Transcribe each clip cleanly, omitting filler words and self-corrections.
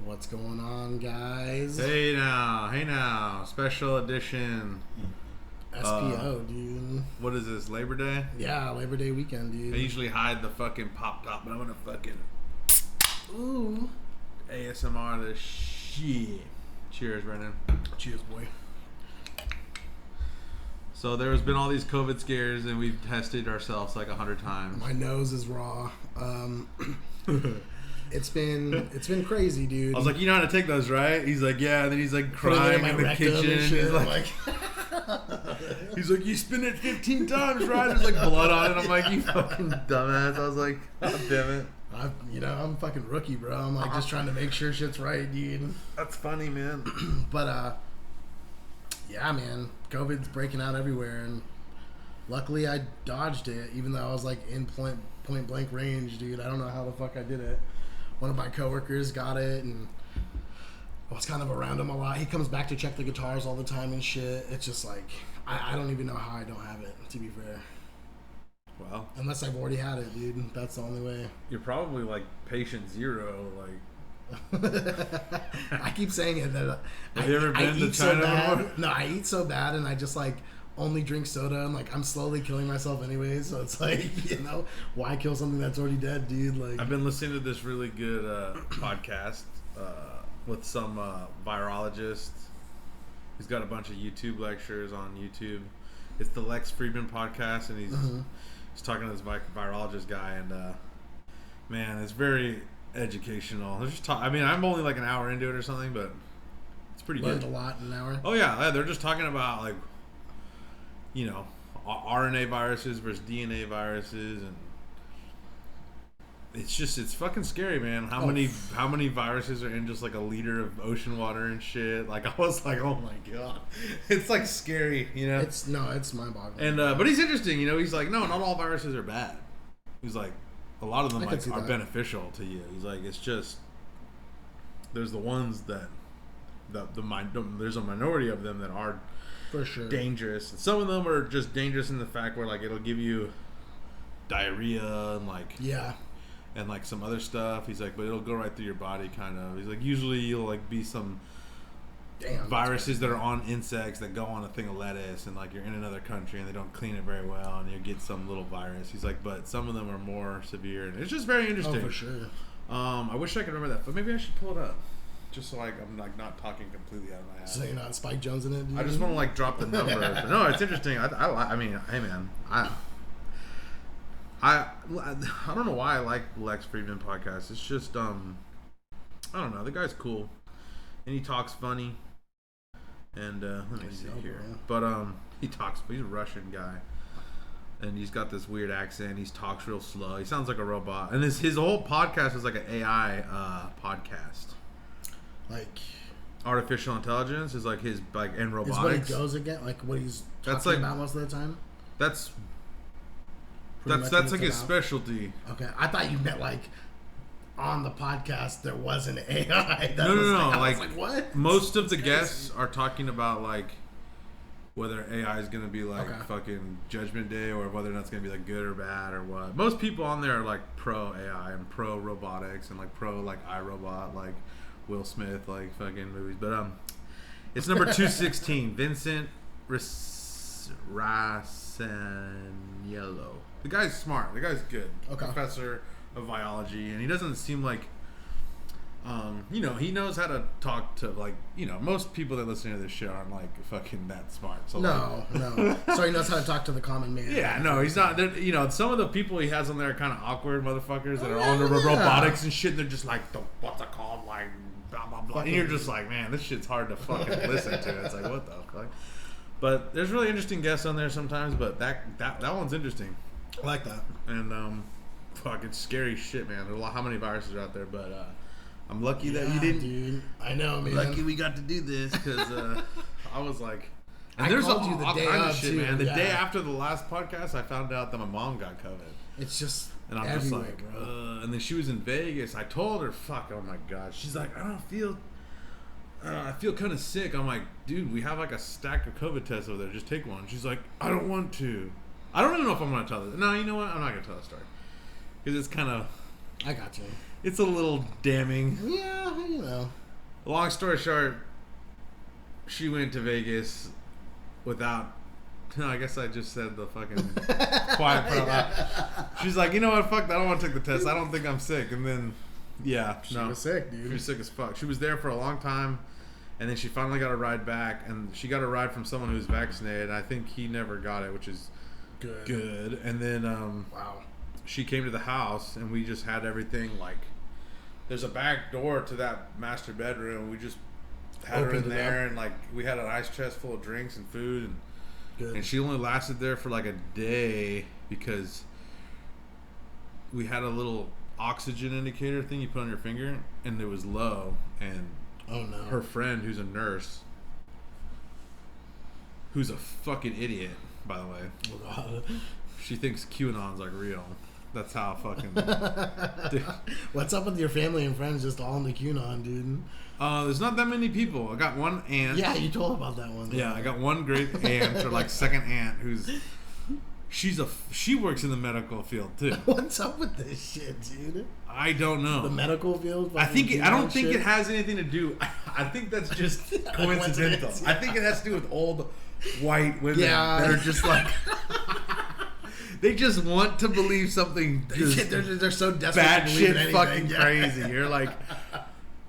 What's going on, guys? Hey now, special edition. SPO, dude. What is this, Labor Day? Yeah, Labor Day weekend, dude. I usually hide the fucking pop top, but I'm gonna fucking Ooh. ASMR this shit. Cheers, Brennan. Cheers, boy. So there's been all these COVID scares, and we've tested ourselves like 100 times. My nose is raw. It's been crazy, dude. I was like, you know how to take those, right? He's like, yeah. And then he's like crying in the kitchen. He's like, he's like, you spin it 15 times, right? There's like blood on it. I'm like, you fucking dumbass. I was like, God damn it. I'm fucking rookie, bro. I'm like just trying to make sure shit's right, dude. That's funny, man. But yeah, man, COVID's breaking out everywhere, and luckily I dodged it, even though I was like in point blank range, dude. I don't know how the fuck I did it. One of my coworkers got it, and I was kind of around him a lot. He comes back to check the guitars all the time and shit. It's just like I don't even know how I don't have it, to be fair. Well, unless I've already had it, dude. That's the only way. You're probably like patient zero, like. I keep saying it that Have you ever been to China before? No, I eat so bad, and I just like only drink soda, and like I'm slowly killing myself anyway. So it's like, you know, why kill something that's already dead, dude? Like, I've been listening to this really good podcast with some virologist. He's got a bunch of YouTube lectures on YouTube. It's the Lex Friedman podcast, and he's talking to this virologist guy, and man, it's very educational. They're just I mean, I'm only like an hour into it or something, but it's pretty learned good. A lot in an hour. Oh yeah, they're just talking about like, you know, RNA viruses versus DNA viruses, and it's fucking scary, man. How many viruses are in just like a liter of ocean water and shit? Like, I was like, oh my god, it's like scary, you know? It's mind-boggling. And but he's interesting, you know. He's like, no, not all viruses are bad. He's like, a lot of them like are beneficial to you. He's like, it's just there's the ones that there's a minority of them that are for sure dangerous. And some of them are just dangerous in the fact where like it'll give you diarrhea and like and like some other stuff. He's like, but it'll go right through your body, kind of. He's like, usually you'll like be some viruses that are on insects that go on a thing of lettuce, and like you're in another country and they don't clean it very well, and you get some little virus. He's like, but some of them are more severe, and it's just very interesting. Oh, for sure. I wish I could remember that, but maybe I should pull it up just so like I'm like not talking completely out of my ass. So you're not Spike Jones in it, dude? I just want to like drop the number. But no, it's interesting. I mean, hey man, I don't know why I like Lex Friedman podcast. It's just I don't know, the guy's cool and he talks funny. And let me see here. But he's a Russian guy, and he's got this weird accent. He talks real slow. He sounds like a robot. And his whole podcast is like an AI podcast. Like artificial intelligence is like his like and robotics. Is what he goes again, like what he's talking about most of the time. That's like his specialty. Okay, I thought you meant like on the podcast there was an AI. No. I was like, what? Most of the guests are talking about like whether AI is going to be like fucking Judgment Day, or whether or not it's going to be like good or bad or what. Most people on there are like pro AI and pro robotics and like pro like iRobot, like Will Smith, like fucking movies. But it's number 216, Vincent Rassaniello. The guy's smart. The guy's good. Professor of biology, and he doesn't seem like you know, he knows how to talk to, like, you know, most people that listen to this shit aren't like fucking that smart. So no. So he knows how to talk to the common man. Yeah, no, he's not. You know, some of the people he has on there are kind of awkward motherfuckers that are on the robotics and shit. And they're just like, what's it called, like blah blah blah. And you're just like, man, this shit's hard to fucking listen to. It's like, what the fuck? But there's really interesting guests on there sometimes. But that one's interesting. I like that. And fuck, it's scary shit, man. There's how many viruses are out there, but I'm lucky that you didn't. Dude, I know, man. Lucky we got to do this, because I was like, and I there's called you the day of of shit, too, man. The day after the last podcast, I found out that my mom got COVID. It's just and I'm just like, and then she was in Vegas. I told her, fuck, oh my god. She's like, I feel kind of sick. I'm like, dude, we have like a stack of COVID tests over there. Just take one. She's like, I don't want to. I don't even know if I'm going to tell this. No, you know what? I'm not going to tell the story. Because it's kind of... I got you. It's a little damning. Yeah, you know. Long story short, she went to Vegas without. No, I guess I just said the fucking quiet part. Yeah. She's like, you know what? Fuck that. I don't want to take the test. I don't think I'm sick. And then, she was sick, dude. She was sick as fuck. She was there for a long time, and then she finally got a ride back, and she got a ride from someone who's vaccinated. I think he never got it, which is good. And then, wow. She came to the house, and we just had everything like. There's a back door to that master bedroom. We just had her in there, and like we had an ice chest full of drinks and food, and. Good. And she only lasted there for like a day because we had a little oxygen indicator thing you put on your finger, and it was low. And her friend, who's a nurse, who's a fucking idiot, by the way. Oh, God. She thinks QAnon's like real. That's how fucking. Dude. What's up with your family and friends just all into QAnon, dude? There's not that many people. I got one aunt. Yeah, you told about that one. Yeah, I got one great aunt or like second aunt who's she works in the medical field too. What's up with this shit, dude? I don't know. The medical field? I don't think it has anything to do. I think that's just coincidental. I think it has to do with old white women that are just like they just want to believe something. They're so desperate bad to believe shit, anything. fucking crazy. You're like.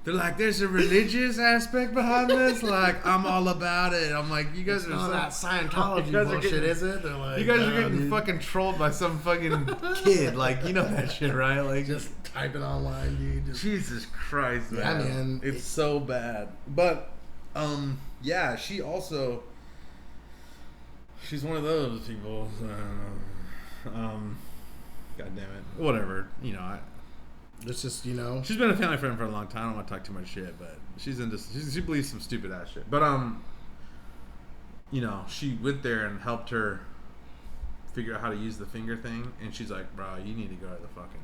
They're like, there's a religious aspect behind this. Like, I'm all about it. I'm like, you guys are that Scientology bullshit, is it? They're like, you guys are getting fucking trolled by some fucking kid. Like, you know that shit, right? Like, just typing online, dude. Jesus Christ, man. Yeah, man. It's so bad. But, yeah, she also, she's one of those people. God damn it. Whatever. You know, it's just, you know. She's been a family friend for a long time. I don't want to talk too much shit, but she believes some stupid ass shit. But, you know, she went there and helped her figure out how to use the finger thing. And she's like, bro, you need to go to the fucking,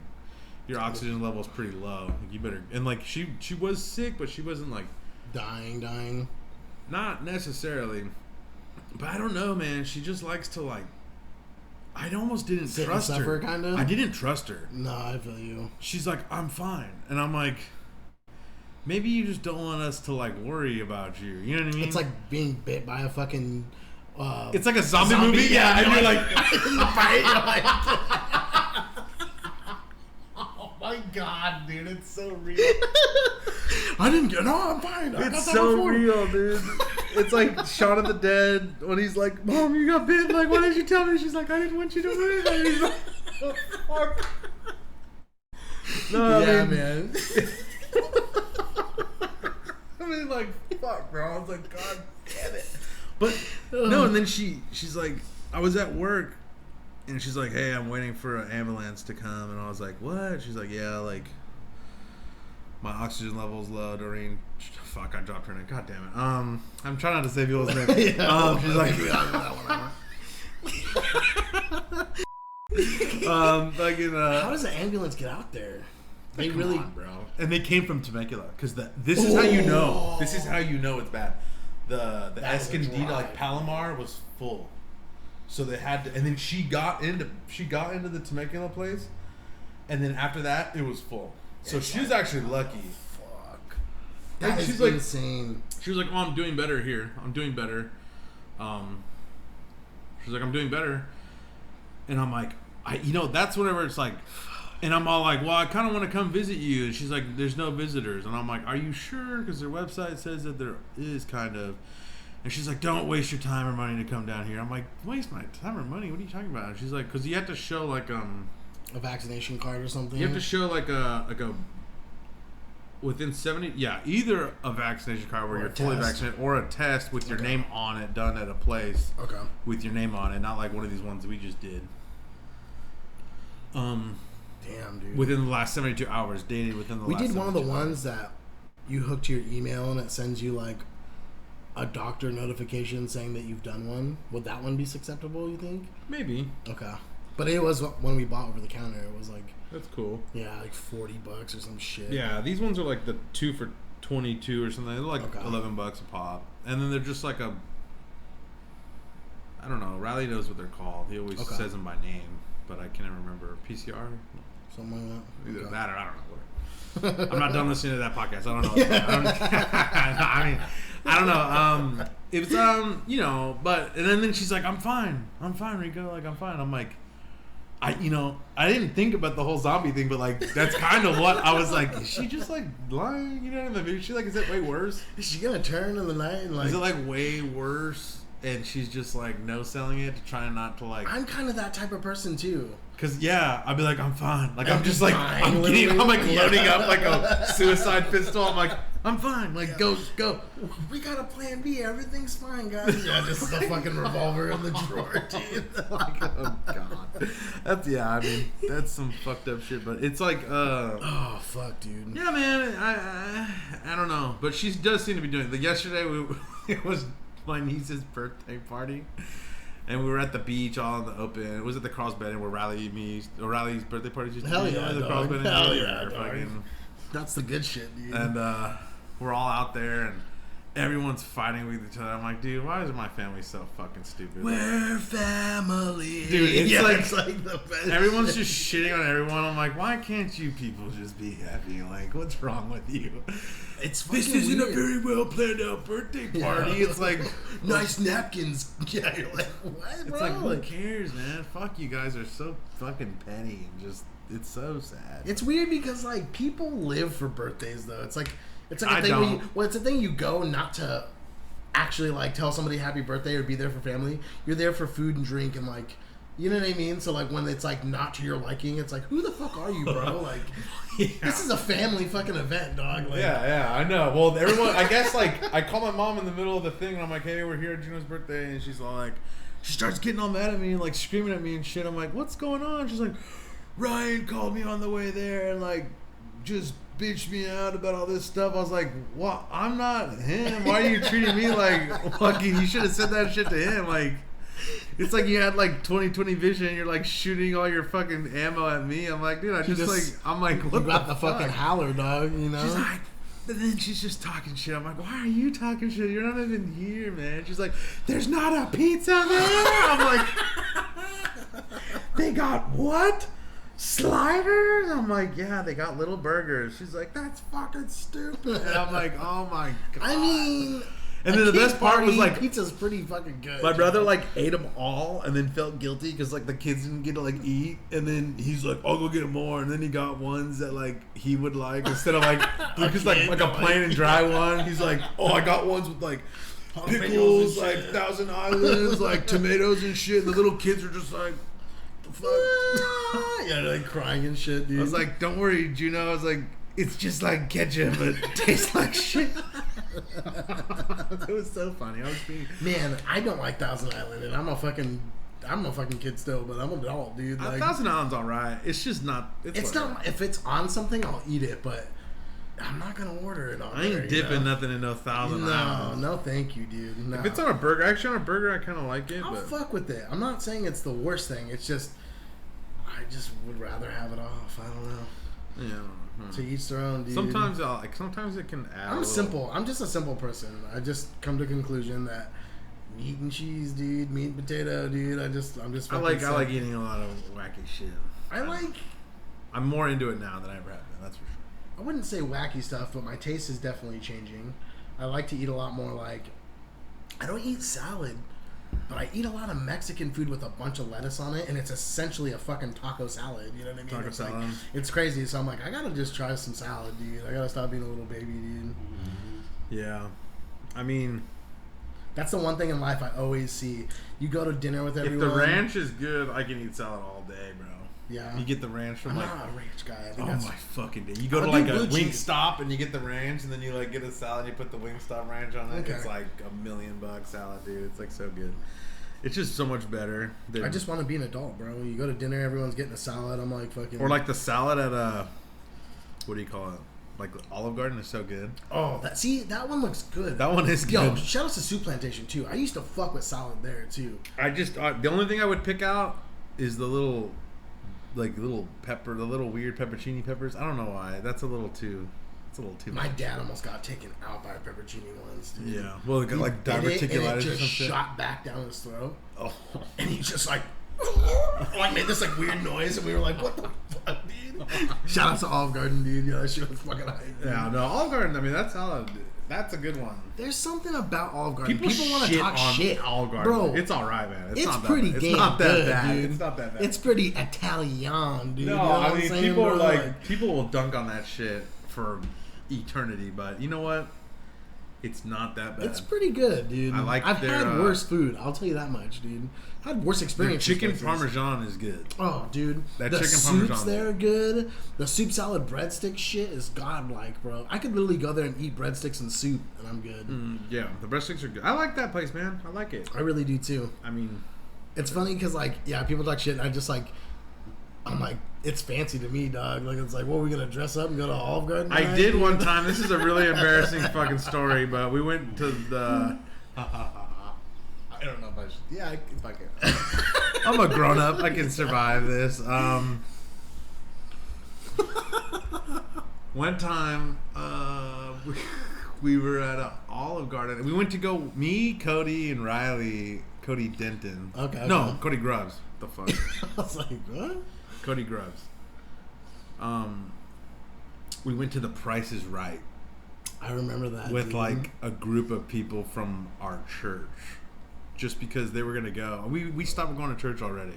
your oxygen level is pretty low. Like, you better, and like, she was sick, but she wasn't like. Dying. Not necessarily. But I don't know, man. She just likes to like. I almost didn't trust her. Kind of? I didn't trust her. No, I feel you. She's like, I'm fine. And I'm like, maybe you just don't want us to like worry about you. You know what I mean? It's like being bit by a fucking... it's like a zombie movie? Yeah, and you're like... Oh my God, dude. It's so real. I didn't get... No, I'm fine. It's so real, dude. It's like Shaun of the Dead when he's like, Mom, you got bit. Like, why did you tell me? She's like, I didn't want you to worry about it. He's like, oh, fuck. No, yeah, man. I mean, like, fuck, bro. I was like, God damn it. But, no, and then she's like, I was at work, and she's like, hey, I'm waiting for an ambulance to come. And I was like, what? She's like, yeah, like, my oxygen level's low, Doreen. Fuck, I dropped her name. God damn it. I'm trying not to say people's names. She's like, how does the ambulance get out there? They come really, on, bro. And they came from Temecula because this is how you know. This is how you know it's bad. The Escondida, like Palomar, was full, so they had to. And then she got into the Temecula place, and then after that, it was full. So she was actually lucky. Fuck. That is insane. She was like, oh, I'm doing better here. I'm doing better. She's like, I'm doing better. And I'm like, that's whenever it's like, and I'm all like, well, I kind of want to come visit you. And she's like, there's no visitors. And I'm like, are you sure? Because their website says that there is kind of. And she's like, don't waste your time or money to come down here. I'm like, waste my time or money? What are you talking about? And she's like, because you have to show like, a vaccination card or something. You have to show like a within 70, either a vaccination card where you're fully vaccinated or a test with your name on it done at a place. Okay. With your name on it, not like one of these ones we just did. Damn, dude. Within the last 72 hours, dated within the last 72 hours. We did one of the ones that you hook to your email and it sends you like a doctor notification saying that you've done one. Would that one be acceptable, you think? Maybe. Okay. But it was when we bought over the counter. It was like, that's cool. Yeah, like $40 or some shit. Yeah, these ones are like the 2 for $22 or something. They're like $11 a pop, and then they're just like I don't know. Riley knows what they're called. He always says them by name, but I can't remember. PCR, something like that. Either that or I don't know what. I'm not done listening to that podcast. I don't know. I don't know. It was you know, but and then she's like, I'm fine, Rico. Like I'm fine. I'm like, I didn't think about the whole zombie thing, but like that's kind of what I was like. Is she just like lying? You know, maybe she like, is it way worse? Is she gonna turn in the night and like? Is it like way worse? And she's just like no selling it to try not to like. I'm kind of that type of person too. Cause yeah, I'd be like, I'm fine. Like I'm just like I'm like loading up like a suicide pistol. I'm like, I'm fine. Like go. We got a plan B. Everything's fine, guys. Yeah, just the fucking revolver in the drawer, dude. Like, oh god, I mean, that's some fucked up shit. But it's like, oh fuck, dude. Yeah, man. I don't know, but she does seem to be doing it. Like yesterday, it was my niece's birthday party. And we were at the beach, all in the open. It was at the Carl's Bend where Riley's birthday party used to Hell be. yeah, the dog. Carl's Bend. Hell yeah, dog. That's the good shit, dude. And we're all out there, and everyone's fighting with each other. I'm like, dude, why is my family so fucking stupid? We're family. Dude, it's like the best. Everyone's just shitting on everyone. I'm like, why can't you people just be happy? Like, what's wrong with you? This isn't a very well planned out birthday party. Yeah. It's like nice napkins. Yeah, you're like, what, bro? It's like, who cares, man? Fuck, you guys are so fucking petty and just, it's so sad. It's weird because like people live for birthdays though. It's like a thing don't. it's a thing you go not to actually like tell somebody happy birthday or be there for family. You're there for food and drink and like, you know what I mean? So like when it's like not to your liking, it's like, who the fuck are you, bro? Like, This is a family fucking event, dog. Like, yeah, I know. Well, everyone, I guess like I call my mom in the middle of the thing and I'm like, hey, we're here at Juno's birthday, and she's all like, she starts getting all mad at me and like screaming at me and shit. I'm like, what's going on? She's like, Ryan called me on the way there and like just bitched me out about all this stuff. I was like, what? I'm not him. Why are you treating me like fucking? You should have said that shit to him. Like, it's like you had like 20/20 vision and you're like shooting all your fucking ammo at me. I'm like, dude, I'm like, what you got the fucking howler, dog, you know? She's like, and then she's just talking shit. I'm like, why are you talking shit? You're not even here, man. She's like, there's not a pizza there. I'm like, they got what? Sliders? I'm like, yeah, they got little burgers. She's like, that's fucking stupid. And I'm like, oh my god. I mean, and then the best part was like, pizza's pretty fucking good. My brother like ate them all and then felt guilty because like the kids didn't get to like eat, and then he's like, I'll go get more, and then he got ones that like he would like instead of like because like a plain and dry one. He's like, oh, I got ones with like pickles, like Thousand Islands, like tomatoes and shit. And the little kids are just like, the fuck? Yeah, they're like crying and shit, dude. I was like, don't worry, Juno. I was like, it's just like ketchup, but it tastes like shit. It was so funny. I was being... Man, I don't like Thousand Island, and I'm a fucking kid still, but I'm an adult, dude. Like, Thousand Island's alright. It's just not. It's not. If it's on something, I'll eat it, but I'm not gonna order it on. I ain't dipping nothing in no Thousand Island. No, thank you, dude. No. If it's on a burger, actually on a burger, I kind of like it. I'll but fuck with it. I'm not saying it's the worst thing. It's just I just would rather have it off. I don't know. Yeah. To each their own, dude. Sometimes it can add. I'm simple. I'm just a simple person. I just come to the conclusion that meat and cheese, dude, meat and potato, dude. I'm just. I like eating a lot of wacky shit. I'm more into it now than I ever have been. That's for sure. I wouldn't say wacky stuff, but my taste is definitely changing. I like to eat a lot more like. I don't eat salad, but I eat a lot of Mexican food with a bunch of lettuce on it, and it's essentially a fucking taco salad. You know what I mean? Taco it's salad. Like, it's crazy. So I'm like, I gotta just try some salad, dude. I gotta stop being a little baby, dude. Yeah, I mean, that's the one thing in life I always see. You go to dinner with everyone. If the ranch is good, I can eat salad all day, bro. Yeah. You get the ranch from I'm not a ranch guy. I think my fucking day. You go to like a Wingstop and you get the ranch, and then you like get a salad and you put the Wingstop ranch on it. Okay. It's like $1 million salad, dude. It's like so good. It's just so much better. I just want to be an adult, bro. You go to dinner, everyone's getting a salad. I'm like fucking. Or like the salad at what do you call it? Like Olive Garden is so good. Oh, that one looks good. That one is good. Yo, shout out to Soup Plantation too. I used to fuck with salad there too. I just the only thing I would pick out is the little pepper, the little weird pepperoni peppers. I don't know why. That's a little too. It's a little too. My dad almost got taken out by pepperoni ones, dude. Yeah. Well, it got like diverticulitis and it just shot back down his throat. Oh. And he just like made this like weird noise, and we were like, "What the fuck, dude?" Shout out to Olive Garden, dude. Yeah, that shit was fucking hype. Yeah, no, Olive Garden. I mean, that's solid. That's a good one. There's something about Olive Garden. People want to shit talk on shit. Olive Garden. Bro, It's all right, man. It's not pretty that, damn it's not that good, bad. dude. It's not that bad. It's pretty Italian, dude. No, you know I mean, saying, people bro? are like, people will dunk on that shit for eternity, but you know what? It's not that bad. It's pretty good, dude. I've had worse food. I'll tell you that much, dude. I had worse experiences. Chicken parmesan is good. Oh, dude. That the chicken soups parmesan. there are good. The soup salad breadstick shit is godlike, bro. I could literally go there and eat breadsticks and soup, and I'm good. Yeah, the breadsticks are good. I like that place, man. I like it. I really do, too. I mean... It's funny because, like, yeah, people talk shit, and I'm like, it's fancy to me, dog. Like, it's like, what, are we going to dress up and go to Olive Garden tonight? I did one time. This is a really embarrassing fucking story, but we went to the... I don't know if I should... Yeah, if I can. I'm a grown-up. I can survive this. One time, we were at an Olive Garden. We went to go... Me, Cody, and Riley... Cody Denton. Okay. No, Cody Grubbs. The fuck? I was like, what? Cody Grubbs. We went to the Price is Right. I remember that. With dude. like a group of people from our church. Just because they were gonna go. We stopped going to church already.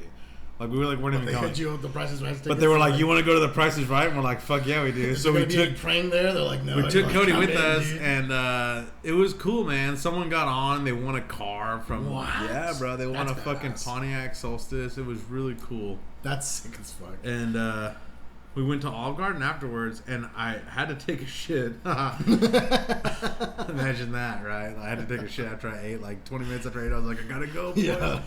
Like we were like weren't even they going. hit you with the Price is Right tickets. But they were like, "You want to go to the Price is Right?" And we're like, "Fuck yeah, we do." So we took train there. They're like, "No." We took Cody with us, dude. and it was cool, man. Someone got on. They won a car from. What? Yeah, bro. They won That's a fucking badass. Pontiac Solstice. It was really cool. That's sick as fuck. And we went to Olive Garden afterwards, and I had to take a shit. Imagine that, right? I had to take a shit after I ate. Like 20 minutes after I ate, I was like, I gotta go. Boy. Yeah.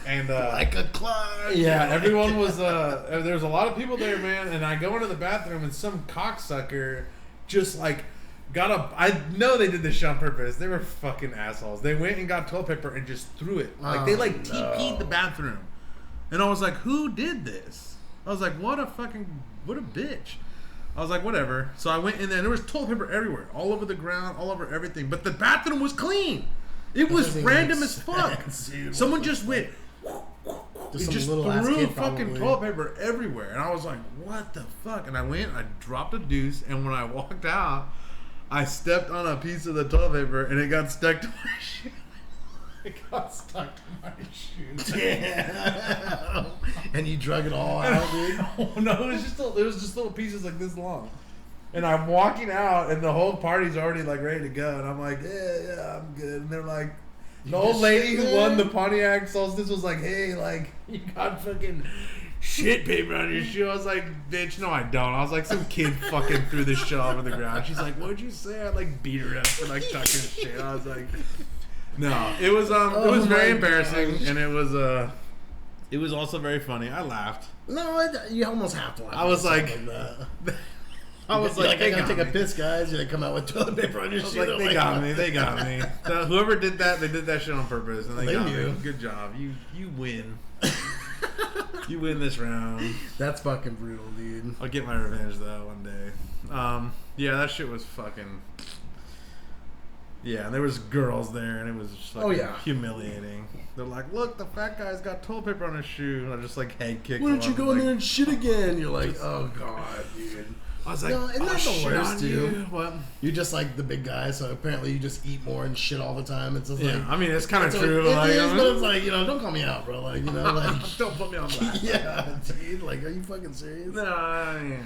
And like a clock. yeah, everyone was. There was a lot of people there, man. And I go into the bathroom, and some cocksucker just like got up. I know they did this shit on purpose. They were fucking assholes. They went and got toilet paper and just threw it. Like they like TP'd the bathroom, and I was like, who did this? I was like, what a bitch. I was like, whatever. So I went in there, and there was toilet paper everywhere, all over the ground, all over everything. But the bathroom was clean. It was random as fuck. Dude, someone just went. Just threw fucking toilet paper everywhere, and I was like, "What the fuck?" And I went, I dropped a deuce, and when I walked out, I stepped on a piece of the toilet paper, and it got stuck to my shoe. It got stuck to my shoe. Damn. And you drug it all out, dude? No, it was just little pieces like this long. And I'm walking out, and the whole party's already like ready to go, and I'm like, yeah, I'm good. And they're like. The old lady who won the Pontiac Solstice was like, hey, like, you got fucking shit paper on your shoe. I was like, bitch, no, I don't. I was like, some kid fucking threw this shit all over the ground. She's like, what'd you say? I like beat her up for like talking shit. I was like, no. It was very embarrassing, and it was also very funny. I laughed. No, you almost have to laugh. I was like I was like, I gotta take a piss, guys. You come out with toilet paper on your shoe. Like, they got me. They got me. So whoever did that, they did that shit on purpose, and they got knew. me. Good job. You win. You win this round. That's fucking brutal, dude. I'll get my revenge though one day. Yeah, that shit was fucking. Yeah, and there was girls there, and it was just like humiliating. They're like, "Look, the fat guy's got toilet paper on his shoe," and I just like head kicked. Why don't you go in there and shit again? You're like, oh god, dude. I was like, no, isn't that the worst, dude? What? You're just like the big guy, so apparently you just eat more and shit all the time. It's just like, I mean, it's kind of true. But it's like, don't call me out, bro. Like, like, don't put me on blast. Yeah, dude. Like, are you fucking serious? No,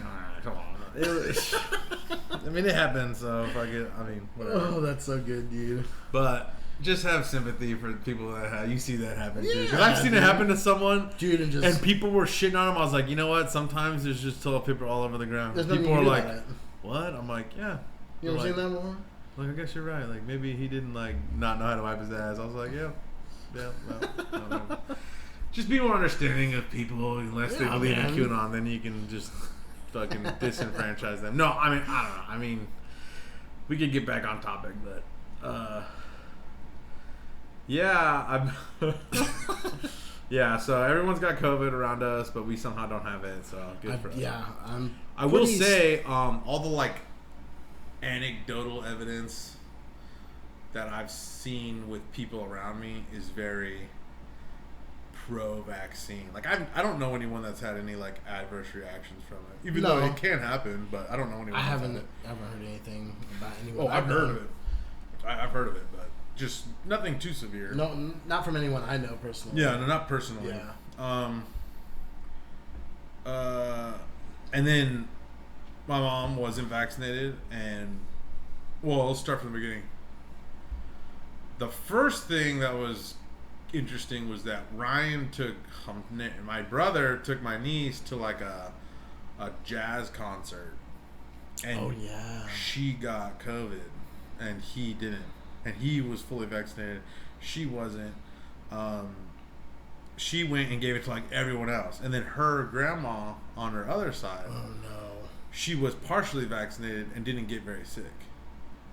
come on. I mean, it happened, so fuck it. I mean, whatever. Oh, that's so good, dude. But just have sympathy for people that you see that happen, dude. Because Yeah, I've seen it happen to someone, dude, and people were shitting on him. I was like, you know what? Sometimes there's just toilet paper all over the ground. There's People are like, that. what? I'm like, yeah. You ever seen that more? Like, I guess you're right. Like, maybe he didn't like not know how to wipe his ass. I was like, yeah. No. Just be more understanding of people unless they believe in QAnon. Then you can just fucking disenfranchise them. No, I mean, I don't know. I mean, we could get back on topic, but yeah, yeah. So everyone's got COVID around us, but we somehow don't have it. So good for us. Yeah, I will say, all the like anecdotal evidence that I've seen with people around me is very pro-vaccine. Like I don't know anyone that's had any like adverse reactions from it. Even though it can happen, but I don't know anyone. I haven't ever heard anything about anyone. Oh, I've heard of it. I've heard of it, but just nothing too severe. No, not from anyone I know personally. Yeah, no, not personally. Yeah. And then my mom wasn't vaccinated, and well, let's start from the beginning. The first thing that was interesting was that Ryan took my brother took my niece to like a jazz concert, and she got COVID, and he didn't, and he was fully vaccinated. She wasn't. She went and gave it to like everyone else, and then her grandma on her other side, she was partially vaccinated and didn't get very sick.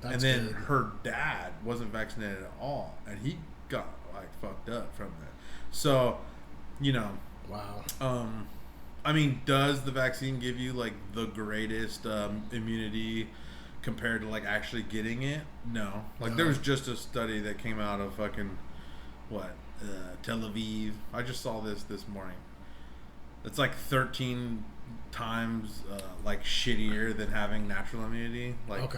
And then her dad wasn't vaccinated at all, and he got like fucked up from that. So, wow. I mean, does the vaccine give you like the greatest immunity compared to like actually getting it? No. Like there was just a study that came out of fucking Tel Aviv. I just saw this morning. It's like 13 times like shittier than having natural immunity. Like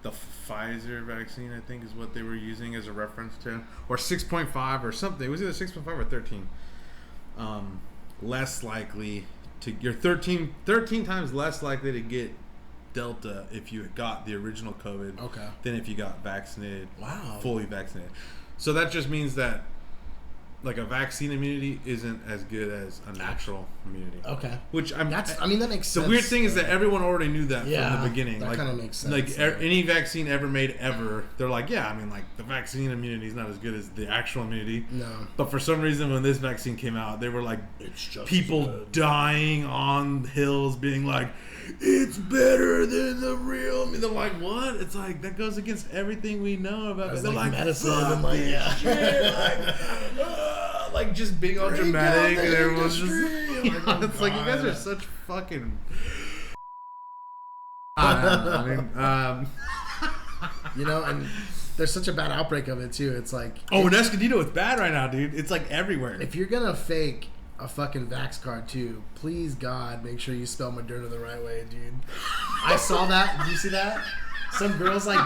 the Pfizer vaccine, I think, is what they were using as a reference to, or 6.5 or something. It was either 6.5 or 13. Less likely to, you're 13 times less likely to get Delta if you got the original COVID than if you got vaccinated. Wow. Fully vaccinated. So that just means that like a vaccine immunity isn't as good as a natural immunity. Okay. Which that makes sense. The weird thing is that everyone already knew that from the beginning. That kind of makes sense. Like any vaccine ever made ever, they're like, yeah, I mean, like the vaccine immunity is not as good as the actual immunity. No. But for some reason, when this vaccine came out, they were like, people dying on hills, being like, it's better than the real. They're like, what? It's like that goes against everything we know about it. They're like medicine and like shit, like just being all dramatic, and everyone's just it's like you guys are such fucking. And there's such a bad outbreak of it too. It's like in Escondido, it's bad right now, dude. It's like everywhere. If you're gonna fake a fucking Vax card too, please God, make sure you spell Moderna the right way, dude. I saw that. Did you see that? Some girl's like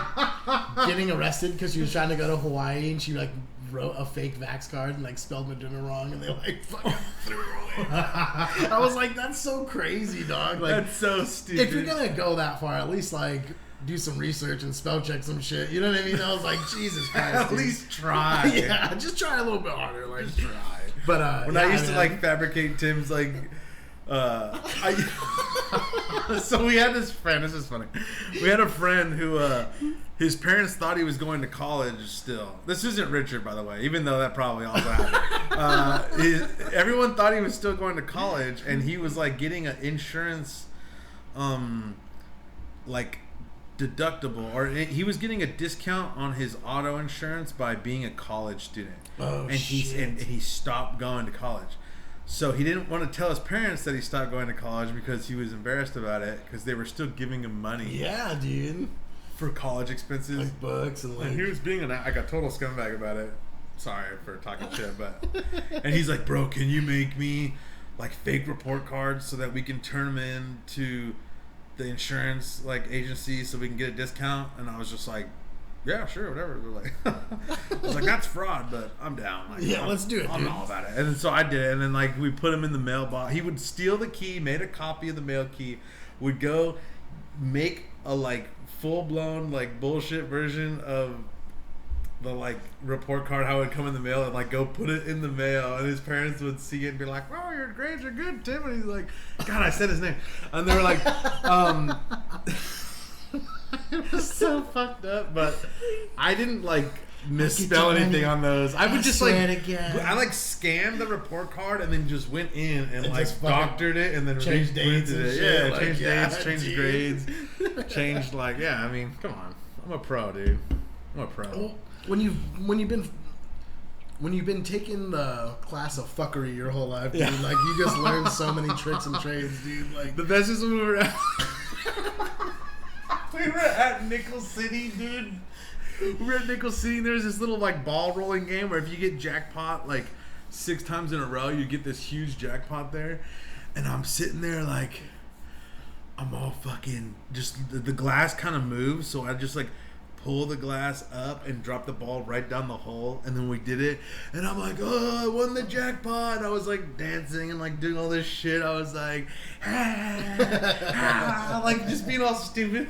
getting arrested because she was trying to go to Hawaii and she like wrote a fake Vax card and like spelled Moderna wrong, and they like fucking threw her away. I was like, that's so crazy, dog. Like, that's so stupid. If you're gonna go that far, at least like do some research and spell check some shit. You know what I mean? I was like, Jesus Christ. At least try. Yeah, just try a little bit harder. Like, just try. But when I used to like fabricate Tim's like so we had this friend, this is funny. We had a friend who his parents thought he was going to college still. This isn't Richard, by the way, even though that probably also happened. Everyone thought he was still going to college, and he was like getting an insurance like deductible, or he was getting a discount on his auto insurance by being a college student. And he stopped going to college. So he didn't want to tell his parents that he stopped going to college because he was embarrassed about it, because they were still giving him money. Yeah, dude. For college expenses, like books and like. And he was being like a total scumbag about it. Sorry for talking shit, but and he's like, bro, can you make me like fake report cards so that we can turn them in to the insurance like agency so we can get a discount? And I was just like, yeah, sure, whatever. They're like, I was like, that's fraud, but I'm down. Like, yeah, let's do it. I'm all about it. And so I did it. And then like we put him in the mailbox. He would steal the key, made a copy of the mail key, would go make a like full blown like bullshit version of the like report card, how it would come in the mail, and like go put it in the mail, and his parents would see it and be like, "Oh, your grades are good, Tim." And he's like, "God, I said his name," and they were like, it was so fucked up, but I didn't like misspell anything on those. I would just like I like scanned the report card and then just went in and like doctored it and then changed dates and shit. Yeah, changed dates, changed grades, changed like I mean, come on, I'm a pro, dude. I'm a pro. Well, when you've been taking the class of fuckery your whole life, dude, like you just learned so many tricks and trades, dude. Like the best is when we were at Nickel City, dude. We were at Nickel City. There's this little like ball rolling game where if you get jackpot, like 6 times in a row, you get this huge jackpot there, and I'm sitting there like, I'm all fucking just the glass kind of moves, so I just like pull the glass up and drop the ball right down the hole, and then we did it, and I'm like, oh, I won the jackpot. I was like dancing and like doing all this shit. I was like, like just being all stupid.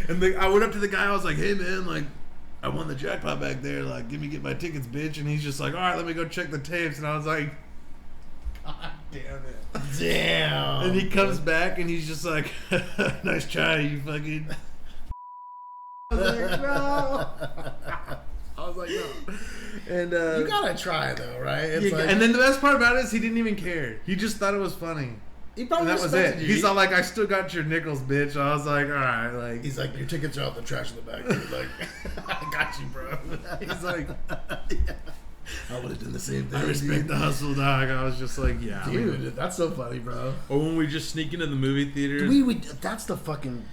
And I went up to the guy. I was like, hey man, like I won the jackpot back there. Like, get my tickets, bitch. And he's just like, all right, let me go check the tapes. And I was like, God damn it. Damn. And he comes back and he's just like, nice try, you fucking. I was like, no. I was like, no. And you gotta try though, right? It's like, and then the best part about it is he didn't even care. He just thought it was funny. He probably and that was it. you. He's all like, I still got your nickels, bitch. I was like, all right, like. He's like, your tickets are out the trash in the back. Dude. Like, I got you, bro. He's like, yeah. I would have done the same thing. I respect the hustle, dog. I was just like, yeah, dude, that's so funny, bro. Or when we just sneak into the movie theater. That's the fucking.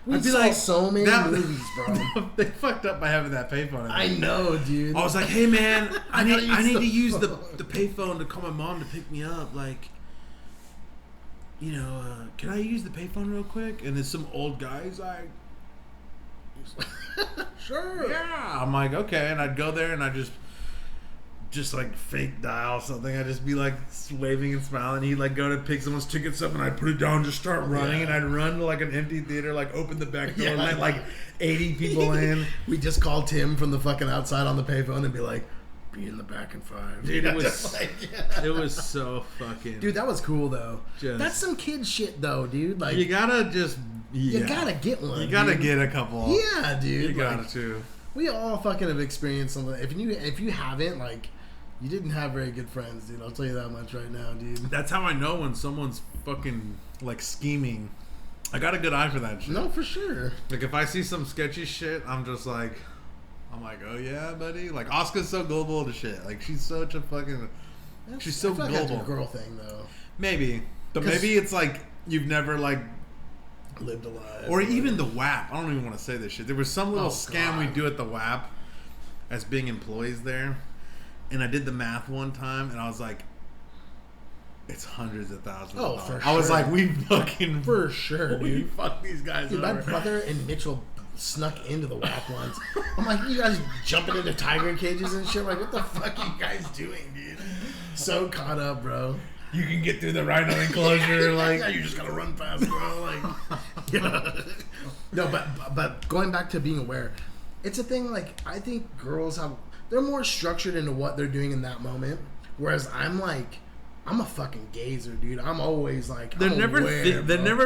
We I'd be saw like, so many movies, bro. They fucked up by having that payphone. I know, dude. I was like, hey man, I need to use the phone. payphone to call my mom to pick me up. Like, you know, can I use the payphone real quick? And then some old guy's like, sure. Yeah. I'm like, okay. And I'd go there and I'd just like fake dial something. I'd just be like waving and smiling. He'd like go to pick someone's tickets up and I'd put it down and just start running. And I'd run to like an empty theater, like open the back door and let like 80 people in. We just called Tim from the fucking outside on the payphone and be like, be in the back in 5. Dude, it was it was so fucking. Dude, that was cool though. That's some kid shit though, dude. Like, you gotta just you gotta get one. You gotta dude. get a couple. Yeah, dude. You gotta like, too. We all fucking have experienced something. If you haven't, like, you didn't have very good friends, dude. I'll tell you that much right now, dude. That's how I know when someone's fucking like scheming. I got a good eye for that shit. No, for sure. Like if I see some sketchy shit, I'm like, oh yeah, buddy. Like Oscar's so gullible to shit. Like she's such a fucking. She's so gullible. gullible. That's a girl thing, though. Maybe, but maybe it's like you've never like lived alive, or even the WAP. I don't even want to say this shit. There was some little scam we do at the WAP as being employees there. And I did the math one time, and I was like, it's hundreds of thousands of dollars. For sure. I was like, we fucking... For sure, dude. We fuck these guys dude, over. my brother and Mitchell snuck into the WAP once. I'm like, you guys jumping into tiger cages and shit? Like, what the fuck are you guys doing, dude? So caught up, bro. You can get through the rhino enclosure, like... Yeah, you just gotta run fast, bro. Like, yeah. No, but going back to being aware, it's a thing, like, I think girls have... They're more structured into what they're doing in that moment, whereas I'm like, I'm a fucking gazer, dude. I'm always like, They never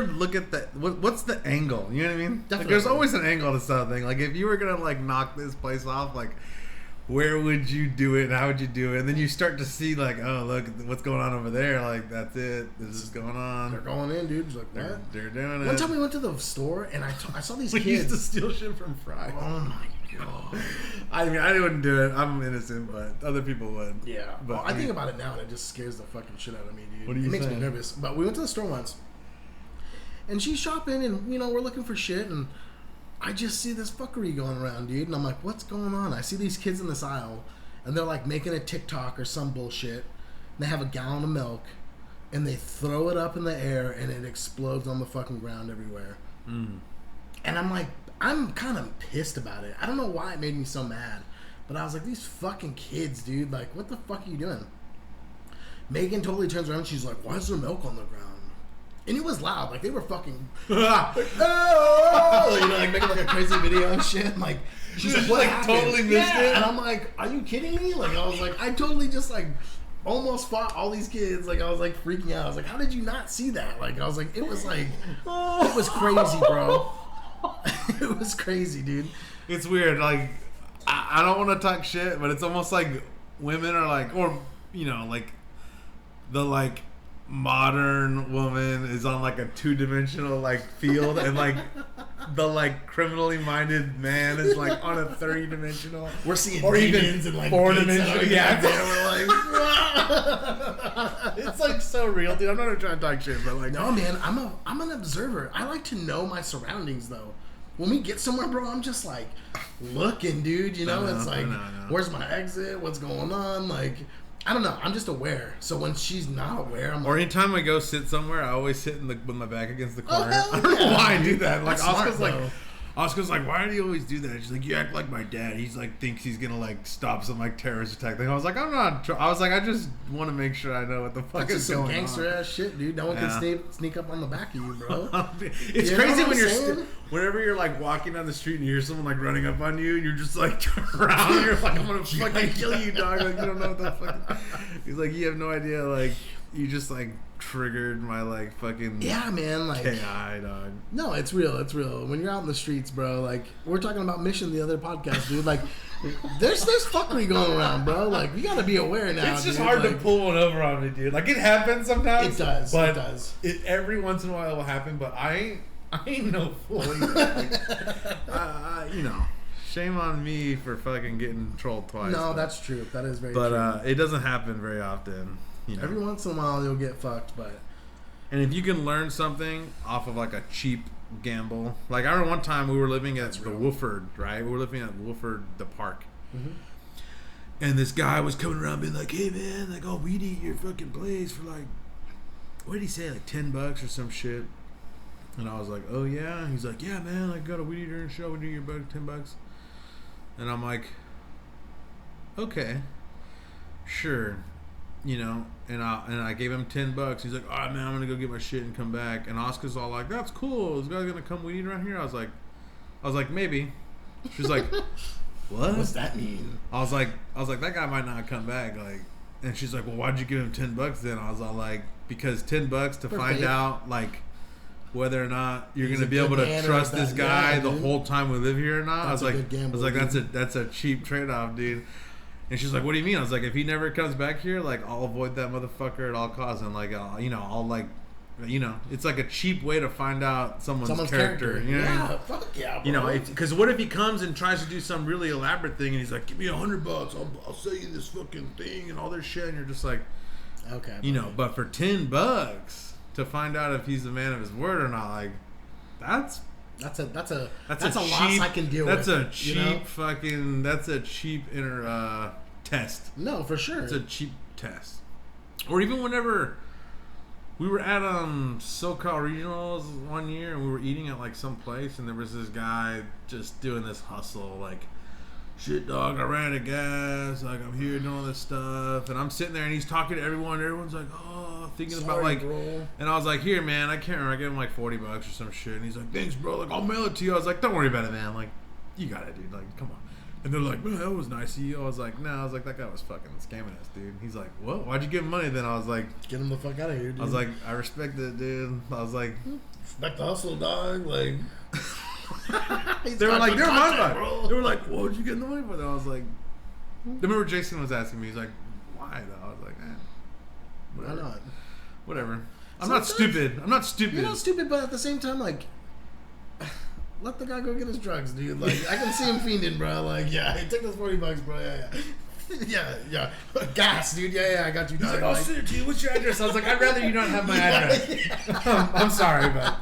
look at the what's the angle. You know what I mean? Like, there's always an angle to something. Like if you were gonna like knock this place off, like where would you do it and how would you do it? And then you start to see like, oh look what's going on over there. Like that's it. This is going on. They're going in, dude. It's like what? They're doing it. One time we went to the store and I saw these kids. We used to steal shit from Fry. Oh my god. I mean, I wouldn't do it. I'm innocent, but other people would. Yeah. But well, I think about it now, and it just scares the fucking shit out of me, dude. What are you It makes saying? me nervous. But we went to the store once, and she's shopping, and we're looking for shit, and I just see this fuckery going around, dude, and I'm like, what's going on? I see these kids in this aisle, and they're like making a TikTok or some bullshit. And they have a gallon of milk, and they throw it up in the air, and it explodes on the fucking ground everywhere. Mm. And I'm like, I'm kind of pissed about it. I don't know why it made me so mad. But I was like, these fucking kids, dude. Like, what the fuck are you doing? Megan totally turns around and she's like, why is there milk on the ground? And it was loud. Like, they were fucking... like, oh! Like, making like a crazy video and shit. And, like, she's like, what happened? Totally missed it. And I'm like, are you kidding me? Like, I was like, I totally just, like... almost fought all these kids. Like, I was like freaking out. I was like, how did you not see that? Like, I was like, it was like... it was crazy, bro. It was crazy, dude. It's weird. Like, I don't want to talk shit, but it's almost like women are like, or like the like modern woman is on like a 2-dimensional like field, and like the like criminally minded man is like on a 3-dimensional. We're seeing or demons even and like 4-dimensional. Yeah, we're like, it's like so real, dude. I'm not trying to talk shit, but like, no, man, I'm an observer. I like to know my surroundings, though. When we get somewhere, bro, I'm just like looking, dude. You know, it's like, where's my exit? What's going on? Like, I don't know. I'm just aware. So when she's not aware, I'm or anytime I go sit somewhere, I always sit with my back against the corner. Oh, I don't know why I do that. Like Oscar's like, why do you always do that? She's like, you act like my dad. He's like, thinks he's gonna like stop some like terrorist attack thing. I was like, I'm not. I was like, I just want to make sure I know what the fuck is going on. That's some gangster ass shit, dude. No one can sneak up on the back of you, bro. It's crazy when whenever you're like walking down the street and you hear someone like running up on you, and you're just like turn around. And you're like, I'm gonna fucking kill you, dog. Like you don't know what the fuck. He's like, you have no idea. Like you just like triggered my like fucking man, like KI, dog. No, it's real. It's real. When you're out in the streets, bro, like we're talking about Mission the other podcast, dude. Like there's fuckery going around, bro. Like you gotta be aware now. It's just hard to pull one over on me, dude. Like it happens sometimes. It does. But it does. Every once in a while it will happen, but I ain't no fool. Like, you know. Shame on me for fucking getting trolled twice. No, that's true. That is very true. But it doesn't happen very often. You know. Every once in a while you'll get fucked, but... And if you can learn something off of like a cheap gamble... Like I remember one time we were living at the Wolford, right? We were living at Wolford, the park. Mm-hmm. And this guy was coming around being like, hey man, like, oh, we'd eat your fucking place for like... What did he say? Like $10 or some shit. And I was like, oh yeah? He's like, yeah man, I got a weed eater and show, we do your $10. And I'm like, okay, sure. You know, and I gave him $10. He's like, all right, man, I'm gonna go get my shit and come back. And Oscar's all like, that's cool. This guy's gonna come weed eat around here. I was like, maybe. She's like, what? What's that mean? I was like, that guy might not come back. Like, and she's like, well, why'd you give him $10 then? I was all like, because $10 to find out like whether or not you're gonna be able to trust this guy the whole time we live here or not. I was like, that's a cheap trade off, dude. And she's like, what do you mean? I was like, if he never comes back here, like, I'll avoid that motherfucker at all costs. And, like, I'll like, you know, it's like a cheap way to find out someone's character. You know what I mean? Fuck yeah, bro. You know, because what if he comes and tries to do some really elaborate thing and he's like, give me $100, I'll sell you this fucking thing and all this shit. And you're just like, okay. You know, but for $10 to find out if he's a man of his word or not, like, that's a loss I can deal with. That's a cheap fucking. That's a cheap inner test. No, for sure. It's a cheap test. Or even whenever we were at SoCal Regionals one year and we were eating at like some place and there was this guy just doing this hustle like, shit dog, I ran out of gas, like I'm here doing all this stuff, and I'm sitting there and he's talking to everyone. Everyone's like, oh, thinking about like, bro. And I was like, here man, I can't remember, I gave him like $40 or some shit, and he's like, thanks bro, like I'll mail it to you. I was like, don't worry about it man, like you got it dude, like come on. And they're like, man, that was nice of you. I was like, no, I was like, that guy was fucking scamming us, dude. He's like, what? Why'd you give him money then? I was like, get him the fuck out of here, dude. I was like, I respect it, dude. I was like, respect the hustle, dog. Like, they were like, they're my money. They were like, what would you get the money for? I was like, I remember Jason was asking me, he's like, why though? I was like, whatever. Why not? Whatever. I'm not stupid. I'm not stupid. You're not stupid, but at the same time, like, let the guy go get his drugs, dude. Like, I can see him fiending, bro. Like, yeah, hey, take those $40, bro. Yeah. Gas, dude. Yeah, I got you. He's like, I'll send it to you. What's your address? I was like, I'd rather you not have my address. I'm sorry, but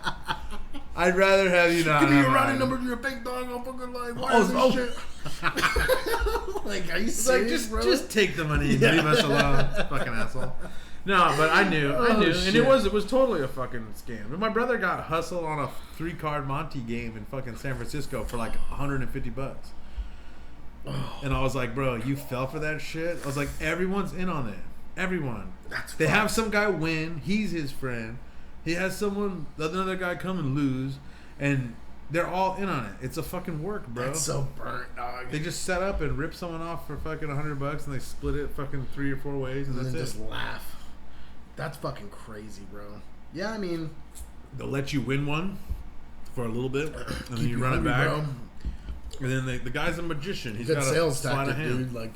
I'd rather have you not. Give me your routing number to your bank, dog. I'm fucking like, why is this shit? Like, are you serious, bro? Just take the money and leave us alone, fucking asshole. No, but I knew, and it was totally a fucking scam. And my brother got hustled on a 3-card Monte game in fucking San Francisco for like $150. And I was like, bro, you fell for that shit? I was like, everyone's in on it. Everyone. They have some guy win. He's his friend. He has another guy come and lose, and they're all in on it. It's a fucking work, bro. That's so burnt, dog. They just set up and rip someone off for fucking $100, and they split it fucking 3 or 4 ways, and that's it. Just laugh. That's fucking crazy, bro. Yeah, I mean, they'll let you win one for a little bit, and then you run it back. Bro. And then the guy's a magician. He's got a sales tactic, dude. Like,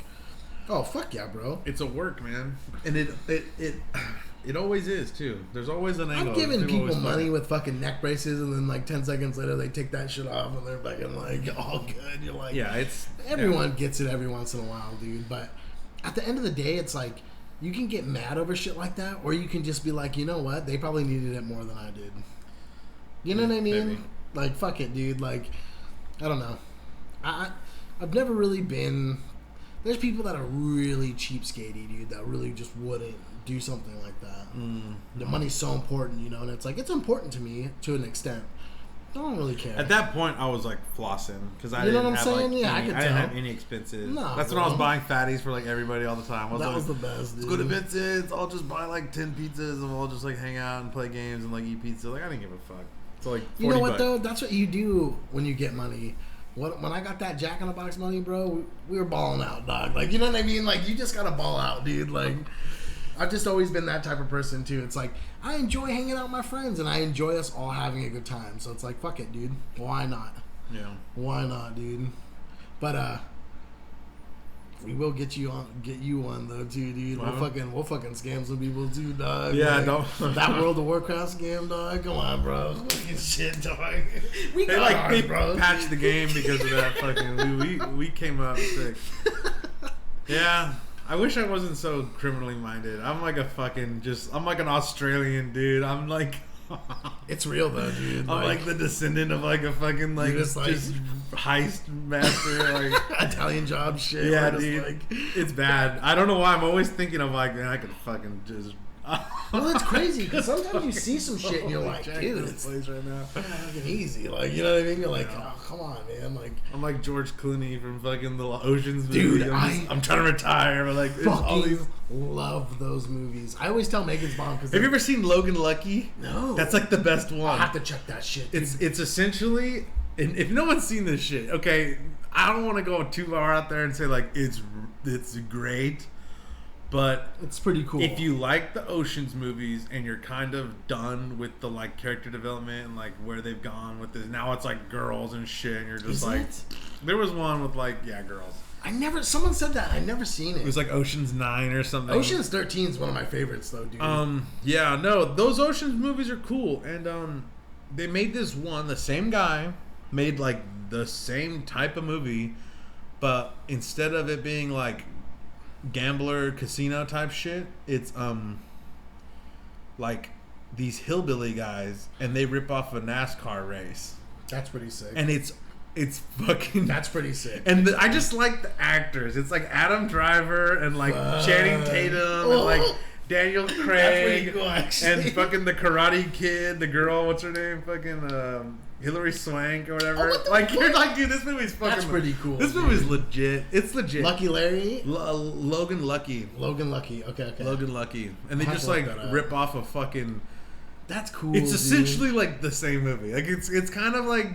oh fuck yeah, bro. It's a work, man, and it always is too. There's always an angle. I'm giving people money with fucking neck braces, and then like 10 seconds later they take that shit off, and they're fucking like all good. You're like, yeah, everyone gets it every once in a while, dude. But at the end of the day, it's like, you can get mad over shit like that, or you can just be like, you know what? They probably needed it more than I did. You know what I mean? Maybe. Like, fuck it, dude. Like, I don't know. I've never really been there's people that are really cheapskatey, dude, that really just wouldn't do something like that. The money's so important, you know, and it's like, it's important to me to an extent. I don't really care. At that point, I was like flossing because I didn't have saying? like I didn't have any expenses. No, that's when I was buying fatties for like everybody all the time. That was the best. Dude. Let's go to Vincent's. I'll just buy like 10 pizzas and we'll just like hang out and play games and like eat pizza. Like I didn't give a fuck. So like 40 you know what bucks. though? That's what you do when you get money. When I got that Jack in the Box money, bro, we were balling out, dog. Like, you know what I mean? Like, you just gotta ball out, dude. Like, I've just always been that type of person too. It's like, I enjoy hanging out with my friends and I enjoy us all having a good time. So it's like, fuck it, dude. Why not? Yeah. Why not, dude? But we will get you one though too, dude. Wow. We'll fucking scam some people too, dog. Yeah, like, don't. That World of Warcraft scam, dog. Come on, bro. Fucking shit, dog. They patched the game because of that fucking. We came up sick. Yeah. I wish I wasn't so criminally minded. I'm like I'm like an Australian dude. I'm like, it's real though, dude. I'm like the descendant of like a fucking like just heist master, like Italian job shit. Yeah, dude. Like, it's bad. I don't know why. I'm always thinking of like, man, I could fucking just. Well, it's crazy because sometimes you see some shit and you're like, dude, it's place right now. Fucking easy. Like, you know what I mean? You're like, oh, come on, man. Like, I'm like George Clooney from fucking the Ocean's movie. Dude, I'm trying to retire, but like, fucking love those movies. I always tell Megan's mom because. Have you ever seen Logan Lucky? No. That's like the best one. I have to check that shit. Dude. It's essentially, and if no one's seen this shit, okay, I don't want to go too far out there and say like it's great. But it's pretty cool. If you like the Ocean's movies and you're kind of done with the like character development and like where they've gone with this, now it's like girls and shit, and you're just there was one with like girls. Someone said that. I never seen it. It was like Ocean's 9 or something. Ocean's 13 is one of my favorites though, dude. Yeah, no, those Ocean's movies are cool, and they made this one. The same guy made like the same type of movie, but instead of it being like gambler casino type shit, it's like these hillbilly guys and they rip off a NASCAR race. That's pretty sick. And it's fucking that's pretty sick. And I just like the actors. It's like Adam Driver and like Channing Tatum and like Daniel Craig. That's pretty cool, actually. And fucking the Karate Kid, the girl, what's her name? Fucking Hilary Swank or whatever. Like you're like, dude, this movie's fucking. That's pretty cool. This movie's legit. It's legit. Lucky Larry. Logan Lucky. Logan Lucky. Okay. Logan Lucky, and they just like rip off a fucking. That's cool. It's essentially like the same movie. Like it's kind of like,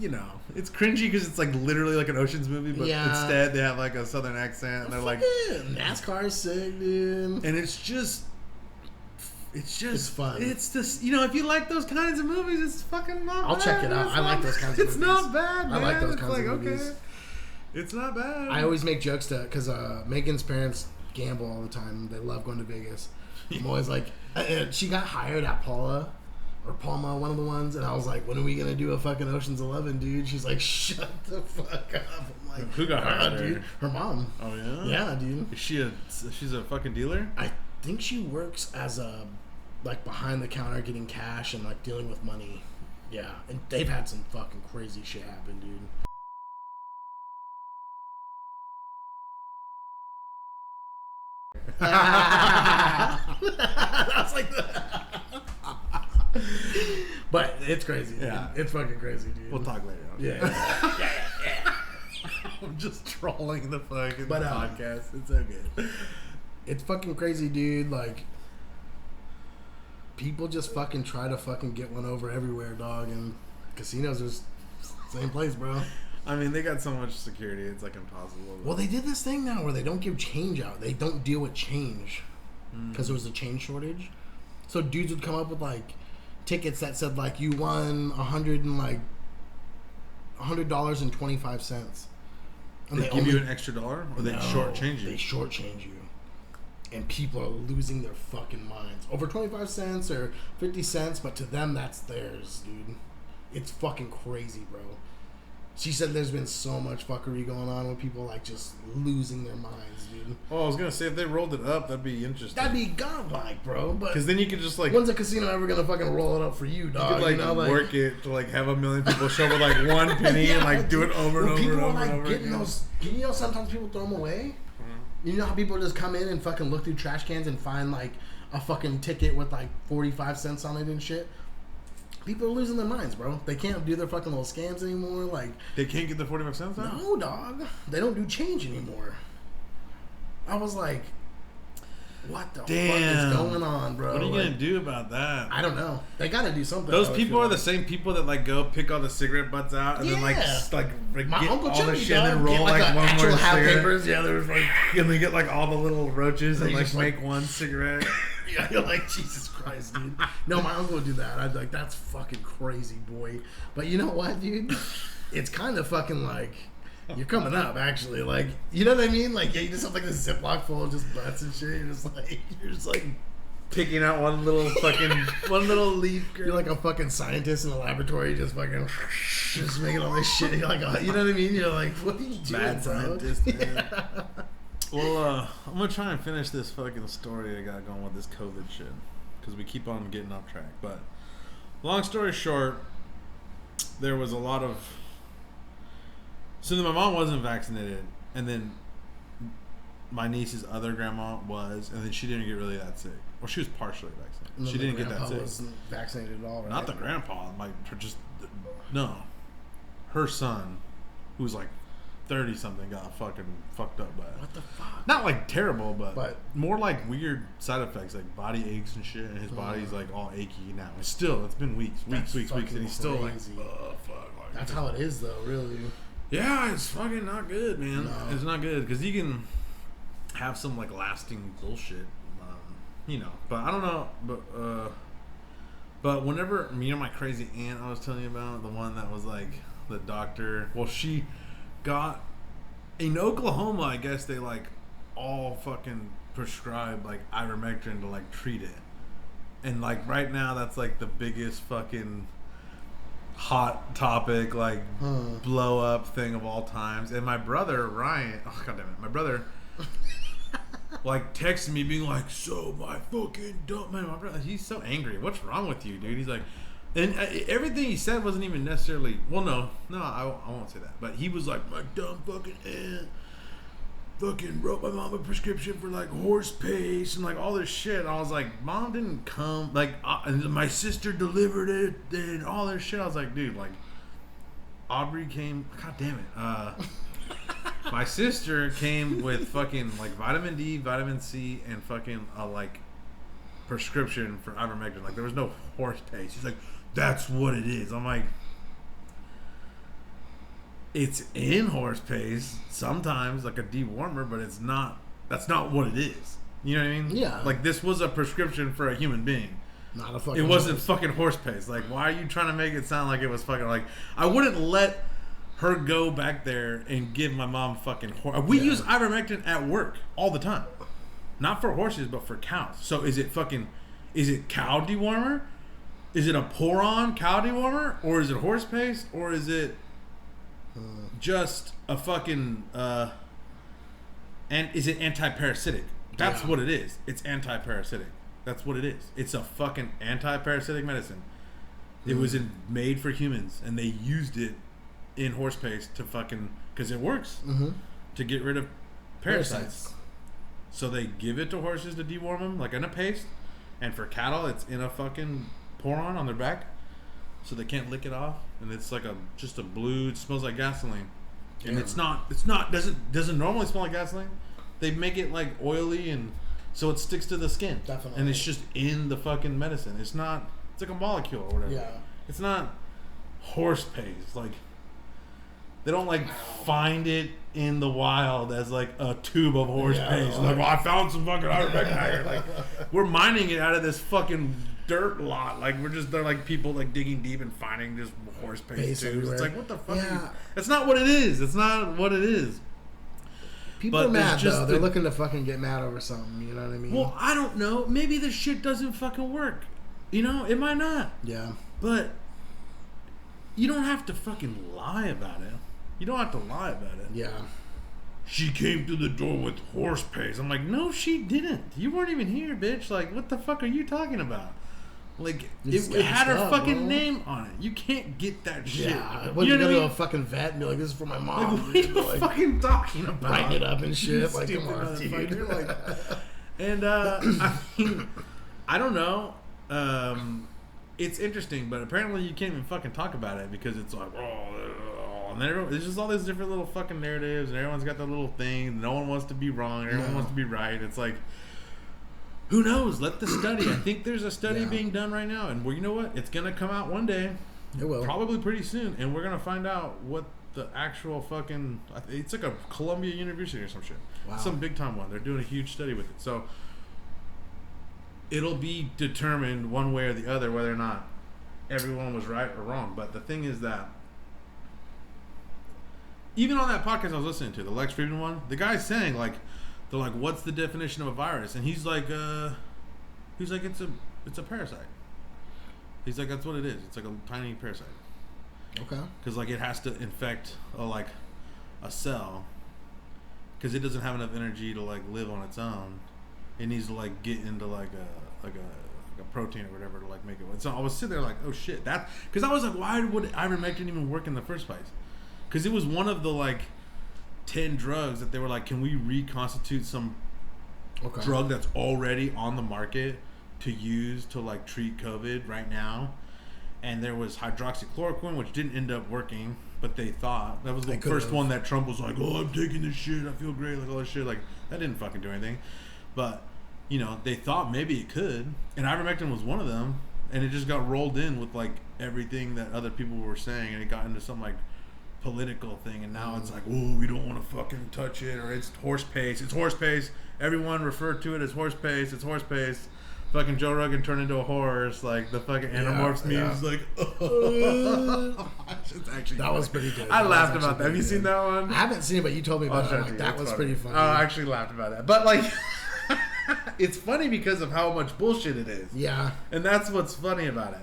you know, it's cringy because it's like literally like an Ocean's movie, but instead they have like a southern accent and they're like NASCAR is sick, dude. And it's just fun. It's just, you know, if you like those kinds of movies, it's fucking not I'll bad. check it out. I like those kinds of movies. It's not bad, man. I like those kinds of movies. Okay. It's not bad. I always make jokes because Megan's parents gamble all the time. They love going to Vegas. I'm always like, she got hired at Palma, one of the ones, and I was like, when are we going to do a fucking Ocean's 11, dude? She's like, shut the fuck up. I'm like, who got hired, dude? Her mom. Oh, yeah? Yeah, dude. Is she's a fucking dealer? I think she works as a like behind the counter getting cash and like dealing with money. Yeah, and they've had some fucking crazy shit happen, dude. That's like but it's crazy, dude. Yeah, it's fucking crazy, dude. We'll talk later. Yeah. I'm just trolling the fucking podcast. It's so good. It's fucking crazy, dude. Like, people just fucking try to fucking get one over everywhere, dog. And casinos are same place, bro. I mean, they got so much security, it's like impossible. Well, they did this thing now where they don't give change out. They don't deal with change because there was a change shortage. So dudes would come up with like tickets that said like you won $100.25. And they give you an extra dollar, or they shortchange you? They shortchange you. And people are losing their fucking minds over 25 cents or 50 cents, but to them that's theirs, dude. It's fucking crazy, bro. She said there's been so much fuckery going on with people like just losing their minds, dude. Oh, I was gonna say if they rolled it up, that'd be interesting. That'd be godlike, bro. But because then you could just like, when's a casino ever gonna fucking roll it up for you, dog? You could like work it to like have a million people show with like one penny and like do it over and over and over and over again. Those, you know, sometimes people throw them away. Mm-hmm. You know how people just come in and fucking look through trash cans and find like a fucking ticket with like 45 cents on it and shit. People are losing their minds, bro. They can't do their fucking little scams anymore. Like they can't get the 45 cents out? No, dog. They don't do change anymore. I was like, what the fuck is going on, bro? What are you gonna do about that? I don't know. They gotta do something. Those people are the same people that like go pick all the cigarette butts out and then like my get Uncle all Chucky, the shit and then roll like one more cigarette. Papers. Yeah, there's like and they get like all the little roaches and like make one cigarette. Yeah, you're like, Jesus Christ, dude. No, my uncle would do that. I'd like, that's fucking crazy, boy. But you know what, dude? It's kind of fucking like, you're coming up, actually. Like, you know what I mean? Like, yeah, you just have like this Ziploc full of just butts and shit. You're just like picking out one little leaf. Girl. You're like a fucking scientist in a laboratory, just fucking, just making all this shit. You're like, oh, you know what I mean? You're like, what are you doing, mad scientist, man. Well, I'm going to try and finish this fucking story I got going with this COVID shit. Because we keep on getting off track. But, long story short, there was a lot of... So then my mom wasn't vaccinated. And then my niece's other grandma was. And then she didn't get really that sick. Well, she was partially vaccinated. She didn't get that sick. Wasn't vaccinated at all, right? Not the grandpa. No. Her son, who's like 30-something, got fucking fucked up by it. What the fuck? Not like terrible, but more like weird side effects, like body aches and shit, and his body's like all achy now. It's been weeks, and he's still like, oh fuck. Like, that's how it is, though, really. Yeah, it's fucking not good, man. No. It's not good, because you can have some like lasting bullshit, you know. But I don't know, but whenever, you know, my crazy aunt I was telling you about, the one that was like the doctor, well, she got in Oklahoma, I guess they like all fucking prescribe like ivermectin to like treat it, and like right now that's like the biggest fucking hot topic, like blow up thing of all times. And my brother Ryan, oh god damn it, my brother like texted me being like, so my fucking dumb man, my brother, he's so angry. What's wrong with you, dude? He's like, and everything he said wasn't even necessarily... Well, no, I won't say that. But he was like, my dumb fucking aunt fucking wrote my mom a prescription for, like, horse paste and, like, all this shit. And I was like, Mom didn't come. Like, and my sister delivered it and all this shit. I was like, dude, like, Aubrey came... God damn it. My sister came with fucking, like, vitamin D, vitamin C, and fucking, like, prescription for ivermectin. Like, there was no horse paste. He's like... That's what it is. I'm like, it's in horse paste sometimes, like a dewormer, but it's not. That's not what it is. You know what I mean? Yeah. Like, this was a prescription for a human being. Not a fucking. It wasn't fucking horse paste. Like, why are you trying to make it sound like it was fucking like? I wouldn't let her go back there and give my mom fucking horse. We use ivermectin at work all the time, not for horses but for cows. So is it cow dewormer? Is it a pour-on cow dewormer, or is it horse paste, or is it just a fucking and is it anti-parasitic? That's what it is. It's anti-parasitic. That's what it is. It's a fucking anti-parasitic medicine. It was made for humans, and they used it in horse paste to fucking, because it works, to get rid of parasites. So they give it to horses to deworm them, like in a paste, and for cattle, it's in a fucking pour on their back, so they can't lick it off, and it's like just a blue. It smells like gasoline, and it's not doesn't normally smell like gasoline. They make it like oily, and so it sticks to the skin. Definitely. And it's just in the fucking medicine. It's not. It's like a molecule or whatever. Yeah. It's not horse paste. Like, they don't like find it in the wild as like a tube of horse paste. Like, well, I found some fucking ivermectin. Like, we're mining it out of this fucking dirt lot. Like, they're like people like digging deep and finding just horse paste tubes. It's like, what the fuck? That's not what it is. It's not what it is. People are mad though. They're looking to fucking get mad over something. You know what I mean? Well, I don't know. Maybe this shit doesn't fucking work. You know, it might not. Yeah. But you don't have to fucking lie about it. You don't have to lie about it. Yeah. She came through the door with horse pace. I'm like, no, she didn't. You weren't even here, bitch. Like, what the fuck are you talking about? Like, it had her fucking name on it. You can't get that shit. Yeah, when you go to a fucking vet and be like, this is for my mom. Like, what are you fucking talking about? Writing it up and shit. Like, come on, dude. Like, and, I mean, I don't know. It's interesting, but apparently you can't even fucking talk about it because it's like, and then there's just all these different little fucking narratives, and everyone's got their little thing. No one wants to be wrong. Everyone wants to be right. It's like, who knows? Let the study. I think there's a study being done right now, and you know what? It's gonna come out one day. It will. Probably pretty soon, and we're gonna find out what the actual fucking. It's like a Columbia University or some shit. Wow. Some big time one. They're doing a huge study with it, so it'll be determined one way or the other whether or not everyone was right or wrong. But the thing is that even on that podcast I was listening to, the Lex Friedman one, the guy's saying like, they're like, what's the definition of a virus? And he's like, it's a parasite. He's like, that's what it is. It's like a tiny parasite. Okay. Because like it has to infect a cell, because it doesn't have enough energy to like live on its own. It needs to like get into like a protein or whatever to like make it. So I was sitting there like, oh shit, that, because I was like, why would ivermectin even work in the first place? Because it was one of the like 10 drugs that they were like, can we reconstitute some drug that's already on the market to use to like treat COVID right now? And there was hydroxychloroquine, which didn't end up working, but they thought that was the first one that Trump was like, oh, I'm taking this shit, I feel great, like all this shit. Like, that didn't fucking do anything. But you know, they thought maybe it could, and ivermectin was one of them, and it just got rolled in with like everything that other people were saying, and it got into some like political thing, and now it's like, oh, we don't want to fucking touch it, or it's horse pace. It's horse pace. Everyone referred to it as horse pace. It's horse pace. Fucking Joe Rogan turned into a horse. Like the fucking Animorphs memes. Like, actually that was pretty good. I laughed about that. Have you seen that one? I haven't seen it, but you told me about it. Like, that was funny. Pretty funny. I actually laughed about that. But like, it's funny because of how much bullshit it is. Yeah. And that's what's funny about it.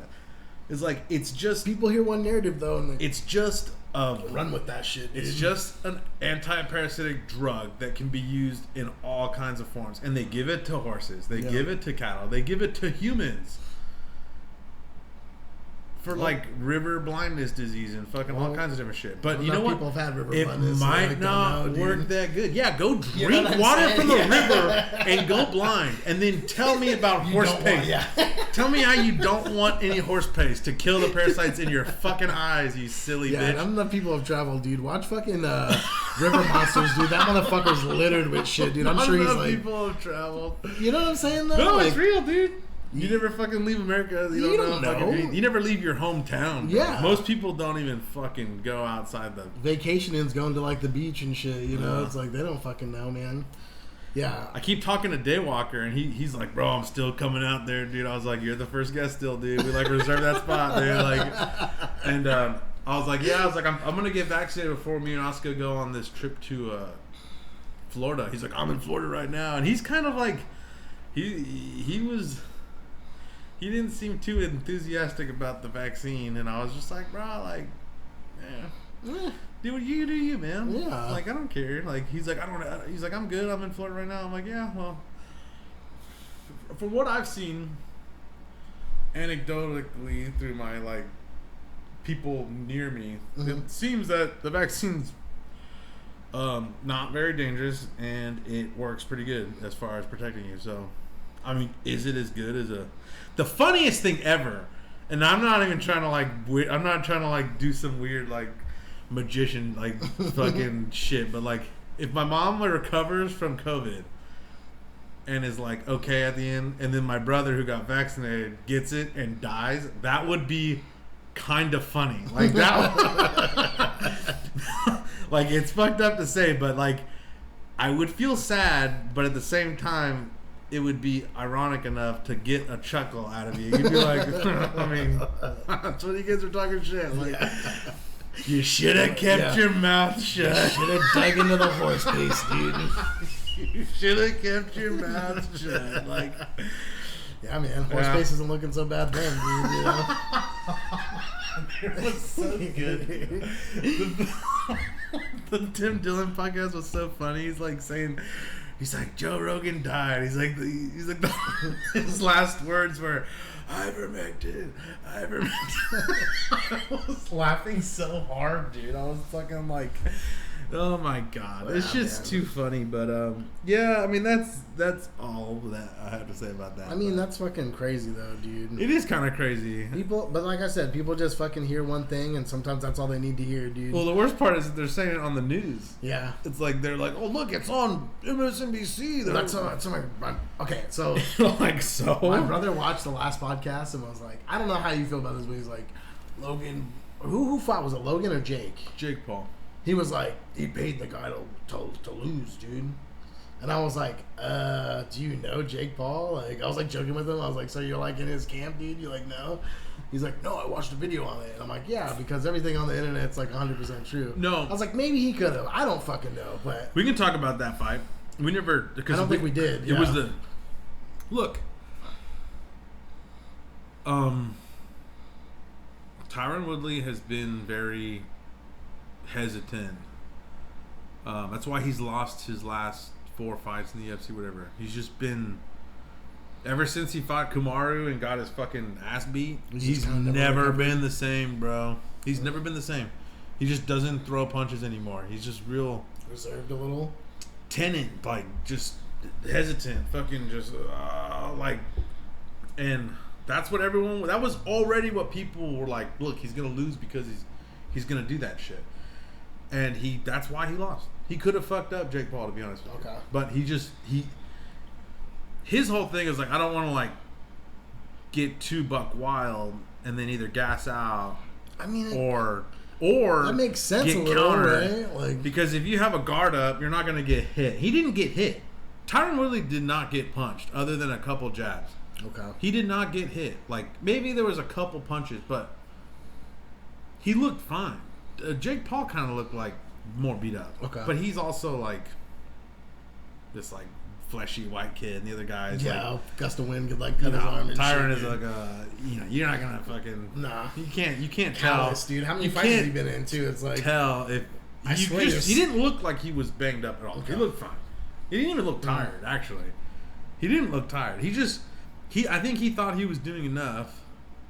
It's like, it's just, people hear one narrative though, and it's just run with that shit, dude. It's just an anti-parasitic drug that can be used in all kinds of forms, and they give it to horses, they give it to cattle, they give it to humans for like river blindness disease and fucking all kinds of different shit. But you know what? People have had river it blindness, might not work that good. Yeah, go drink water from the river and go blind, and then tell me about horse paste. Tell me how you don't want any horse paste to kill the parasites in your fucking eyes, you silly bitch. None of the people have traveled, dude. Watch fucking River Monsters, dude. That motherfucker's littered with shit, dude. I'm sure he's like, people have traveled. You know what I'm saying though? No, it's real, dude. You never fucking leave America. You don't know. You never leave your hometown. Bro. Yeah. Most people don't even fucking go outside the... Vacationing's going to like the beach and shit, you know? It's like, they don't fucking know, man. Yeah. I keep talking to Daywalker, and he's like, bro, I'm still coming out there, dude. I was like, you're the first guest still, dude. We like reserve that spot, dude. Like, and I was like, yeah. I was like, I'm gonna get vaccinated before me and Oscar go on this trip to Florida. He's like, I'm in Florida right now, and he's kind of like, he didn't seem too enthusiastic about the vaccine, and I was just like, bro, like, yeah. Do what you do, man. Yeah. Like, I don't care. Like, he's like, he's like, I'm good. I'm in Florida right now. I'm like, yeah, well, from what I've seen, anecdotally through my like people near me, it seems that the vaccine's not very dangerous, and it works pretty good as far as protecting you. So, I mean, is it as good as the funniest thing ever? And I'm not even trying to like, I'm not trying to like do some weird like magician like fucking shit, but like, if my mom recovers from COVID and is like okay at the end, and then my brother who got vaccinated gets it and dies, that would be kind of funny. Like that like, it's fucked up to say, but like, I would feel sad, but at the same time it would be ironic enough to get a chuckle out of you. You'd be like, I mean, that's when you guys are talking shit. Like, you should have kept your mouth shut. You should have dug into the horse paste, dude. You should have kept your mouth shut. Like, yeah, man. Horse paste isn't looking so bad then, dude. You know? It was so good. The Tim Dillon podcast was so funny. He's like saying, he's like, Joe Rogan died. He's like his last words were, ivermectin. I was laughing so hard, dude. I was fucking like, oh my god, wow, it's just too funny. But yeah, I mean that's all that I have to say about that. I mean, that's fucking crazy though, dude. It is kind of crazy. People, but like I said, people just fucking hear one thing, and sometimes that's all they need to hear, dude. Well, the worst part is that they're saying it on the news. Yeah, it's like they're like, oh look, it's on MSNBC. That's okay. So like so, my brother watched the last podcast and was like, I don't know how you feel about this, but he's like, Logan, who fought? Was it Logan or Jake? Jake Paul. He was like, he paid the guy to lose, dude. And I was like, do you know Jake Paul? Like, I was like joking with him. I was like, so you're like in his camp, dude? You're like, no. He's like, no, I watched a video on it. And I'm like, yeah, because everything on the internet's like 100% true. No. I was like, maybe he could have. I don't fucking know, but we can talk about that fight. We never. I don't think we did. It was the look. Tyron Woodley has been very hesitant. That's why he's lost his last 4 fights in the UFC, whatever. He's just been, ever since he fought Kamaru and got his fucking ass beat, he's never been the same, bro. He's never been the same. He just doesn't throw punches anymore. He's just real reserved a little. Tenant, like just hesitant, fucking just like, and that's what everyone. That was already what people were like. Look, he's gonna lose because he's gonna do that shit, and that's why he lost. He could have fucked up Jake Paul, to be honest with you. But his whole thing is like, I don't want to like get too buck wild and then either gas out. I mean, or that makes sense a little, right? Like, because if you have a guard up, you're not going to get hit. He didn't get hit. Tyron Woodley did not get punched, other than a couple jabs. Okay. He did not get hit. Like, maybe there was a couple punches, but he looked fine. Jake Paul kind of looked like more beat up. Okay. But he's also like this like fleshy white kid, and the other guy is like, gust of wind could like cut his arm. Tyron is like you're not gonna fucking You can't Callous, tell, dude. How many fights has he been in too? It's like tell if he didn't look like he was banged up at all. Okay. He looked fine. He didn't even look tired. Actually, he didn't look tired. I think he thought he was doing enough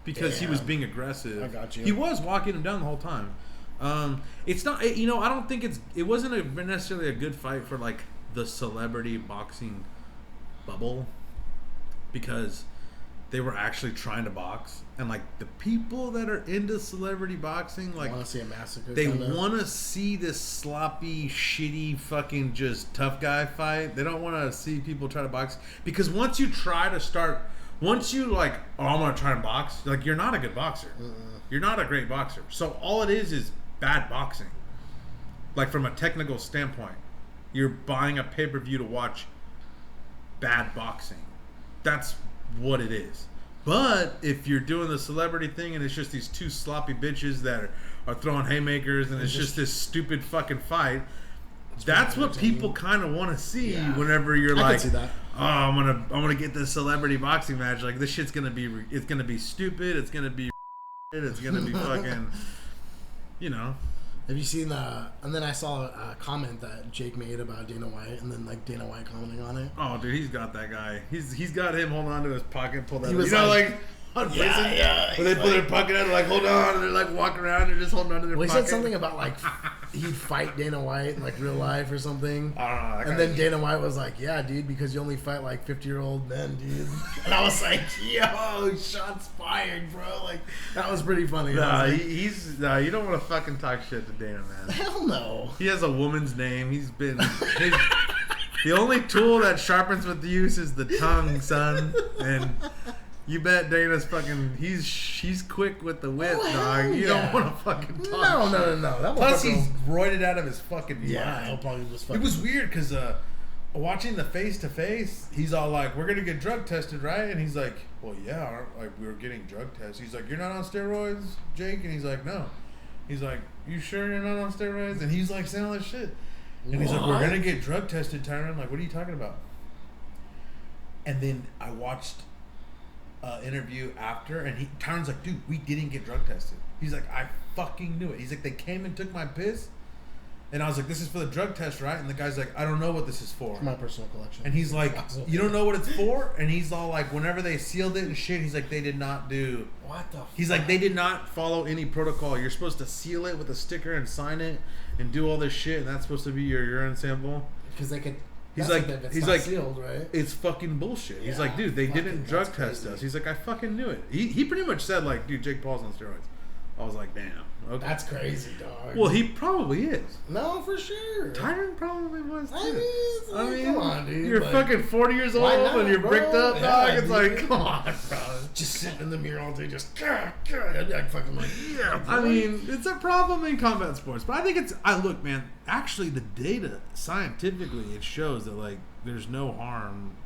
because he was being aggressive. I got you. He was walking him down the whole time. It's not. I don't think it wasn't necessarily a good fight for like the celebrity boxing bubble, because they were actually trying to box, and like the people that are into celebrity boxing, like, want to see a massacre. They want to see this sloppy, shitty, fucking just tough guy fight. They don't want to see people try to box, because once you like, oh, I'm gonna try to box, like, you're not a good boxer. You're not a great boxer. So all it is bad boxing. Like, from a technical standpoint, you're buying a pay-per-view to watch bad boxing. That's what it is. But if you're doing the celebrity thing and it's just these two sloppy bitches that are throwing haymakers and it's just this stupid fucking fight, that's what people kind of want to see whenever you're like, oh, I'm gonna get this celebrity boxing match. Like, this shit's gonna be stupid. It's gonna be fucking, you know. Have you seen and then I saw a comment that Jake made about Dana White, and then like Dana White commenting on it. Oh, dude, he's got that guy. He's got him holding on to his pocket, pulled that. He was on prison, when they pull their pocket out, like, hold on, and they're like walking around and just holding on to their pocket. He said something about like he'd fight Dana White in like real life or something. I don't know. And then Dana White was like, "Yeah, dude, because you only fight like 50-year-old men, dude." And I was like, "Yo, shots fired, bro!" Like, that was pretty funny. Nah, you don't want to fucking talk shit to Dana, man. Hell no. He has a woman's name. He's been the only tool that sharpens with use is the tongue, son. And you bet Dana's fucking. She's quick with the whip, dog. You don't want to fucking talk. No. Plus, he's roided out of his fucking mind. He'll probably just fucking. It was weird because watching the face to face, he's all like, "We're gonna get drug tested, right?" And he's like, "Well, yeah, like we were getting drug tests." He's like, "You're not on steroids, Jake?" And he's like, "No." He's like, "You sure you're not on steroids?" And he's like saying all this shit. And he's like, "We're gonna get drug tested, Tyron." Like, what are you talking about? And then I watched interview after, and Tyron's like, "Dude, we didn't get drug tested." He's like, I fucking knew it. He's like, they came and took my piss. And I was like, this is for the drug test, right? And the guy's like, I don't know what this is for. It's my personal collection. And he's like, you don't know what it's for? And he's all like, whenever they sealed it and shit, he's like, they did not do. What the fuck? He's like, they did not follow any protocol. You're supposed to seal it with a sticker and sign it and do all this shit. And that's supposed to be your urine sample. Because they could. He's like, sealed, right? It's fucking bullshit. He's like, dude, they didn't drug test us. He's like, I fucking knew it. He pretty much said like, dude, Jake Paul's on steroids. I was like, damn. Okay. That's crazy, dog. Well, he probably is. No, for sure. Tyron probably was too. I mean, come on, dude. You're like, fucking 40 years old and you're bricked up, dog. Yeah, it's dude. like, come on, bro. Just sitting in the mirror all day, just I'd fucking like, yeah. Bro. I mean, it's a problem in combat sports, but I think it's. Look, man. Actually, the data scientifically it shows that like there's no harm.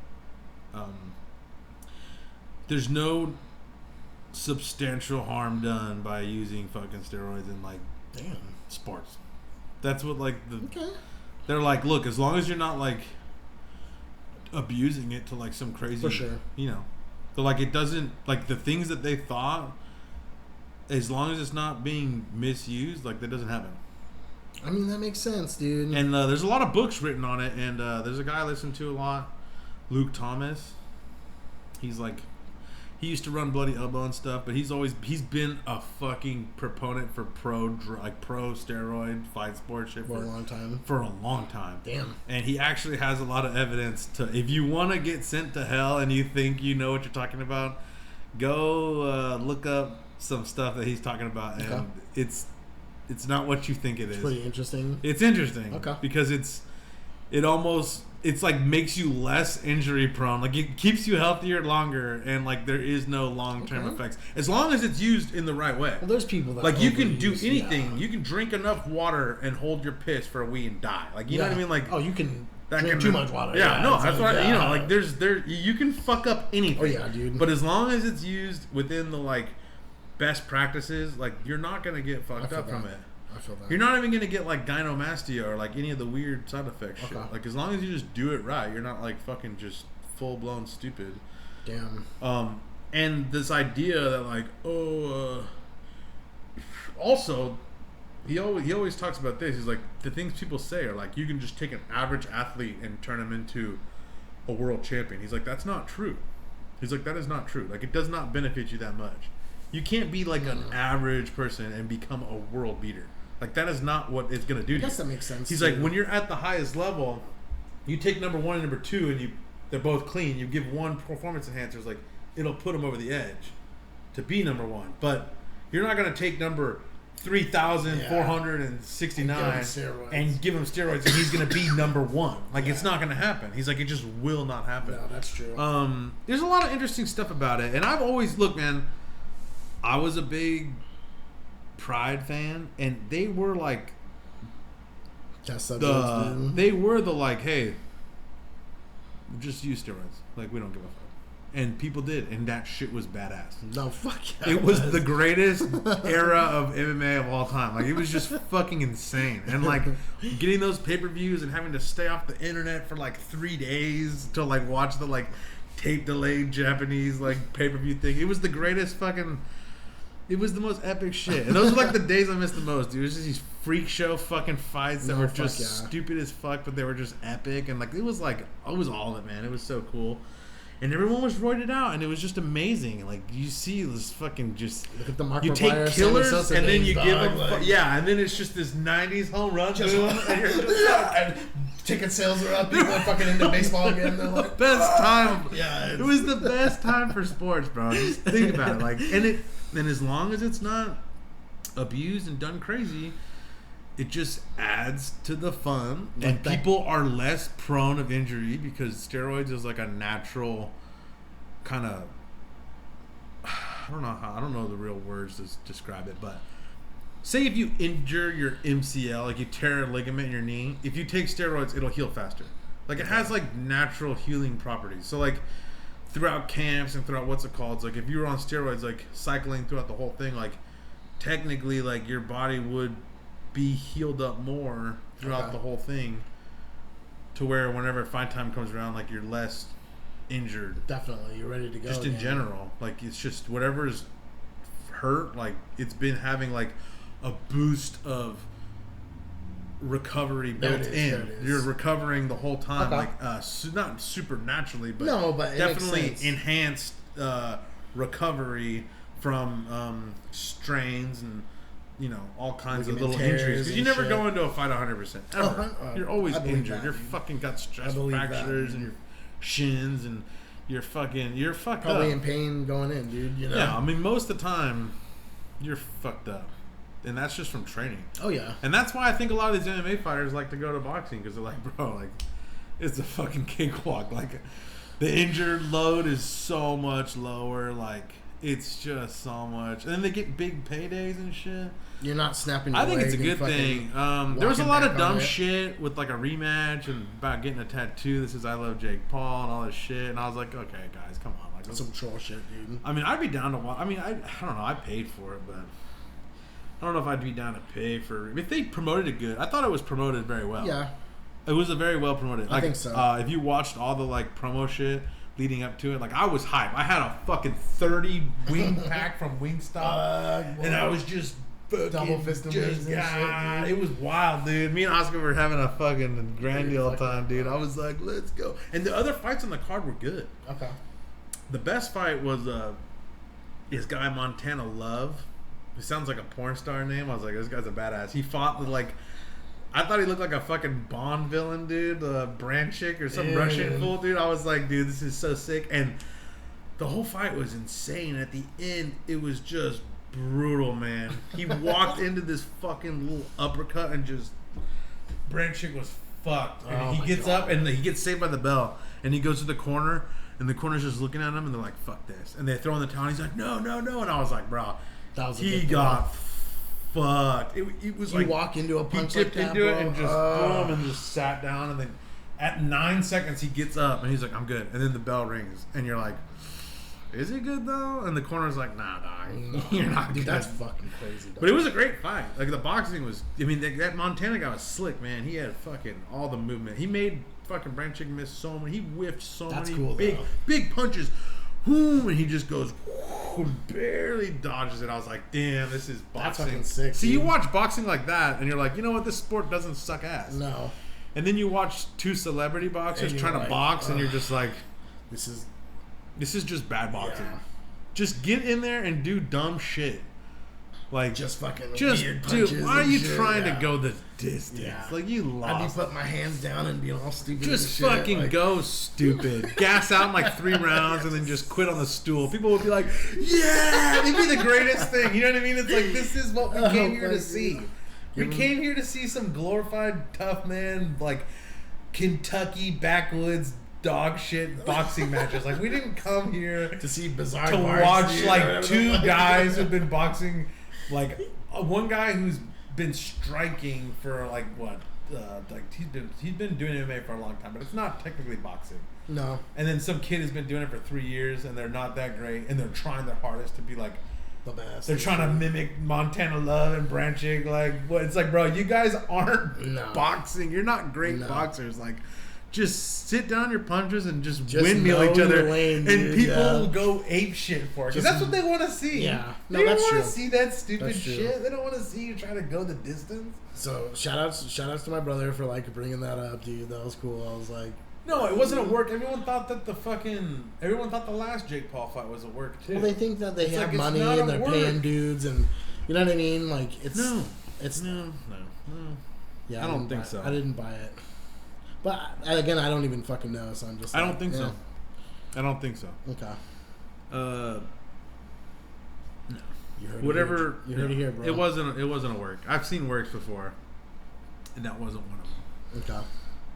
There's no substantial harm done by using fucking steroids in like sports. That's what like they're like, look, as long as you're not like abusing it to like some crazy, for sure, you know, they're like, it doesn't like the things that they thought, as long as it's not being misused, like that doesn't happen. I mean, that makes sense, dude. And there's a lot of books written on it, and there's a guy I listen to a lot, Luke Thomas. He's like, he used to run Bloody Elbow and stuff, but he's been a fucking proponent for pro steroid fight sport shit for a long time. For a long time. Damn. And he actually has a lot of evidence to, if you want to get sent to hell and you think you know what you're talking about, go look up some stuff that he's talking about, and it's not what you think it is. It's pretty interesting. It's interesting. Okay. Because it's like makes you less injury prone. Like it keeps you healthier longer, and like there is no long term effects as long as it's used in the right way. Well, there's people that like you can do anything. Yeah. You can drink enough water and hold your piss for a week and die. Like you know what I mean? Like you can drink too much water. Yeah, no, that's what you know. Like you can fuck up anything. Oh yeah, dude. But as long as it's used within the like best practices, like you're not gonna get fucked up from it. I feel that. You're not even gonna get like gynomastia or like any of the weird side effects shit. Like as long as you just do it right, you're not like fucking just full blown stupid. Damn. And this idea that like also he always talks about this. He's like, the things people say are like, you can just take an average athlete and turn him into a world champion. He's like, that's not true. He's like, that is not true. Like it does not benefit you that much. You can't be like an average person and become a world beater. Like that is not what it's gonna do. I guess that makes sense. He's like, when you're at the highest level, you take number 1 and number 2, and they're both clean. You give one performance enhancers, like it'll put them over the edge to be number 1. But you're not gonna take number 3,469 and give him steroids, and he's gonna be number 1. Like it's not gonna happen. He's like, it just will not happen. No, that's true. There's a lot of interesting stuff about it, and I've always man. I was a big Pride fan, and they were like they were the like, hey, just use steroids. Like we don't give a fuck. And people did, and that shit was badass. No, fuck yeah. It was the greatest era of MMA of all time. Like it was just fucking insane. And like getting those pay-per-views and having to stay off the internet for like 3 days to like watch the like tape delayed Japanese like pay-per-view thing. It was the greatest fucking. It was the most epic shit. And those are like the days I missed the most, dude. It was just these freak show fucking fights that were just stupid as fuck, but they were just epic. And like it was all of it, man. It was so cool. And everyone was roided out, and it was just amazing. Like you see this fucking just look at the Mark you McGuire, take killers and then you give them like, and then it's just this 90s home run just and you're just and ticket sales are up. People are fucking into baseball again. They're like, best time. Yeah, it was the best time for sports, bro. Just think about it. Like and as long as it's not abused and done crazy, it just adds to the fun, and people are less prone of injury because steroids is like a natural kind of, I don't know the real words to describe it, but say if you injure your MCL, like you tear a ligament in your knee, if you take steroids, it'll heal faster. Like it has like natural healing properties. So like throughout camps and throughout what's it called, like if you were on steroids, like cycling throughout the whole thing, like technically like your body would be healed up more throughout the whole thing, to where whenever fight time comes around, like you're less injured. Definitely, you're ready to go. Just in general, like it's just whatever's hurt, like it's been having like a boost of recovery built in. You're recovering the whole time, like not supernaturally, but definitely enhanced recovery from strains and all kinds of little injuries. Because you never go into a fight 100% ever. You're always injured. You're fucking got stress fractures and your shins and you're fucked probably up. In pain going in, dude. Yeah, I mean most of the time you're fucked up. And that's just from training. Oh, yeah. And that's why I think a lot of these MMA fighters like to go to boxing. Because they're like, bro, like, it's a fucking cakewalk. Like, the injured load is so much lower. Like, it's just so much. And then they get big paydays and shit. You're not snapping your I think it's a good thing. There was a lot of dumb shit with, like, a rematch and about getting a tattoo that says I love Jake Paul and all this shit. And I was like, okay, guys, come on. Like, that's some troll shit, dude. I mean, I'd be down to watch. I mean, I don't know. I paid for it, but I don't know if I'd be down to pay for. If they promoted it good, I thought it was promoted very well. Yeah, it was a very well promoted. I think so. If you watched all the like promo shit leading up to it, like I was hyped. I had a fucking 30 wing pack from Wingstop, and I was just double fisting wings and shit. It was wild, dude. Me and Oscar were having a fucking grand old time, dude. I was like, let's go. And the other fights on the card were good. Okay. The best fight was this guy Montana Love. It sounds like a porn star name. I was like, this guy's a badass. He fought with like, I thought he looked like a fucking Bond villain, dude. Branchik or some Russian fool, dude. I was like, dude, this is so sick. And the whole fight was insane. At the end, it was just brutal, man. He walked into this fucking little uppercut and just, Branchik was fucked. And he gets up and he gets saved by the bell. And he goes to the corner and the corner's just looking at him and they're like, fuck this. And they throw in the towel and he's like, no. And I was like, bro. He got fucked. It was like you walk into a punch. He dipped like that, into it and just boom and just sat down and then at 9 seconds he gets up and he's like, I'm good. And then the bell rings and you're like, is he good though? And the corner's like, nah, dog, you're not good. That's fucking crazy. Dog. But it was a great fight. Like the boxing was. I mean, that Montana guy was slick, man. He had fucking all the movement. He made fucking Branchik miss so many. He whiffed so many big punches. And he just goes barely dodges it. I was like, damn, this is boxing. That's fucking sick. See, you watch boxing like that and you're like, you know what, this sport doesn't suck ass. No. And then you watch two celebrity boxers trying to box and you're just like, this is just bad boxing. Yeah. Just get in there and do dumb shit. Like just fucking weird punches. Dude, why are you trying to go the distance? Yeah. Like you lost. I'd be putting my hands down and being all stupid. Just fucking like, go stupid. Gas out in like 3 rounds and then just quit on the stool. People would be like, yeah, it'd be the greatest thing. You know what I mean? It's like, this is what we came here to see. We came here to see some glorified tough man, like Kentucky backwoods dog shit boxing matches. Like we didn't come here to see bizarre to watch like 2 guys who've been boxing. Like one guy who's been striking for like what, like he's been doing MMA for a long time, but it's not technically boxing. No. And then some kid has been doing it for 3 years, and they're not that great, and they're trying their hardest to be like the best. They're trying to mimic Montana Love and Branchik. Like what? It's like, bro, you guys aren't boxing. You're not great boxers. Like. Just sit down your punches and just windmill each other, lane, and people will go ape shit for it. Because that's what they want to see. Yeah, no, they don't want to see that stupid shit. They don't want to see you trying to go the distance. So shout outs to my brother for like bringing that up, dude. That was cool. I was like, no, it wasn't a work. Everyone thought the last Jake Paul fight was a work too. Well, they think that they have money and they're paying dudes, and you know what I mean. Like no. Yeah, I don't think so. I didn't buy it. But again, I don't even fucking know, so I'm just. I don't think so. I don't think so. Okay. No. You heard it here, bro. It wasn't a work. I've seen works before, and that wasn't one of them. Okay.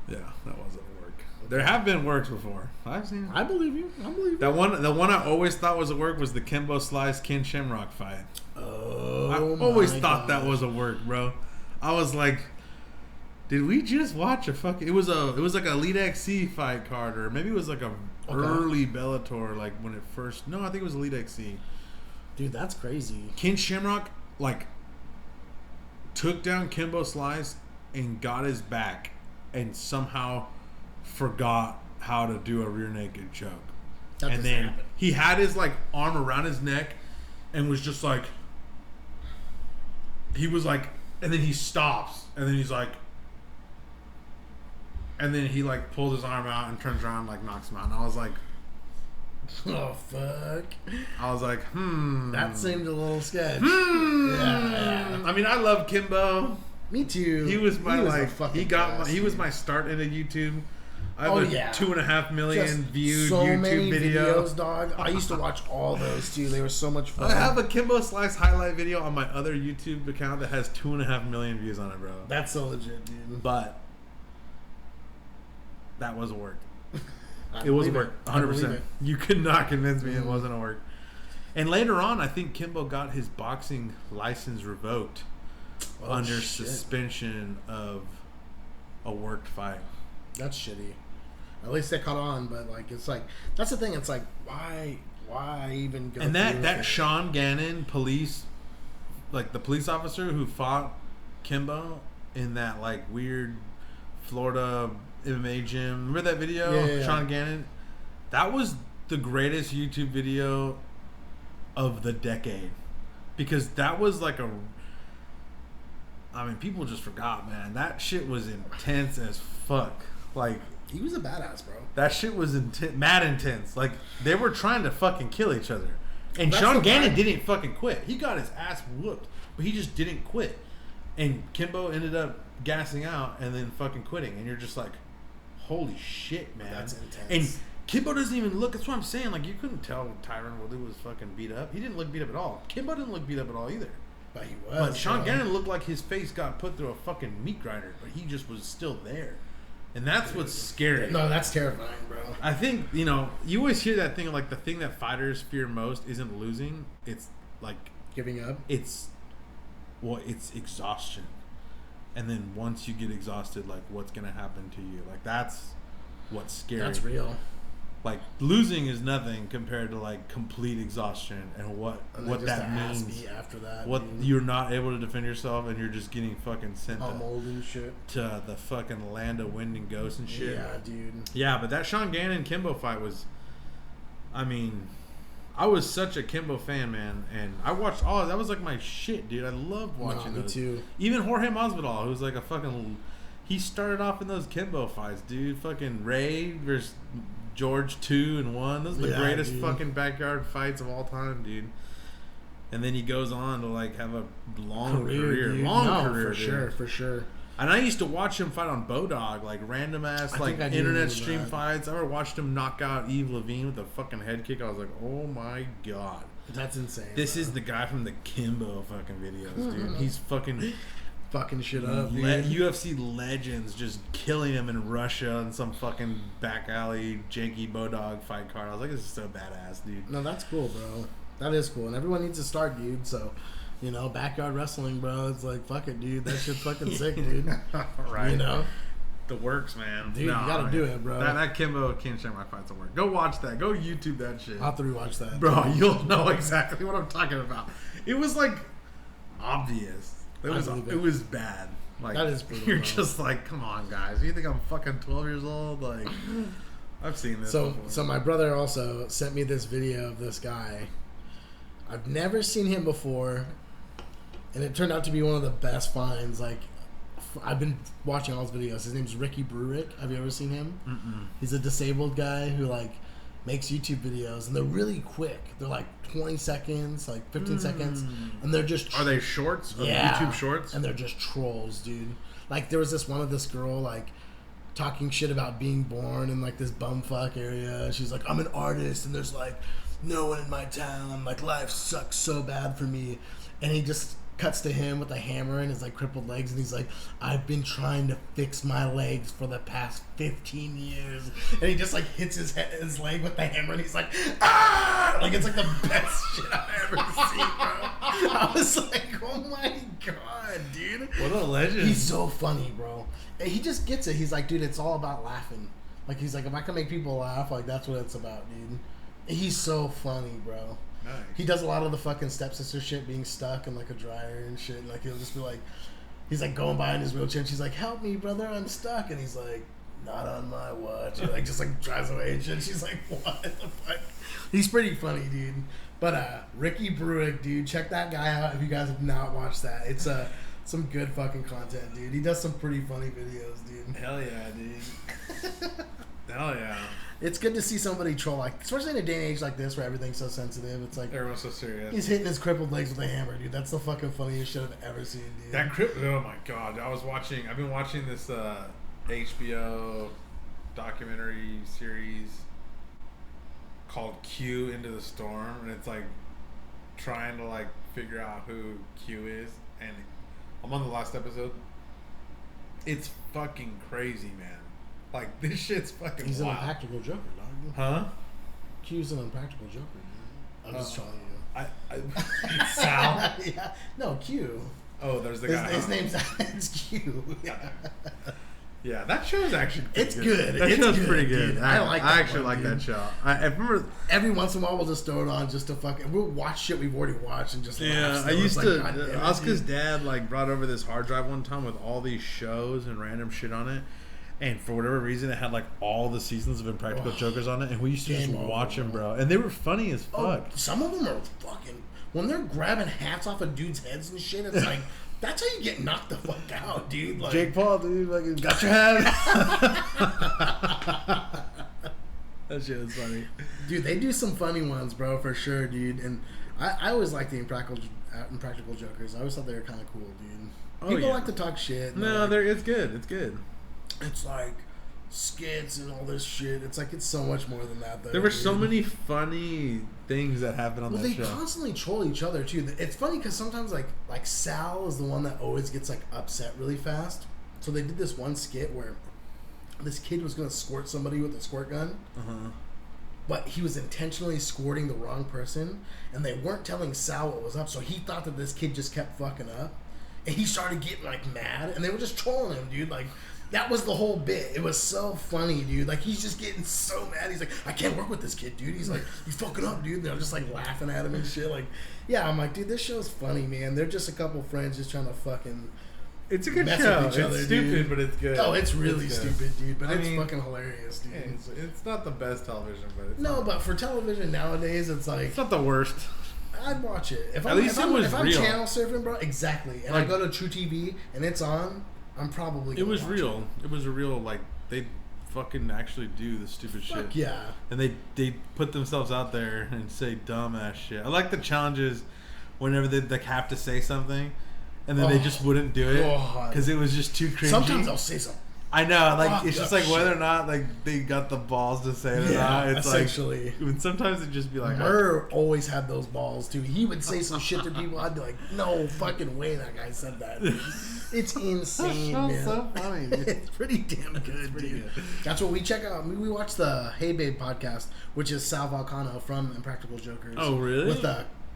Yeah, that wasn't a work. There have been works before. I've seen it. I believe you. The one I always thought was a work was the Kimbo Slice Ken Shamrock fight. Oh. I always thought that was a work, bro. I was like. Did we just watch a fucking? It was like a Elite XC fight card, or maybe it was like a early Bellator, like when it first. No, I think it was Elite XC. Dude, that's crazy. Ken Shamrock like took down Kimbo Slice and got his back, and somehow forgot how to do a rear naked choke. And then he had his like arm around his neck, and was just like he was like, and then he stops, and then he's like, and then he like pulls his arm out and turns around and like knocks him out. And I was like, oh fuck. I was like, that seemed a little sketch. Yeah. I mean, I love Kimbo. Me too. He was my he was my start into YouTube. I have 2.5 million just viewed so YouTube many video. videos, dog. I used to watch all those too. They were so much fun. I have a Kimbo Slice highlight video on my other YouTube account that has 2.5 million views on it, bro. That's so legit, dude. But that was work. It was work, 100%. You could not convince me it wasn't a work. And later on, I think Kimbo got his boxing license revoked under suspension of a worked fight. That's shitty. At least they caught on, but like it's like that's the thing. It's like why even go? And that Sean Gannon police, like the police officer who fought Kimbo in that like weird Florida MMA gym. Remember that video? Yeah. Sean Gannon. That was the greatest YouTube video of the decade because that was like a. I mean, people just forgot, man. That shit was intense as fuck. Like, he was a badass, bro. That shit was mad intense. Like, they were trying to fucking kill each other. And Sean Gannon didn't fucking quit. He got his ass whooped, but he just didn't quit. And Kimbo ended up gassing out and then fucking quitting. And you're just like, holy shit, man. That's intense. And Kimbo doesn't even look. That's what I'm saying. Like, you couldn't tell Tyron Woodley was fucking beat up. He didn't look beat up at all. Kimbo didn't look beat up at all either. But he was. But Sean Gannon looked like his face got put through a fucking meat grinder, but he just was still there. And that's what's scary. No, that's terrifying, bro. I think, you know, you always hear that thing, like the thing that fighters fear most isn't losing. It's like giving up. It's exhaustion. And then once you get exhausted, like what's going to happen to you? Like that's what's scary. That's real. Like losing is nothing compared to like complete exhaustion and what that means after that. What you're not able to defend yourself and you're just getting fucking sent to the fucking land of wind and ghosts and shit. Yeah, dude. Yeah, but that Sean Gannon Kimbo fight was, I mean, I was such a Kimbo fan, man, and I watched all. That was like my shit, dude. I loved watching those. Me too. Even Jorge Masvidal, who's like a fucking. He started off in those Kimbo fights, dude. Fucking Ray versus George 2 and 1. Those are the greatest fucking backyard fights of all time, dude. And then he goes on to like have a long career. For sure. And I used to watch him fight on Bodog, like random ass like internet stream fights. I ever watched him knock out Yves Levine with a fucking head kick. I was like, oh my god, that's insane. This is the guy from the Kimbo fucking videos, dude. He's fucking shit up, dude. UFC legends just killing him in Russia in some fucking back alley janky Bodog fight card. I was like, this is so badass, dude. No, that's cool, bro. That is cool, and everyone needs to start, dude. So, you know, backyard wrestling, bro. It's like, fuck it, dude. That shit's fucking sick, dude. Right. You know, the works, man. Dude, you gotta do it, bro. That Kimbo Can't Share My Fights will work. Go watch that. Go YouTube that shit. I'll have to rewatch that, bro. You'll know exactly what I'm talking about. It was like obvious. It was bad. Like, that is brutal. You're just like, come on, guys. You think I'm fucking 12 years old? Like, I've seen this. So before. My brother also sent me this video of this guy. I've never seen him before, and it turned out to be one of the best finds. Like, I've been watching all his videos. His name's Ricky Brurick. Have you ever seen him? Mm-mm. He's a disabled guy who like makes YouTube videos, and they're really quick. They're like 20 seconds, like 15 seconds, and they're just are they shorts? Yeah, YouTube shorts, and they're just trolls, dude. Like there was this one of this girl like talking shit about being born in like this bumfuck area. She's like, I'm an artist, and there's like no one in my town. Like life sucks so bad for me, and he just cuts to him with a hammer and his like crippled legs, and he's like, I've been trying to fix my legs for the past 15 years, and he just like hits his leg with the hammer, and he's like, ah, like it's like the best shit I've ever seen, bro. I was like, oh my god, dude, what a legend. He's so funny, bro. And he just gets it. He's like, dude, it's all about laughing. Like he's like, if I can make people laugh, like that's what it's about, dude. He's so funny, bro. Nice. He does a lot of the fucking stepsister shit, being stuck in like a dryer and shit. And, like he'll just be like, he's like going by in his wheelchair, and she's like, "Help me, brother, I'm stuck." And he's like, "Not on my watch." And like just like drives away and shit. She's like, "What the fuck?" He's pretty funny, dude. But Ricky Bruick, dude, check that guy out if you guys have not watched that. It's some good fucking content, dude. He does some pretty funny videos, dude. Hell yeah, dude. Hell yeah. It's good to see somebody troll, like, especially in a day and age like this where everything's so sensitive. It's like everyone's so serious. He's hitting his crippled legs with a hammer, dude. That's the fucking funniest shit I've ever seen, dude. Oh my god, I've been watching this HBO documentary series called Q Into the Storm, and it's like trying to like figure out who Q is, and I'm on the last episode. It's fucking crazy, man. Like, this shit's fucking He's wild. an impractical joker, dog. Huh? Q's an impractical joker, dude. I'm just trolling you. Sal? Yeah. No, Q. Oh, there's the guy. His name's it's Q. Yeah. Yeah, that show's actually it's good. That it's show's good, pretty good. Dude. I actually like that show. I remember every once in a while we'll just throw it on just to fucking. We'll watch shit we've already watched and just laugh. I used to. Oscar's dad like brought over this hard drive one time with all these shows and random shit on it. And for whatever reason, it had like all the seasons of Impractical Jokers on it, and we used to just watch them, bro. And they were funny as fuck. Some of them are fucking. When they're grabbing hats off of dudes' heads and shit, it's like that's how you get knocked the fuck out, dude. Like, Jake Paul, dude, like got your head. That shit was funny, dude. They do some funny ones, bro, for sure, dude. And I always like the Impractical Jokers. I always thought they were kind of cool, dude. People like to talk shit. No, it's good. It's good. It's like skits and all this shit. It's like it's so much more than that, though. There were so many funny things that happened on that show. They constantly troll each other too. It's funny because sometimes like Sal is the one that always gets like upset really fast. So they did this one skit where this kid was gonna squirt somebody with a squirt gun, but he was intentionally squirting the wrong person, and they weren't telling Sal what was up. So he thought that this kid just kept fucking up, and he started getting like mad, and they were just trolling him, dude. Like. That was the whole bit. It was so funny, dude. Like, he's just getting so mad. He's like, I can't work with this kid, dude. He's like, he's fucking up, dude. They're just, like, laughing at him and shit. Like, yeah, I'm like, dude, this show's funny, man. They're just a couple friends just trying to fucking It's a good mess show. with each other, It's stupid, dude. But it's good. Oh, it's really stupid, dude. But I it's mean, fucking hilarious, dude. Yeah, it's not the best television, but it's No, but for television nowadays, it's like... It's not the worst. I'd watch it. If At I'm, least if it I'm, was if I'm real. channel surfing, bro, exactly. And like, I go to True TV and it's on, I'm probably gonna It was watch real. It was a real, like, they fucking actually do the stupid shit. Fuck yeah. And they put themselves out there and say dumbass shit. I like the challenges whenever they have to say something and then they just wouldn't do it because it was just too cringy. Sometimes I'll say something. I know, like it's just like whether or not like they got the balls to say it or not. It's essentially. Like sometimes it just be like Murr always had those balls too. He would say some shit to people. I'd be like, no fucking way that guy said that. Dude. It's insane, man. So funny. Dude. It's pretty damn good, dude. That's what we check out. We watch the Hey Babe podcast, which is Sal Volcano from Impractical Jokers. Oh, really? With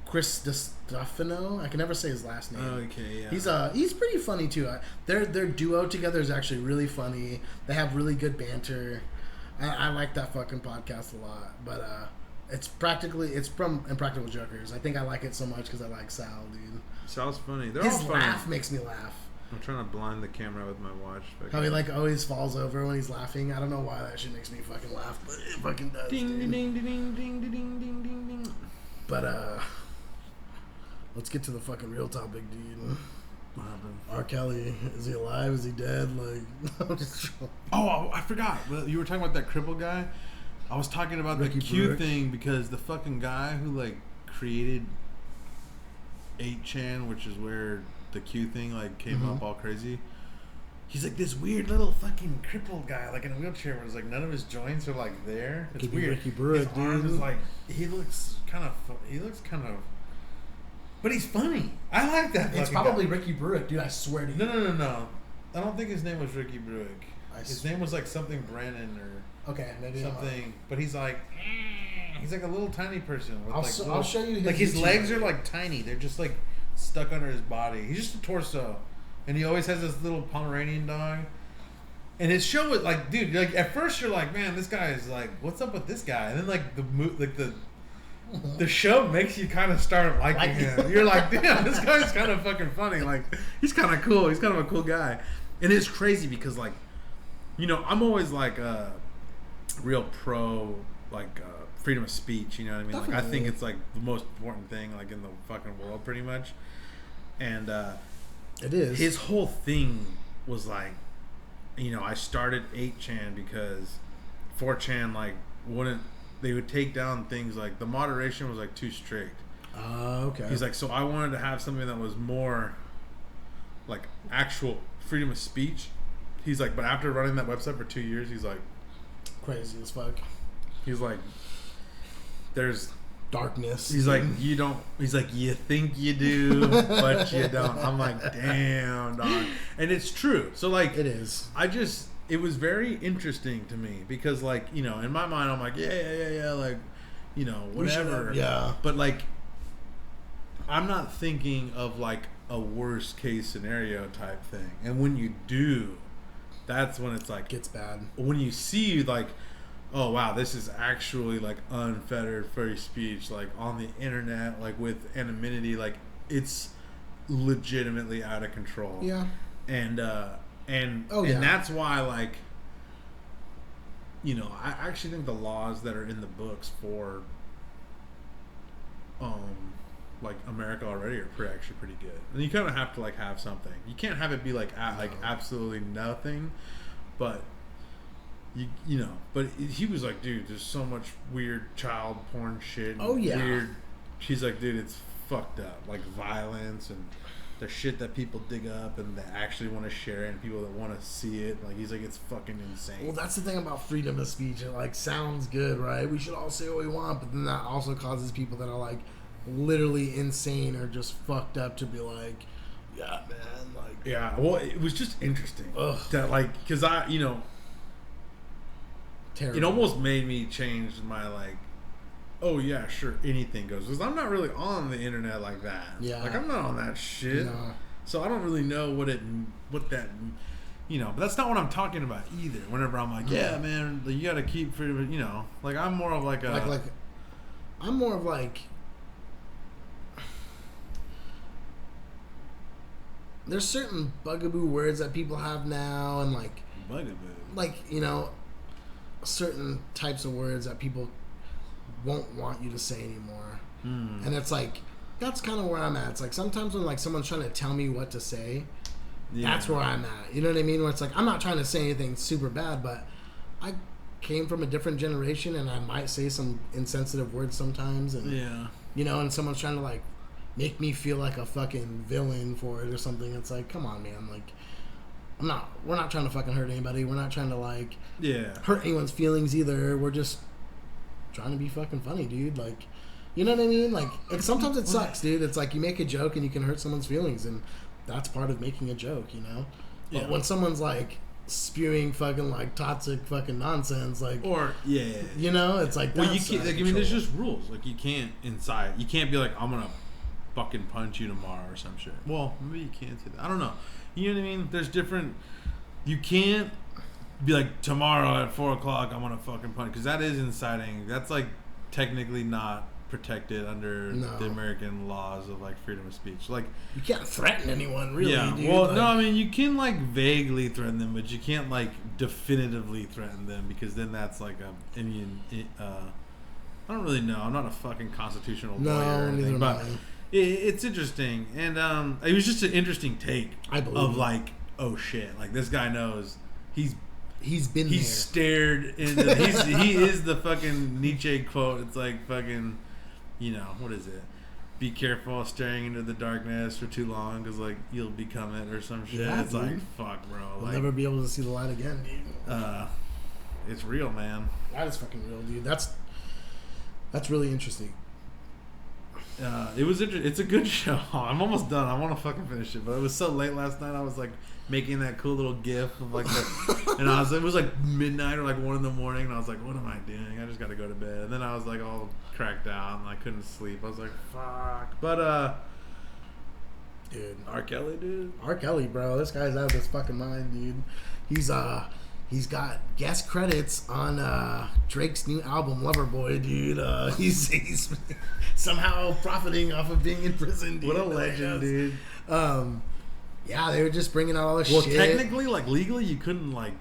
Chris DiStefano. I can never say his last name. Okay, yeah. He's pretty funny too. Their duo together is actually really funny. They have really good banter. I like that fucking podcast a lot. But it's from Impractical Jokers. I think I like it so much because I like Sal, dude. Sal's funny. They're His all funny. laugh makes me laugh. I'm trying to blind the camera with my watch. How he like always falls over when he's laughing. I don't know why that shit makes me fucking laugh, but it fucking does. Ding dude. ding ding ding ding ding ding ding ding. But let's get to the fucking real topic, dude. What happened? R. Kelly, is he alive? Is he dead? Like, I'm just Oh, I forgot. Well, you were talking about that crippled guy. I was talking about Ricky the Q Bruick. thing because the fucking guy who like created 8chan, which is where the Q thing like came up all crazy. He's like this weird little fucking crippled guy, like in a wheelchair, where it's like none of his joints are like there. It's Could be weird. Ricky Bruick, his arm dude. is like he looks kind of, but he's funny. I like that. It's fucking probably guy. Ricky Bruick, dude. I swear to you. No. I don't think his name was Ricky Bruick. His name was like something Brennan or Okay, maybe something. But he's like a little tiny person. With I'll show you his like his YouTube legs video. are like tiny. They're just like stuck under his body. He's just a torso, and he always has this little Pomeranian dog. And his show was like, dude, like at first you're like, man, this guy is like, what's up with this guy? And then like the show makes you kind of start liking him. You're like, damn, this guy's kind of fucking funny. Like he's kind of cool. He's kind of a cool guy. And it's crazy because like, you know, I'm always like real pro like freedom of speech. You know what I mean? Definitely. Like I think it's like the most important thing like in the fucking world, pretty much. And it is. His whole thing was like, you know, I started 8chan because 4chan like wouldn't. They would take down things like the moderation was like too strict. Okay. He's like, so I wanted to have something that was more like actual freedom of speech. He's like, but after running that website for 2 years, he's like, crazy as fuck. He's like, there's darkness. He's like, you don't. He's like, you think you do, but you don't. I'm like, damn, dog. And it's true. So like, it is. It was very interesting to me because like, you know, in my mind, I'm like, yeah, like, you know, whatever. Yeah. But like, I'm not thinking of like a worst case scenario type thing. And when you do, that's when it's like gets bad. When you see like, oh wow, this is actually like unfettered free speech, like on the internet, like with anonymity, like it's legitimately out of control. Yeah. And that's why, like, you know, I actually think the laws that are in the books for like America already are actually pretty good. And you kind of have to like have something. You can't have it be like like absolutely nothing, but you know. But he was like, dude, there's so much weird child porn shit. And weird. He's like, dude, it's fucked up. Like violence and the shit that people dig up and that actually want to share it and people that want to see it. Like he's like, it's fucking insane. Well, that's the thing about freedom of speech. It like sounds good, right? We should all say what we want, but then that also causes people that are like literally insane or just fucked up to be like, yeah, man, like, yeah. Well, it was just interesting that like, because I, you know, terrible. It almost made me change my like, oh yeah, sure, anything goes, because I'm not really on the internet like that. Yeah, like I'm not on that shit. No. So I don't really know what that, you know. But that's not what I'm talking about either. Whenever I'm like, yeah, man, you got to keep freedom. You know, like I'm more of like a I'm more of like. There's certain bugaboo words that people have now, and like bugaboo, like, you know, certain types of words that people won't want you to say anymore. And it's like, that's kind of where I'm at. It's like sometimes when like someone's trying to tell me what to say, that's where I'm at. You know what I mean? Where it's like, I'm not trying to say anything super bad, but I came from a different generation, and I might say some insensitive words sometimes, and you know, and someone's trying to like make me feel like a fucking villain for it or something. It's like, come on, man. Like, we're not trying to fucking hurt anybody. We're not trying to like hurt anyone's feelings either. We're just trying to be fucking funny, dude. Like, you know what I mean? Like, sometimes it sucks, dude. It's like you make a joke and you can hurt someone's feelings, and that's part of making a joke, you know? But when someone's like spewing fucking like toxic fucking nonsense, like, or you know, it's like, well, you can't, like, I mean, there's just rules. Like, you can't be like, I'm gonna fucking punch you tomorrow or some shit. Well, maybe you can't say that. I don't know. You know what I mean? There's different. You can't be like, tomorrow at 4:00 I'm gonna fucking punch, because that is inciting. That's like technically not protected under the American laws of like freedom of speech. Like, you can't threaten anyone, really. Yeah. Dude. Well, like, no, I mean, you can like vaguely threaten them, but you can't like definitively threaten them, because then that's like a Indian. I don't really know. I'm not a fucking constitutional lawyer or anything, but it's interesting, and it was just an interesting take of like, oh shit, like this guy knows he's been there. Stared into he is the fucking Nietzsche quote. It's like fucking, you know, what is it? Be careful staring into the darkness for too long, because like you'll become it or some shit. Yeah, it's dude. Like, fuck, bro. We'll like, never be able to see the light again, dude. It's real, man. That is fucking real, dude. That's really interesting. It was it's a good show. I'm almost done. I want to fucking finish it, but it was so late last night. I was like making that cool little gif of like the, and it was like midnight or like 1 a.m, and I was like, what am I doing? I just got to go to bed. And then I was like all cracked out and I couldn't sleep. I was like, fuck. But dude, R. Kelly, bro, this guy's out of his fucking mind, dude. He's got guest credits on Drake's new album, Loverboy, dude. He's somehow profiting off of being in prison, dude. What a legend, dude. Yeah, they were just bringing out all this shit. Well, technically, like, legally, you couldn't, like,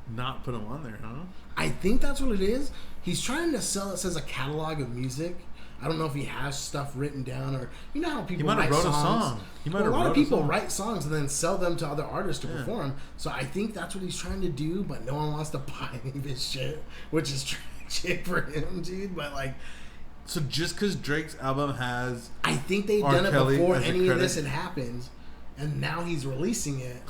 not put them on there, huh? I think that's what it is. He's trying to sell it as a catalog of music. I don't know if he has stuff written down or you know how people write songs. A lot of people write songs and then sell them to other artists to perform. So I think that's what he's trying to do, but no one wants to buy any of his shit, which is tragic for him, dude. But like, so just because Drake's album has, I think they've done it before any of this had happened, and now he's releasing it.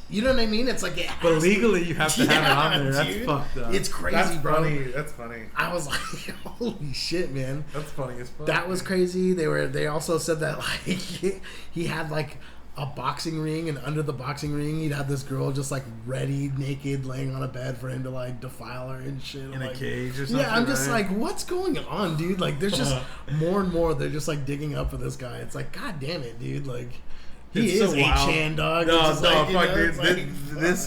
You know what I mean? It's like but legally you have to have it on there. That's fucked up. It's crazy, That's bro. Funny. That's funny. I was like, holy shit, man. That's funny as fuck. That was crazy. They also said that like he had like a boxing ring, and under the boxing ring he'd have this girl just like ready, naked, laying on a bed for him to like defile her and shit. In like, a cage or something. Yeah, I'm just like, what's going on, dude? Like there's just more and more they're just like digging up for this guy. It's like, god damn it, dude. Like he is so 8chan, dog. No, like, fuck, dude. This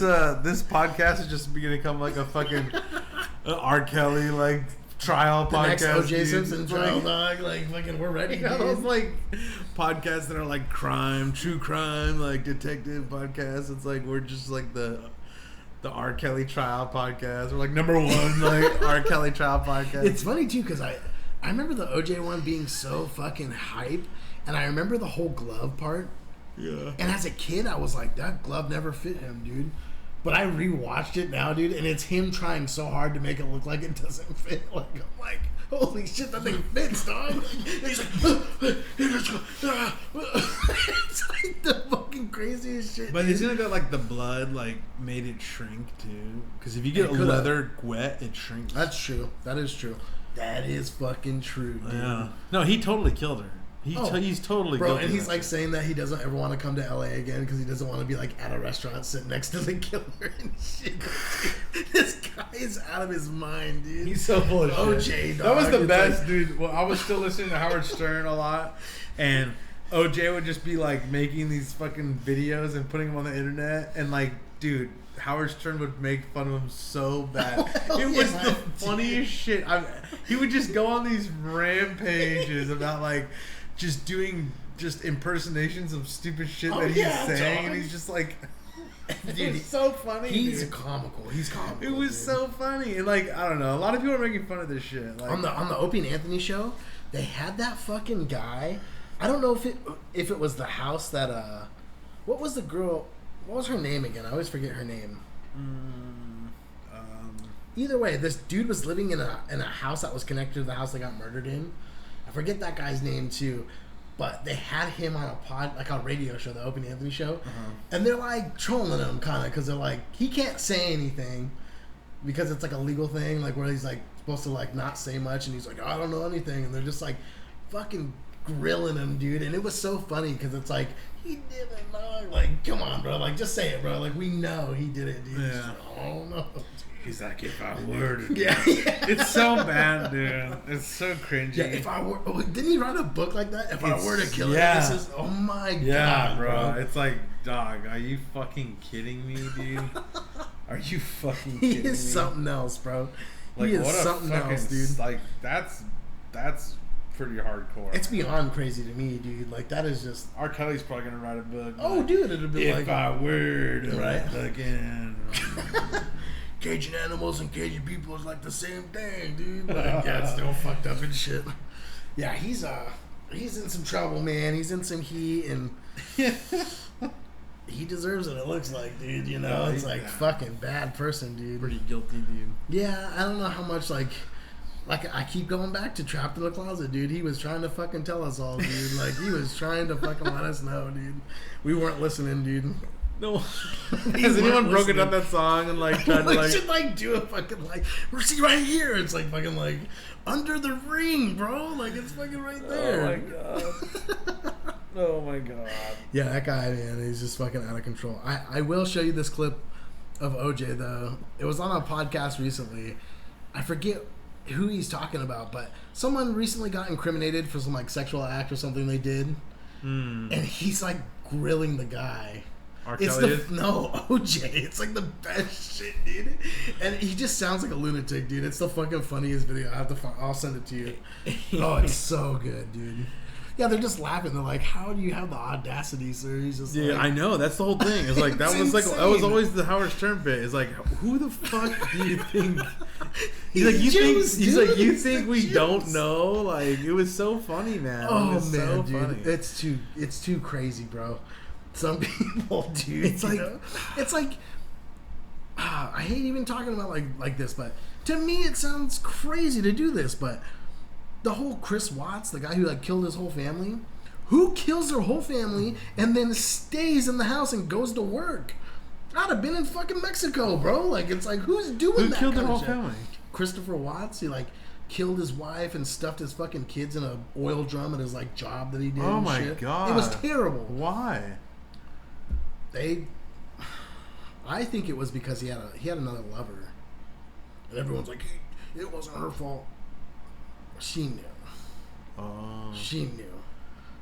podcast is just gonna become like a fucking R. Kelly like trial the podcast. Next O.J. Simpson trial, dog. Like fucking, we're ready. You know, those like podcasts that are like crime, true crime, like detective podcasts. It's like we're just like the R. Kelly trial podcast. We're like number one, like R. Kelly trial podcast. It's funny too because I remember the O.J. one being so fucking hype, and I remember the whole glove part. Yeah. And as a kid, I was like, that glove never fit him, dude. But I rewatched it now, dude, and it's him trying so hard to make it look like it doesn't fit. Like, I'm like, holy shit, that thing fits, dog. And he's like, it's like the fucking craziest shit. But isn't it that like the blood like made it shrink too? Because if you get leather wet, it shrinks. That's true. That is true. That is fucking true, dude. Yeah. No, he totally killed her. He's totally bro, and he's like saying that he doesn't ever want to come to LA again because he doesn't want to be like at a restaurant sitting next to the killer and shit. This guy is out of his mind, dude. He's so full of OJ, dog. That was the best, like, dude. Well, I was still listening to Howard Stern a lot, and OJ would just be like making these fucking videos and putting them on the internet, and like, dude, Howard Stern would make fun of him so bad. It was the funniest shit. He would just go on these rampages about like just doing impersonations of stupid shit that he's saying, and he's just like, dude, it's so funny. He's comical. He's comical. It was so funny, and like, I don't know, a lot of people are making fun of this shit. Like, on the Opie and Anthony show, they had that fucking guy. I don't know if it was the house that what was the girl? What was her name again? I always forget her name. Either way, this dude was living in a house that was connected to the house they got murdered in. I forget that guy's name too, but they had him on a radio show, the Opie and Anthony show, and they're like trolling him kind of because they're like, he can't say anything because it's like a legal thing, like where he's like supposed to like not say much, and he's like, I don't know anything, and they're just like fucking grilling him, dude. And it was so funny because it's like, he did it, dog. Like, come on, bro. Like, just say it, bro. Like, we know he did it, dude. Yeah. Like, oh no. He's like, if I were to. Yeah. It's so bad, dude. It's so cringy. Yeah, if I were. Didn't he write a book like that? If I were to kill her, this is. Oh my god. Yeah, bro. It's like, dog, are you fucking kidding me, dude? Are you fucking kidding me? He is something else, bro. Like, he is something else, dude. Like, that's pretty hardcore. It's beyond crazy to me, dude. Like, that is just. R. Kelly's probably gonna write a book. Oh, like, dude, it'll be if I were to right again. Caging animals and caging people is like the same thing, dude. Like, yeah, it's still fucked up and shit. Yeah, he's in some trouble, man. He's in some heat, and he deserves it. It looks like, dude. You know, it's like fucking bad person, dude. Pretty guilty, dude. Yeah, I don't know how much like I keep going back to Trapped in the Closet, dude. He was trying to fucking tell us all, dude. Like, he was trying to fucking let us know, dude. We weren't listening, dude. No. Has anyone broken down that song and like tried to like... We should like do a fucking like, we're see right here. It's like fucking like under the ring, bro. Like, it's fucking right there. Oh my god. Oh my god. Yeah, that guy, man, he's just fucking out of control. I will show you this clip of OJ though. It was on a podcast recently. I forget who he's talking about, but someone recently got incriminated for some like sexual act or something they did, and he's like grilling the guy. It's no OJ. It's like the best shit, dude. And he just sounds like a lunatic, dude. It's the fucking funniest video. I'll send it to you. Oh, it's so good, dude. Yeah, they're just laughing. They're like, "How do you have the audacity, sir?" He's just yeah, like, I know. That's the whole thing. It's like that was insane. that was always the Howard Stern bit. It's like, who the fuck do you think? He's like, you think we don't know? Like, it was so funny, man. Oh man, so dude, funny. it's too crazy, bro. Some people, dude. It's like I hate even talking about like this, but to me it sounds crazy to do this, but the whole Chris Watts, the guy who like killed his whole family, who kills their whole family and then stays in the house and goes to work? I'd have been in fucking Mexico, bro. Like, it's like, who's doing that? Who killed their whole family? Christopher Watts. He like killed his wife and stuffed his fucking kids in an oil drum at his like job that he did. Oh my god, it was terrible. Why? I think it was because he had another lover, and everyone's like, it wasn't her fault. She knew. Oh. She knew.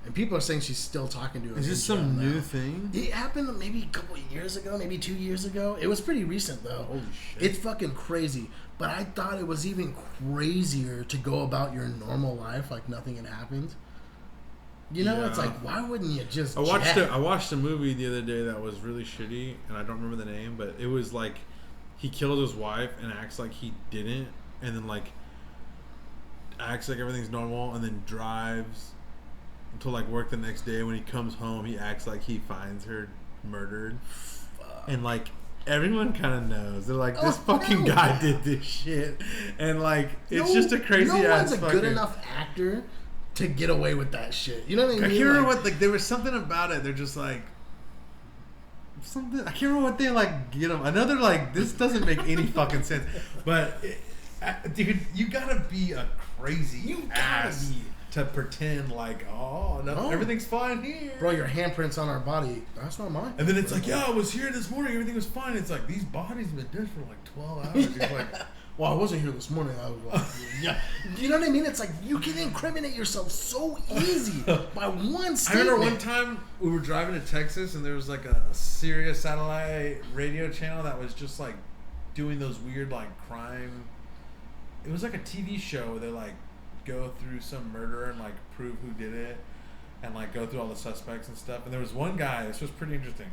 And people are saying she's still talking to him. Is this some new thing? It happened maybe a couple of years ago, maybe 2 years ago. It was pretty recent, though. Holy shit. It's fucking crazy. But I thought it was even crazier to go about your normal life like nothing had happened. You know, it's like, why wouldn't you just I watched a movie the other day that was really shitty, and I don't remember the name, but it was like he killed his wife and acts like he didn't, and then like acts like everything's normal, and then drives to like work the next day. When he comes home, he acts like he finds her murdered. And like everyone kind of knows. They're like, this fucking guy did this shit, and like it's just a crazy ass. No one's a good enough actor to get away with that shit. You know what I mean? I can't remember what, like, there was something about it. They're just like something. I can't remember what they like get them. Another like, this doesn't make any fucking sense. But dude, you gotta be a crazy ass to pretend like, oh no, everything's fine here, bro. Your handprints on our body. That's not mine. And then it's like, yeah, I was here this morning. Everything was fine. It's like these bodies have been dead for like 12 hours. It's like, well, I wasn't here this morning. I was like, yeah. You know what I mean? It's like you can incriminate yourself so easy by one statement. I remember one time we were driving to Texas and there was like a Sirius satellite radio channel that was just like doing those weird like crime. It was like a TV show where they like go through some murder and like prove who did it and like go through all the suspects and stuff. And there was one guy, this was pretty interesting.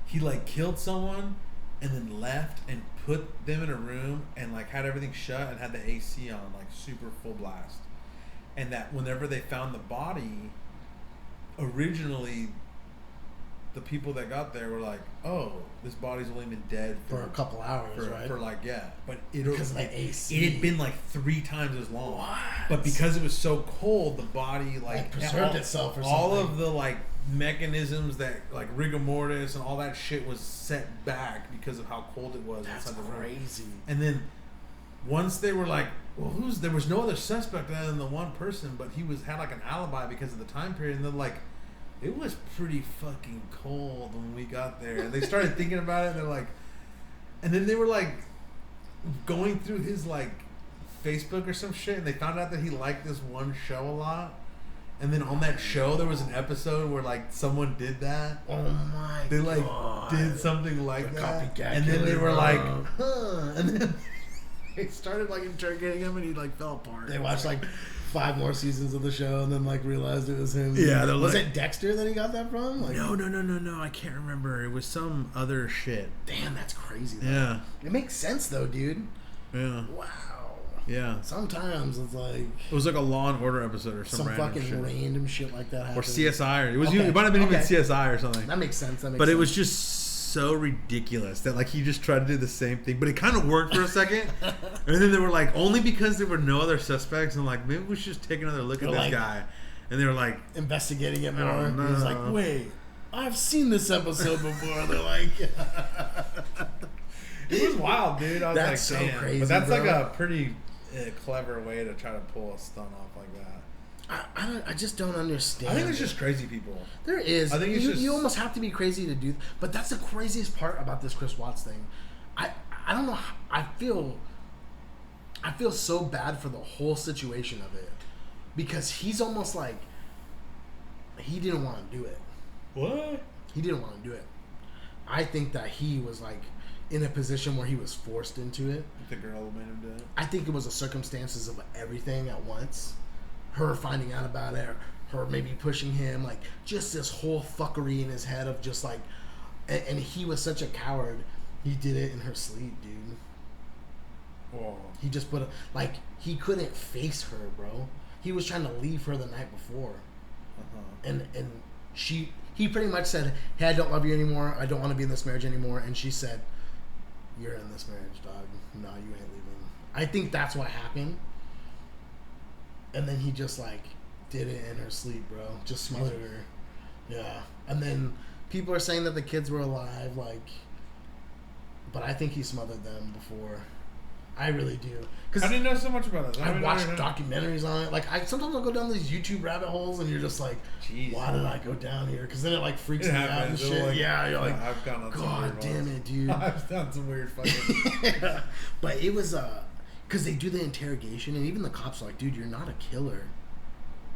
He like killed someone and then left and put them in a room and like had everything shut and had the AC on like super full blast. And that whenever they found the body, originally the people that got there were like, oh, this body's only been dead for a couple hours, right? For like, yeah. But because of the AC. It had been like 3 times as long. What? But because it was so cold, the body like preserved itself or something. All of the like mechanisms that like rigor mortis and all that shit was set back because of how cold it was. That's inside the room. Crazy. And then once they were like, well, there was no other suspect other than the one person, but he had like an alibi because of the time period. And then like, it was pretty fucking cold when we got there. And they started thinking about it, and they're like, and then they were like going through his like Facebook or some shit, and they found out that he liked this one show a lot. And then on that show, there was an episode where like someone did that. Oh my! They like God. did something like that, and then they were like, huh. And then they started like interrogating him, and he like fell apart. They watched like 5 more seasons of the show, and then like realized it was him. Yeah, was it Dexter that he got that from? Like, no. I can't remember. It was some other shit. Damn, that's crazy. Though. Yeah, it makes sense though, dude. Yeah. Wow. Yeah. Sometimes it's like it was like a Law and Order episode or some fucking shit. Random shit like that happened. Or CSI. It might have been even CSI or something. That makes sense. But it was just so ridiculous that like he just tried to do the same thing, but it kind of worked for a second. And then they were like, only because there were no other suspects, and like maybe we should just take another look at this guy. And they were like investigating it more. He's like, wait, I've seen this episode before. They're like, it was wild, dude. I was that's like, so damn. crazy. But that's bro. like a pretty clever way to try to pull a stunt off like that. I just don't understand. I think it's just crazy people. There is. I think you almost have to be crazy to do. But that's the craziest part about this Chris Watts thing. I don't know. I feel so bad for the whole situation of it because he's almost like he didn't want to do it. What? He didn't want to do it. I think that he was like in a position where he was forced into it. The girl made him do it. I think it was the circumstances of everything at once. her finding out about it, her maybe pushing him, like just this whole fuckery in his head of just like, and he was such a coward. He did it in her sleep, dude. Whoa. He just put like he couldn't face her, bro. He was trying to leave her the night before, and he pretty much said, "Hey, I don't love you anymore. I don't want to be in this marriage anymore." And she said, "You're in this marriage, dog. No, you ain't leaving." I think that's what happened. And then he just like did it in her sleep, bro. Just smothered her. Yeah. And then people are saying that the kids were alive, like, but I think he smothered them before. I really do. How do you know so much about it? I watched documentaries on it. Like, sometimes I'll go down these YouTube rabbit holes, and you're just like, jeez, why did I go down here? Because then it like freaks me out and shit. Like, yeah, you're like, I've gone on God damn it, dude. I've done some weird fucking. Yeah. But it was because they do the interrogation, and even the cops are like, dude, you're not a killer.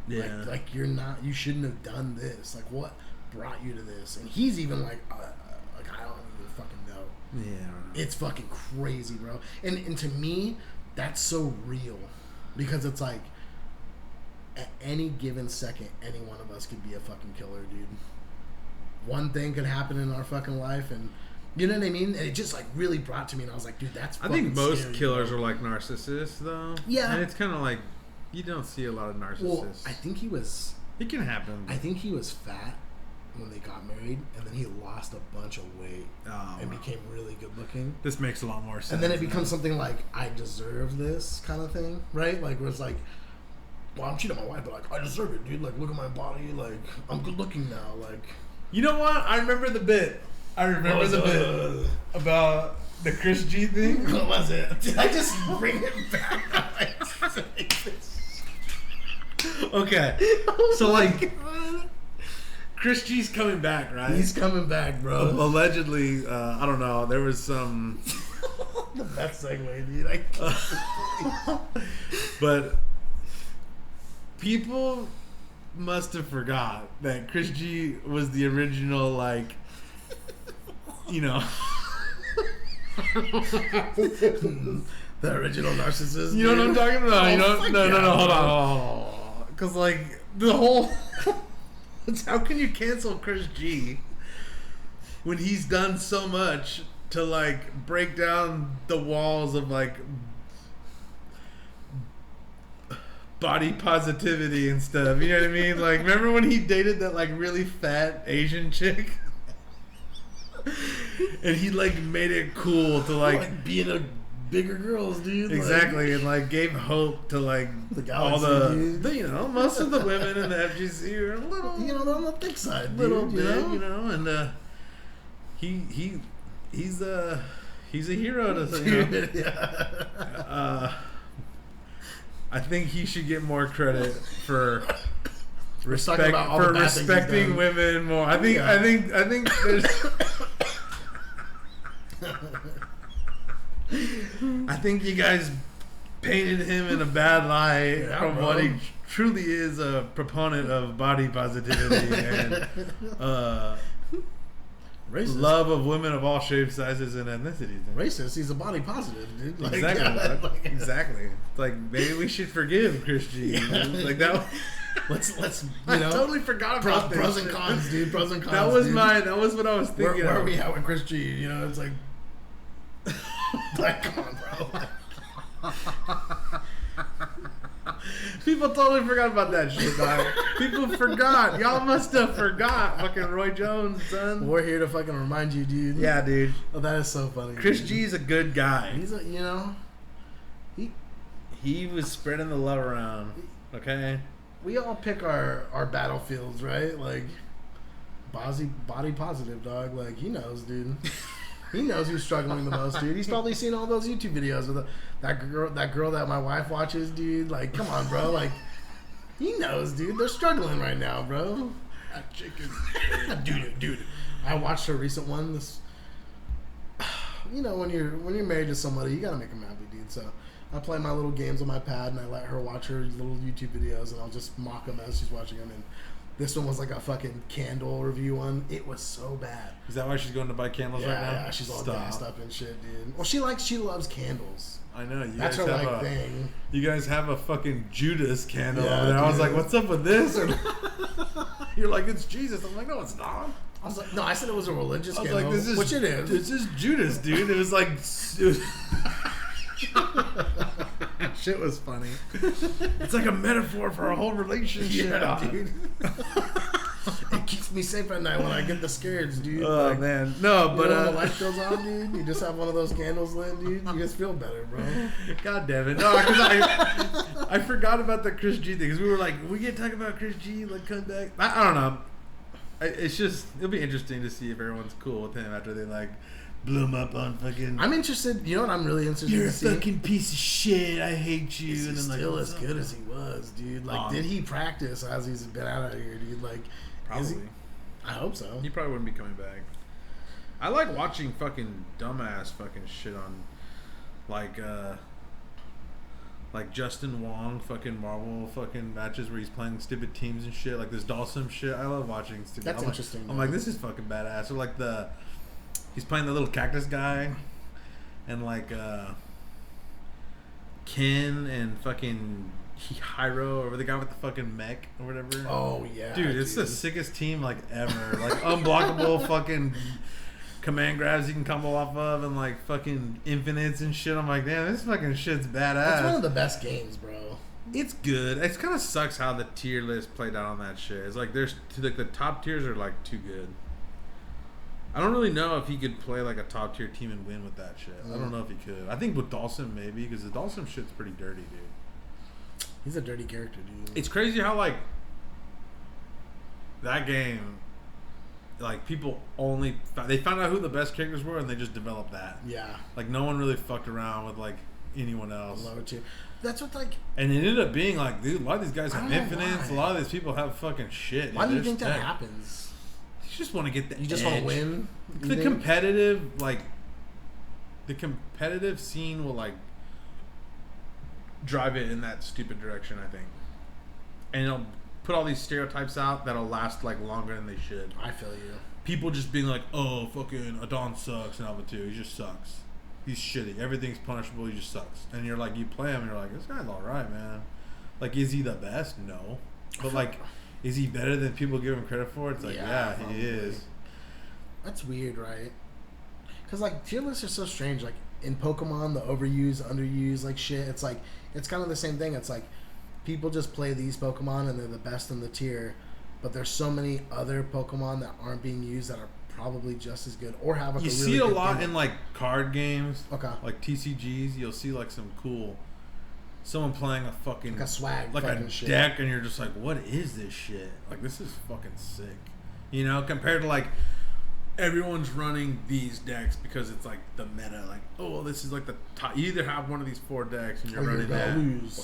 Yeah. Like you're not. You shouldn't have done this. Like, what brought you to this? And he's even like I don't even fucking know. Yeah, it's fucking crazy, bro. And to me, that's so real because it's like at any given second, any one of us could be a fucking killer, dude. One thing could happen in our fucking life, and you know what I mean. And it just like really brought to me, and I was like, dude, that's. I think most scary, killers are like narcissists, though. Yeah, and it's kind of like you don't see a lot of narcissists. Well, I think he was. It can happen. I think he was fat when they got married, and then he lost a bunch of weight and became really good looking. This makes a lot more sense. And then it becomes something like, I deserve this kind of thing, right? Like, where it's like, well, I'm cheating on my wife, but like, I deserve it, dude. Like, look at my body. Like, I'm good looking now. Like, you know what? I remember the bit. Bit about the Chris G thing. What was it? Did I just bring it back? Okay. So, like, Chris G's coming back, right? He's coming back, bro. Allegedly, I don't know. There was some... The best segue, dude. But people must have forgot that Chris G was the original, like, you know... The original narcissist. You know what I'm talking about? No, hold on. Because, like, the whole... How can you cancel Chris G when he's done so much to like break down the walls of like body positivity and stuff? You know what I mean? Like, remember when he dated that like really fat Asian chick? And he like made it cool to like being a bigger girls, dude. Exactly, and like gave hope to like all the you know, most of the women in the FGC are a little, you know, on the thick side, dude, little bit, you know, and he's a hero to you know. Yeah. I think he should get more credit for respecting women more. I think there's. I think you guys painted him in a bad light from what he truly is, a proponent of body positivity and love of women of all shapes, sizes, and ethnicities. Racist. He's a body positive, dude. Like, exactly. Exactly. It's like, maybe we should forgive Chris G. Yeah. Like that. Let's I totally forgot about this. Pros and cons, dude. Pros and cons. That was what I was thinking. Where are we at with Chris G? You know, it's like. Like, come on, bro. People totally forgot about that shit, dog. People forgot. Y'all must have forgot. Fucking Roy Jones, son. We're here to fucking remind you, dude. Yeah, dude. Oh, that is so funny. Chris G's a good guy. He's a, you know, he was spreading the love around. Okay. We all pick our battlefields, right? Like, body positive, dog. Like, he knows, dude. He knows who's struggling the most, dude. He's probably seen all those YouTube videos of that girl that my wife watches, dude. Like, come on, bro. Like, he knows, dude. They're struggling right now, bro. That chicken, dude. I watched her recent one. This, you know, when you're married to somebody, you gotta make them happy, dude. So I play my little games on my pad, and I let her watch her little YouTube videos, and I'll just mock them as she's watching them. And This one was like a fucking candle review one. It was so bad. Is that why she's going to buy candles right now? Yeah, she's all gassed up and shit, dude. Well, she loves candles. I know. That's her like thing. You guys have a fucking Judas candle Yeah, over there. dude. I was like, what's up with this? You're like, it's Jesus. I'm like, no, it's not. I was like, no, I said it was a religious candle, like, this is, which it is. This is Judas, dude. It was like... Shit was funny. It's like a metaphor for a whole relationship. Yeah, dude. It keeps me safe at night when I get the scares, dude. Oh, like, man. No, but... when the light goes on, dude, you just have one of those candles lit, dude. You just feel better, bro. God damn it. No, because I forgot about the Chris G thing. Because we were like, we get to talk about Chris G, like, come back. I don't know. It's just... It'll be interesting to see if everyone's cool with him after they, like... blew him up on fucking... I'm interested... You know what I'm really interested You're to see? You're a fucking piece of shit. I hate you. Is he and then still like, as good as he was, dude? Like, did he practice as he's been out of here, dude? Like, probably. I hope so. He probably wouldn't be coming back. I like watching fucking dumbass fucking shit on... Like Justin Wong fucking Marvel fucking matches where he's playing stupid teams and shit. Like this Dawson shit. I love watching stupid... That's interesting. I'm like, this is fucking badass. Or like he's playing the little cactus guy, and like Ken and fucking Hiro, or the guy with the fucking mech or whatever. Oh yeah, dude, it's the sickest team like ever. Like unblockable fucking command grabs you can combo off of, and like fucking infinites and shit. I'm like, damn, this fucking shit's badass. It's one of the best games, bro. It's good. It kind of sucks how the tier list played out on that shit. It's like there's like the top tiers are like too good. I don't really know if he could play like a top tier team and win with that shit. I don't know if he could. I think with Dawson maybe, because the Dawson shit's pretty dirty, dude. He's a dirty character, dude. It's crazy how like that game, like people they found out who the best characters were and they just developed that. Yeah. Like no one really fucked around with like anyone else. Lower tier. That's what like. And it ended up being like, dude, a lot of these guys have infinites. A lot of these people have fucking shit. Why do you think that happens? You just want to get the You just want to win? The competitive, like, the competitive scene will, like, drive it in that stupid direction, I think. And it'll put all these stereotypes out that'll last, like, longer than they should. I feel you. People just being like, oh, fucking Adon sucks in Alpha 2. He just sucks. He's shitty. Everything's punishable. He just sucks. And you're like, you play him, and you're like, this guy's all right, man. Like, is he the best? No. But, like... Is he better than people give him credit for? It's like, yeah he is. That's weird, right? Because, like, tier lists are so strange. Like, in Pokemon, the overused, underused, like, shit, it's like, it's kind of the same thing. It's like, people just play these Pokemon and they're the best in the tier, but there's so many other Pokemon that aren't being used that are probably just as good or have, like, you a really see a good lot thing. in, like, card games. Okay. Like TCGs, you'll see, like, some cool... Someone playing a fucking... Like a swag like fucking a shit. deck, and you're just like, what is this shit? Like, this is fucking sick. You know, compared to, like, everyone's running these decks because it's, like, the meta. Like, oh, this is, like, the top. You either have one of these 4 decks, and you're running that. Or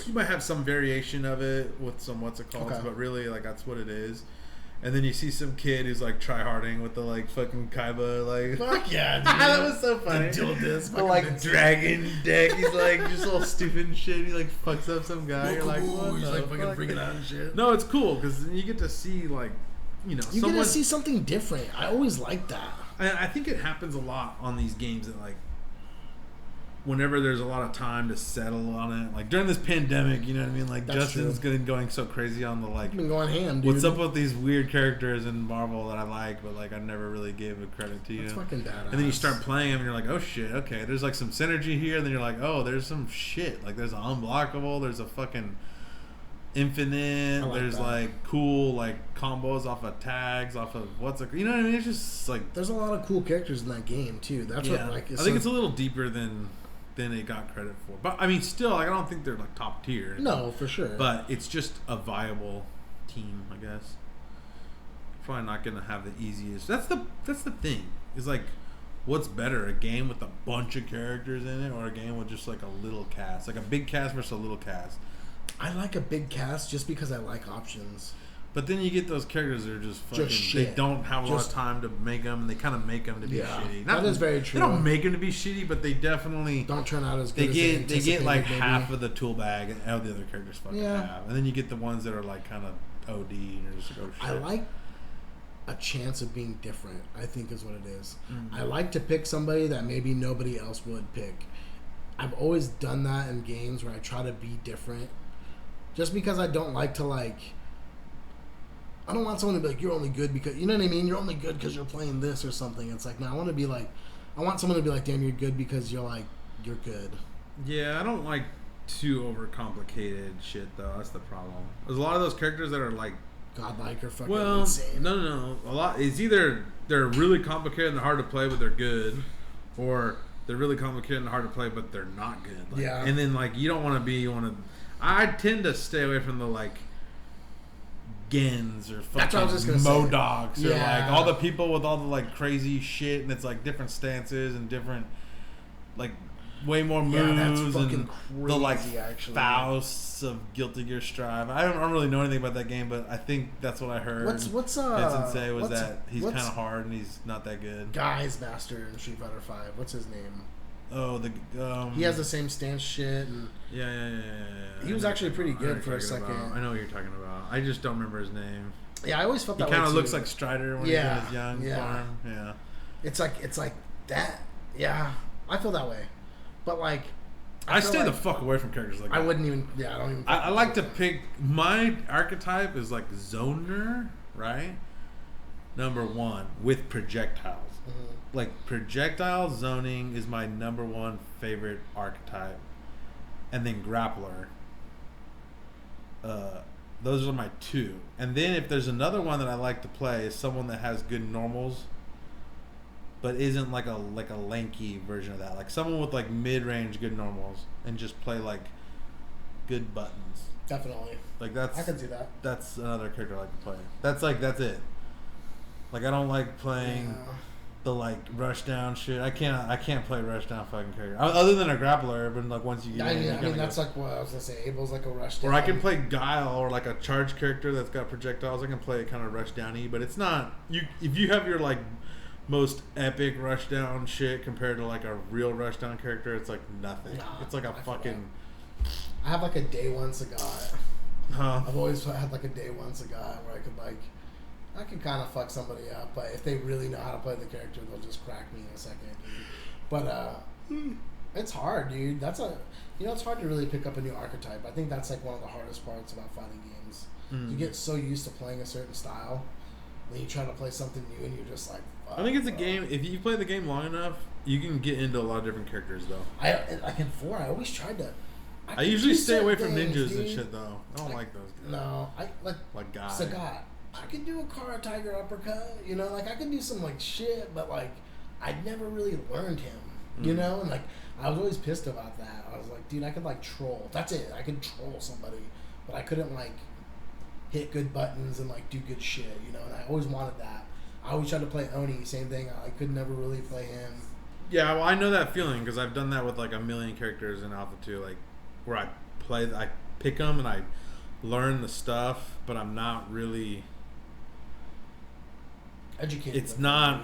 you might have some variation of it with some what's it called, but really, like, that's what it is. And then you see some kid who's like tryharding with the like fucking Kaiba, like fuck yeah, dude. that was so funny. The like dragon deck, he's like just all stupid and shit. He like fucks up some guy. You're like, what he's the like fucking fuck? freaking out and shit. No, it's cool because you get to see like, you know, you get to see something different. I always like that. I think it happens a lot on these games that like, whenever there's a lot of time to settle on it, like during this pandemic, you know what I mean? Like That's Justin's going so crazy on the like, been going ham, dude. What's up with these weird characters in Marvel that I like, but like I never really gave a credit to you. That's fucking badass. And then you start playing them, and you're like, oh shit, okay, there's like some synergy here. And then you're like, oh, there's some shit. Like there's an unblockable, there's a fucking infinite, there's like cool like combos off of tags, off of what's it, you know what I mean? It's just like there's a lot of cool characters in that game too. That's what like. I think it's a little deeper than they got credit for. But I mean, still, like I don't think they're like top tier. No, for sure. But it's just a viable team, I guess. Probably not gonna have the easiest. That's the thing. Is like, what's better, a game with a bunch of characters in it, or a game with just like a little cast, like a big cast versus a little cast? I like a big cast just because I like options. But then you get those characters that are just fucking... shit. They don't have a lot of time to make them, and they kind of make them to be shitty. That is very true. They don't make them to be shitty, but they definitely... Don't turn out as good They get like half of the tool bag of the other characters fucking have. And then you get the ones that are like kind of OD and you're just like, oh shit. I like a chance of being different, I think is what it is. I like to pick somebody that maybe nobody else would pick. I've always done that in games where I try to be different. Just because I don't like to I don't want someone to be like, you're only good because, you know what I mean? You're only good because you're playing this or something. It's like, no, I want to be like, I want someone to be like, damn, you're good because you're good. Yeah, I don't like too overcomplicated shit though. That's the problem. There's a lot of those characters that are like godlike or fucking insane. No. A lot. It's either they're really complicated and hard to play, but they're good, or they're really complicated and hard to play, but they're not good. Like, yeah. And then you don't want to be one of. I tend to stay away from the Gens or fucking Modocs or all the people with all the crazy shit, and it's different stances and different way more moves and crazy, the Fausts of Guilty Gear Strive. I don't really know anything about that game, but I think that's what I heard. What's Sensei was that he's kind of hard and he's not that good. Guy's master in Street Fighter 5. What's his name? Oh, he has the same stance shit. And yeah. He was actually pretty good for a second. I know what you're talking about. I just don't remember his name. Yeah, I always felt that way. He kind of looks like Strider when he's in his young form. Yeah. It's like that. Yeah, I feel that way. But I stay the fuck away from characters like that. I wouldn't even. Yeah, I don't even. I like to pick. My archetype is Zoner, right? Number 1 with projectiles. Mm-hmm. Projectile zoning is my number 1 favorite archetype, and then grappler. Those are my 2, and then if there's another one that I like to play is someone that has good normals, but isn't like a lanky version of that. Someone with mid-range good normals and just play good buttons. Definitely. That's I can see that. That's another character I like to play. That's it. I don't like playing the rush down shit. I can't play rush down fucking character other than a grappler. But once you get I mean that's what I was gonna say. Abel's a rush down. Or I can play Guile or a charge character that's got projectiles. I can play it kind of rush downy, but it's not if you have your most epic rush down shit compared to a real rush down character, it's nothing. Nah, it's a fucking. I have a day one Sagat. Huh? I've always had a day one Sagat where I can kind of fuck somebody up, but if they really know how to play the character, they'll just crack me in a second. Dude. But it's hard, dude. It's hard to really pick up a new archetype. I think that's one of the hardest parts about fighting games. You get so used to playing a certain style, then you try to play something new, and you're just fuck, I think it's a game. If you play the game long enough, you can get into a lot of different characters, though. In 4, I always tried to. I usually stay away from ninjas and shit, though. I don't like those guys. No, like Guy. Sagat. I could do a Kara Tiger uppercut, I could do some shit, but I never really learned him, and I was always pissed about that. I was like, dude, I could troll. That's it. I could troll somebody, but I couldn't hit good buttons and do good shit, and I always wanted that. I always tried to play Oni, same thing. I could never really play him. Yeah, well, I know that feeling because I've done that with a million characters in Alpha 2, where I pick them and I learn the stuff, but I'm not really educated. It's not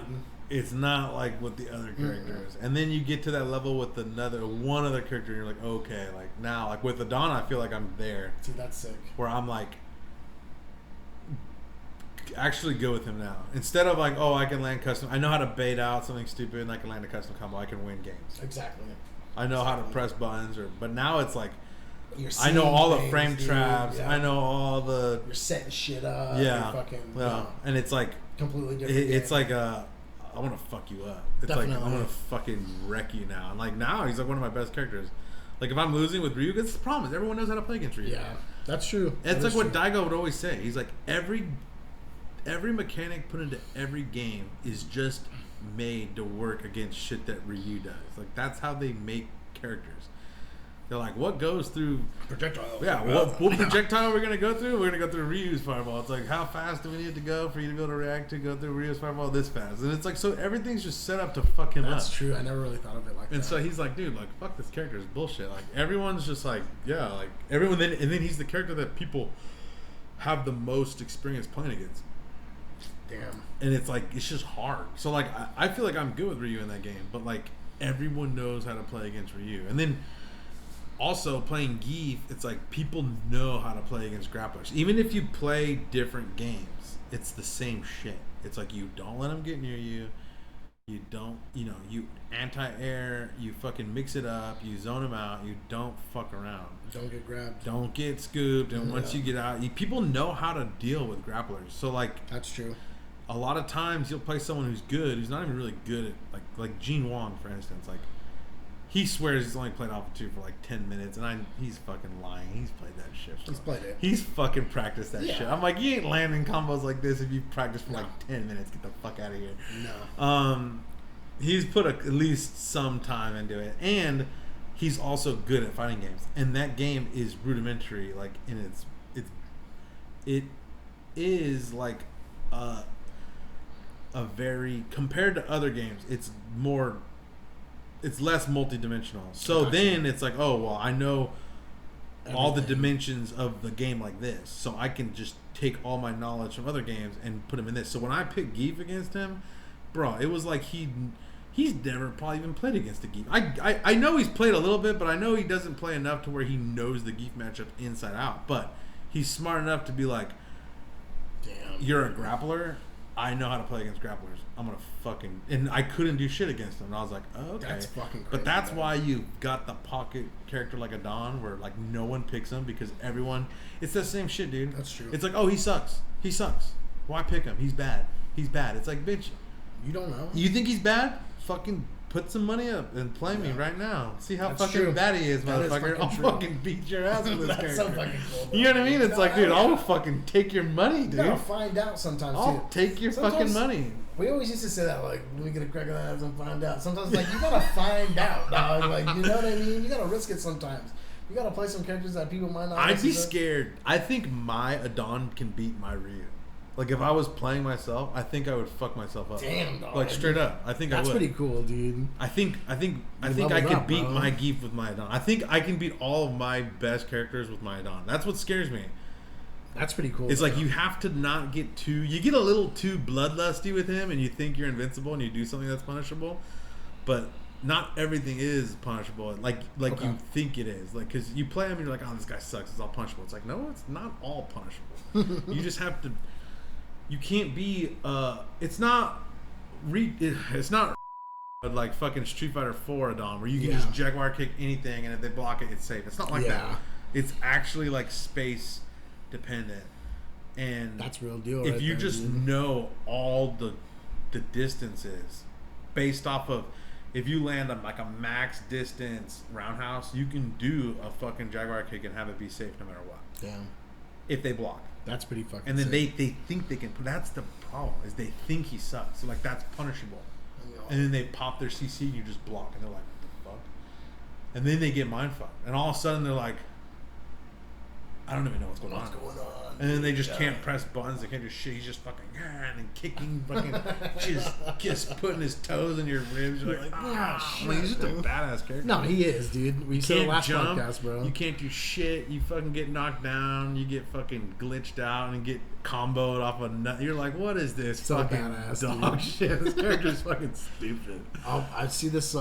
with the other characters. And then you get to that level with one other character and you're like, okay, now with Adana I feel like I'm there. See, that's sick. Where I'm actually go with him now. Instead of I can land custom, I know how to bait out something stupid and I can land a custom combo, I can win games. Exactly. I know how to press buttons but now it's I know all the frame traps. Yeah. I know all the. You're setting shit up. Yeah. Yeah. And it's completely different. It's I want to fuck you up. It's Definitely. I'm gonna fucking wreck you now. And now he's one of my best characters. If I'm losing with Ryu, it's the problem is everyone knows how to play against Ryu. Yeah, that's true. It's what Daigo would always say. He's every mechanic put into every game is just made to work against shit that Ryu does. That's how they make characters. They're what goes through projectile? Yeah, what projectile we're gonna go through? We're gonna go through Ryu's fireball. It's how fast do we need to go for you to be able to react to go through Ryu's fireball this fast? And it's so everything's just set up to fuck him up. That's true. I never really thought of it like that. And so he's dude, fuck this character is bullshit. Everyone's just everyone. Then he's the character that people have the most experience playing against. Damn. And it's it's just hard. So I feel I'm good with Ryu in that game, but everyone knows how to play against Ryu, and then. also playing Geef, it's like people know how to play against grapplers. Even if you play different games, it's the same shit. It's like you don't let them get near you. You don't, you anti-air, you fucking mix it up, you zone them out, you don't fuck around. Don't get grabbed. Don't get scooped, and once you get out, people know how to deal with grapplers. So, like... That's true. A lot of times you'll play someone who's good, who's not even really good at, like Gene Wong, for instance. Like, he swears he's only played Alpha 2 for like 10 minutes, and he's fucking lying. He's played that shit. He's played it. He's fucking practiced that shit. I'm like, you ain't landing combos like this if you've practiced for like 10 minutes. Get the fuck out of here. No. He's put at least some time into it, and he's also good at fighting games. And that game is rudimentary, like, it is like a very, compared to other games, it's less multi-dimensional. So then it's like, oh, well, I know all the dimensions of the game like this, so I can just take all my knowledge from other games and put them in this. So when I picked Geef against him, bro, it was like he's never probably even played against a Geef. I know he's played a little bit, but I know he doesn't play enough to where he knows the Geef matchup inside out. But he's smart enough to be like, damn, you're a grappler. I know how to play against grapplers. I'm gonna fucking... And I couldn't do shit against them. And I was like, oh, okay. That's fucking crazy. But that's why you got the pocket character like a Don, where like no one picks him because everyone... It's the same shit, dude. That's true. It's like, oh, he sucks. He sucks. Why pick him? He's bad. He's bad. It's like, bitch. You don't know. You think he's bad? Fucking put some money up and play me right now. See how fucking bad he is, motherfucker. I'll fucking beat your ass with this character. So fucking cool, bro. You know what I mean? It's like, dude, I'll fucking take your money, dude. You gotta find out sometimes, I'll take your fucking money. We always used to say that, like, when we get a crack on the ass and find out. Sometimes, like, you gotta find out, dog. Like, you know what I mean? You gotta risk it sometimes. You gotta play some characters that people might not... I'd be scared. I think my Adon can beat my Ryu. Like, if I was playing myself, I think I would fuck myself up. Damn, dog. Like, straight up. I think I would. That's pretty cool, dude. I think I could beat my Geef with my Adon. I think I can beat all of my best characters with my Adon. That's what scares me. That's pretty cool. It's like you have to not get too... You get a little too bloodlusty with him, and you think you're invincible, and you do something that's punishable. But not everything is punishable. Like you think it is. Like, because you play him, and you're like, oh, this guy sucks. It's all punishable. It's like, no, it's not all punishable. You just have to... You can't be, it's not like fucking Street Fighter 4 Adon, where you can just Jaguar kick anything, and if they block it, it's safe. It's not like that. It's actually like space dependent. And that's real deal. If you just know all the distances based off of, if you land on like a max distance roundhouse, you can do a fucking Jaguar kick and have it be safe no matter what. Damn. If they block. That's pretty fucking And then sick. they think they can... That's the problem, is they think he sucks. So, like, that's punishable. And then they pop their CC and you just block. And they're like, what the fuck? And then they get mind fucked. And all of a sudden they're like, I don't even know what's going on. And then they just can't press buttons. They can't do shit. He's just fucking... And kicking, fucking... just putting his toes in your ribs. You're like, shit. He's just a badass character. No, he is, dude. We said the last podcast, bro. You can't do shit. You fucking get knocked down. You get fucking glitched out and get comboed off a nut. You're like, what is this so fucking badass, dog shit? This character's fucking stupid. I see this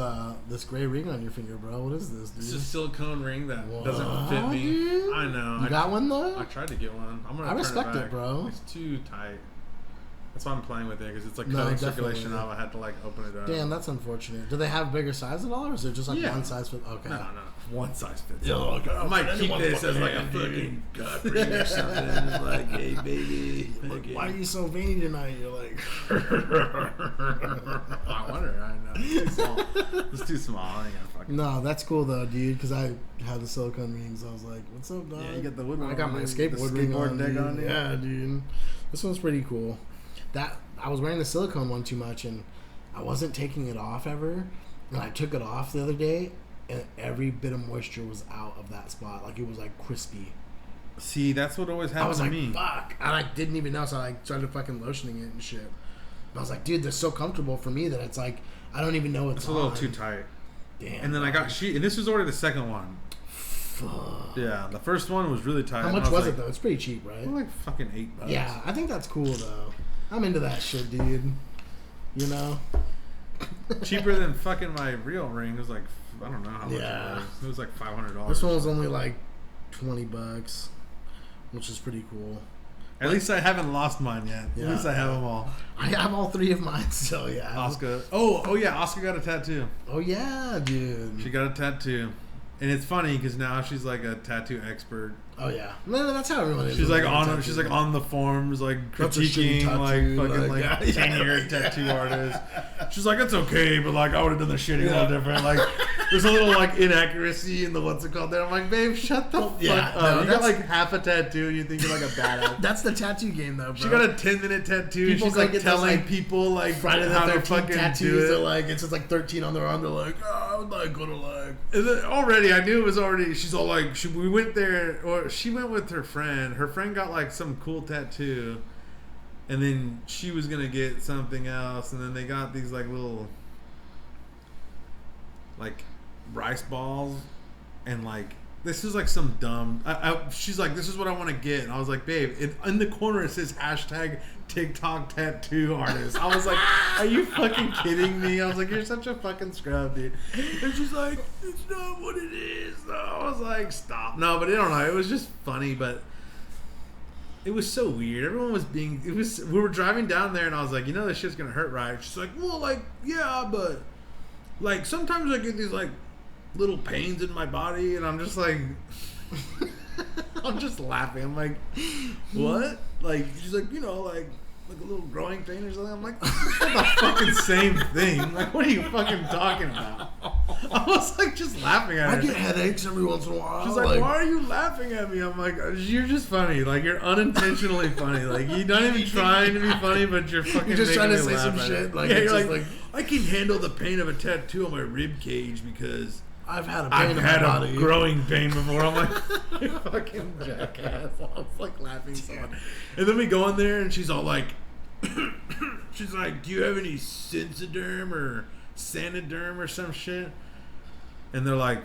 this gray ring on your finger, bro. What is this, dude? It's a silicone ring that doesn't fit me. Dude? I know. You got one, though? I tried to get one. I respect it, bro. It's too tight. That's why I'm playing with it, because it's like cutting circulation off. I had to like open it up. Damn, that's unfortunate. Do they have bigger size at all, or is it just like one size fits? Okay. No. One size fits all. Okay. I might keep this as like a fucking gut ring or something. Just like, hey, baby. Okay. Why are you so veiny tonight? You're like... I wonder. I know. It's too small. It's too small. I ain't gonna fucking... No, that's cool, though, dude, because I have the silicone rings. I was like, what's up, dog? Yeah, you got the wood. I got my skateboard ring on, deck on. Yeah, dude. This one's pretty cool. That I was wearing the silicone one too much, and I wasn't taking it off ever. And I took it off the other day, and every bit of moisture was out of that spot. Like, it was like crispy. See, that's what always happened to me. I was like, fuck. And I didn't even know, so I started fucking lotioning it and shit. But I was like, dude, they're so comfortable for me that it's like, I don't even know it's a little too tight. Damn. And then I got and this was already the second one. Fuck. Yeah, the first one was really tight. How much was it, though? It's pretty cheap, right? Like fucking $8. Yeah, I think that's cool, though. I'm into that shit, dude. You know? cheaper than fucking my real ring. It was like, I don't know how much it was. It was like $500. This one was only like $20, which is pretty cool. At least I haven't lost mine yet. Yeah. At least I have them all. I have all 3 of mine, so yeah. Oscar. Oh yeah, Oscar got a tattoo. Oh yeah, dude. She got a tattoo. And it's funny because now she's like a tattoo expert. Oh yeah, no, that's how everyone is. She's like on. She's like on the forums, like critiquing like fucking 10-year tattoo artists. She's like, it's okay, but like I would have done the shitting a little different. Like there's a little like inaccuracy in the what's it called there. I'm like, babe, shut the fuck up. No, you got like half a tattoo. You think you're like a badass. That's the tattoo game though, bro. She got a 10-minute tattoo. People she's like telling people like Friday the how to fucking tattoos do it. They're like it's just like 13 on their arm. They're like, oh, I would like go to like. And then already I knew it was already. She's all like, we went there, or she went with her friend. Her friend got like some cool tattoo, and then she was gonna get something else, and then they got these like little like rice balls, and like this is like some dumb. She's like, this is what I want to get, and I was like, babe, in the corner it says hashtag TikTok tattoo artist. I was like, are you fucking kidding me? I was like, you're such a fucking scrub, dude. And she's like, it's not what it is though. I was like, stop. No, but I don't know. It was just funny, but it was so weird. Everyone was being, we were driving down there and I was like, you know, this shit's gonna hurt, right? She's like, well, like, yeah, but like sometimes I get these like little pains in my body, and I'm just like I'm just laughing. I'm like, what? Like, she's like, you know, like a little growing pain or something. I'm like, it's not the fucking same thing. Like, what are you fucking talking about? I was like, just laughing at her. I get headaches every once in a while. She's like, why are you laughing at me? I'm like, you're just funny. Like, you're unintentionally funny. Like, you're not even trying to be funny, but you're fucking. You're just trying to say some shit. It. Like, yeah, you're like, I can handle the pain of a tattoo on my rib cage because I've had a pain in my body. Growing pain before. I'm like, you fucking jackass. I was like laughing so hard. And then we go in there and she's all like, she's like, do you have any Sensoderm or Sanoderm or some shit? And they're like,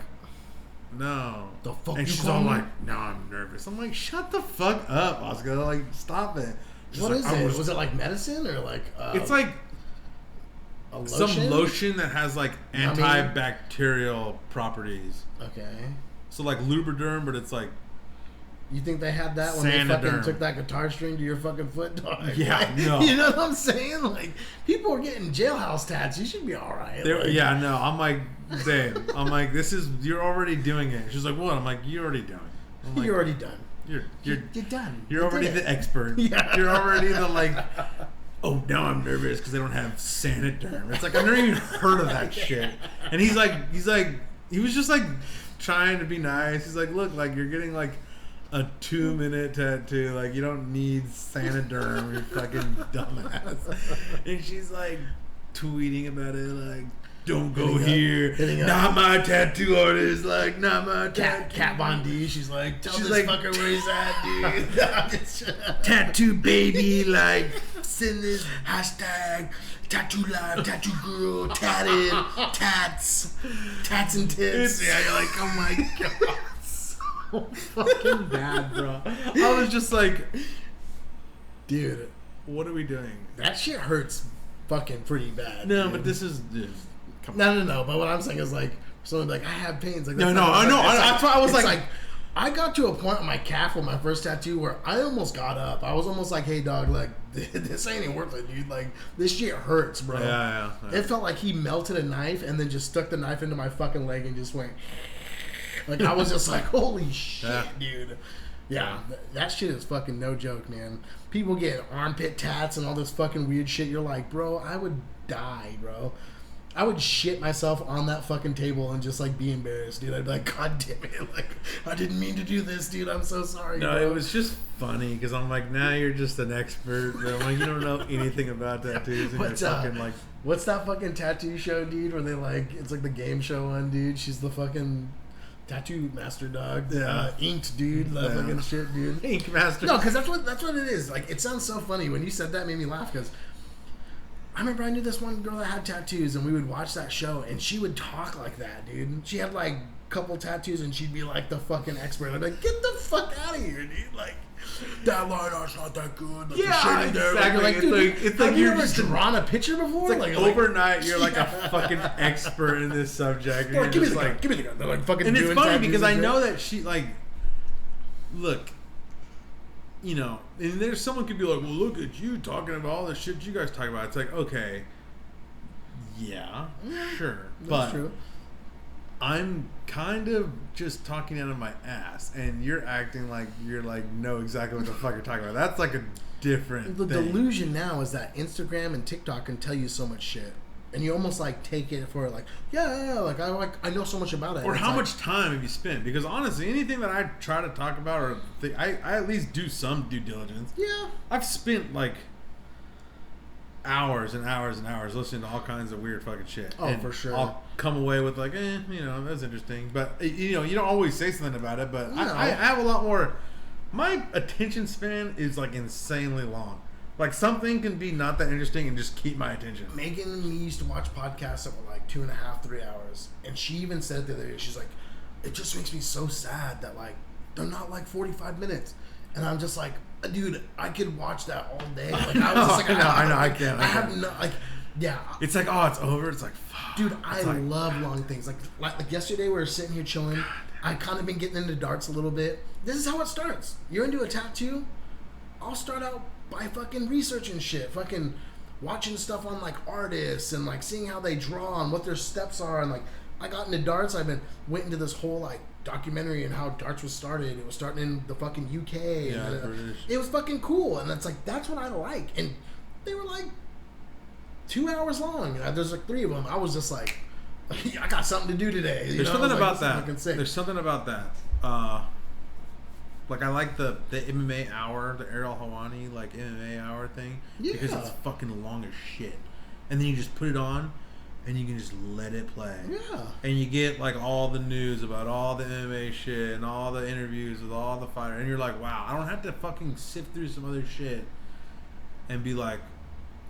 no. The fuck and you she's all like, no, I'm nervous. I'm like, shut the fuck up, Oscar. Like, stop it. She's what like, is it? Was it like medicine or like? It's like some lotion that has like antibacterial properties. Okay. So like Lubriderm, but it's like. You think they had that when they fucking took that guitar string to your fucking foot, dog? Yeah, like, no. You know what I'm saying? Like, people are getting jailhouse tats. You should be all right. Like, yeah, no. I'm like, Dave. I'm like, you're already doing it. She's like, what? I'm like, you're already doing it. I'm like, you're already done. You're done. You're already the expert. Yeah. You're already the like. Oh, now I'm nervous because they don't have Sanoderm. It's like I've never even heard of that shit. And he was just like trying to be nice. He's like, look, like you're getting like a 2-minute tattoo. Like you don't need Sanoderm. You fucking dumbass. And she's like tweeting about it, like, don't go here. Not my tattoo artist. Like, not my tattoo. Kat Von D. She's like, tell this fucker where he's at, dude. Tattoo baby. Like, send this hashtag tattoo live, tattoo girl, tatted, tats and tits. Yeah, you're like, oh my god. So fucking bad, bro. I was just like, dude, what are we doing? That shit hurts fucking pretty bad. No, dude. But this is. No. But what I'm saying is like, someone like, I have pains. Like, I know. That's why I was like, I got to a point on my calf with my first tattoo where I almost got up. I was almost like, hey dog, like this ain't even worth it, dude. Like this shit hurts, bro. Yeah. It felt like he melted a knife and then just stuck the knife into my fucking leg and just went. Like I was just like, holy shit, dude. Yeah, that shit is fucking no joke, man. People get armpit tats and all this fucking weird shit. You're like, bro, I would die, bro. I would shit myself on that fucking table and just like be embarrassed, dude. I'd be like, God damn it, like I didn't mean to do this, dude. I'm so sorry. No, bro. It was just funny because I'm like, now you're just an expert. Bro. Like you don't know anything about tattoos, and you're fucking like, what's that fucking tattoo show, dude? Where they like, it's like the game show one, dude. She's the fucking tattoo master, dog. Inked, dude. That fucking shit, dude. Ink master. No, because that's what it is. Like it sounds so funny when you said that. It made me laugh because. I remember I knew this one girl that had tattoos, and we would watch that show, and she would talk like that, dude. She had like a couple tattoos, and she'd be like the fucking expert. I'd be like, get the fuck out of here, dude. Like, that line art's not that good. Like, yeah, exactly. Like, dude, it's like have you ever drawn a picture before? It's like overnight, you're like a fucking expert in this subject. Like, give me the gun. Give me the gun. They're like fucking. And it's funny because I know that she like, look, you know, and there's someone could be like, well, look at you talking about all the shit you guys talk about. It's like, okay, yeah, sure, that's true. I'm kind of just talking out of my ass, and you're acting like you're like know exactly what the fuck you're talking about. That's like a different The thing. delusion now is that Instagram and TikTok can tell you so much shit, and you almost like take it for like, like I know so much about it. Or how much time have you spent? Because honestly, anything that I try to talk about or I at least do some due diligence. Yeah, I've spent like hours and hours and hours listening to all kinds of weird fucking shit. Oh, and for sure. I'll come away with like, you know, that's interesting. But, you know, you don't always say something about it. But I have a lot more. My attention span is like insanely long. Like something can be not that interesting and just keep my attention. Megan and me used to watch podcasts that were like 2.5, 3 hours. And she even said the other day, she's like, it just makes me so sad that like they're not like 45 minutes. And I'm just like, dude, I could watch that all day. Like I was just like, I know, I can't. I have no like, yeah. It's like, oh, it's over. It's like, fuck. Dude, I love long things. Like yesterday, we were sitting here chilling. I kind of been getting into darts a little bit. This is how it starts. You're into a tattoo. I'll start out by fucking researching shit, fucking watching stuff on like artists and like seeing how they draw and what their steps are. And like I got into darts. Went into this whole like documentary and how darts was started. It was starting in the fucking UK. Yeah, and it was fucking cool. And it's like that's what I like. And they were like 2 hours long. There's like 3 of them. I was just like, I got something to do today. There's something about that. There's something about that. Like I like the MMA hour, the Ariel Helwani like MMA hour thing because it's fucking long as shit, and then you just put it on, and you can just let it play. Yeah. And you get like all the news about all the MMA shit and all the interviews with all the fighters, and you're like, wow, I don't have to fucking sift through some other shit and be like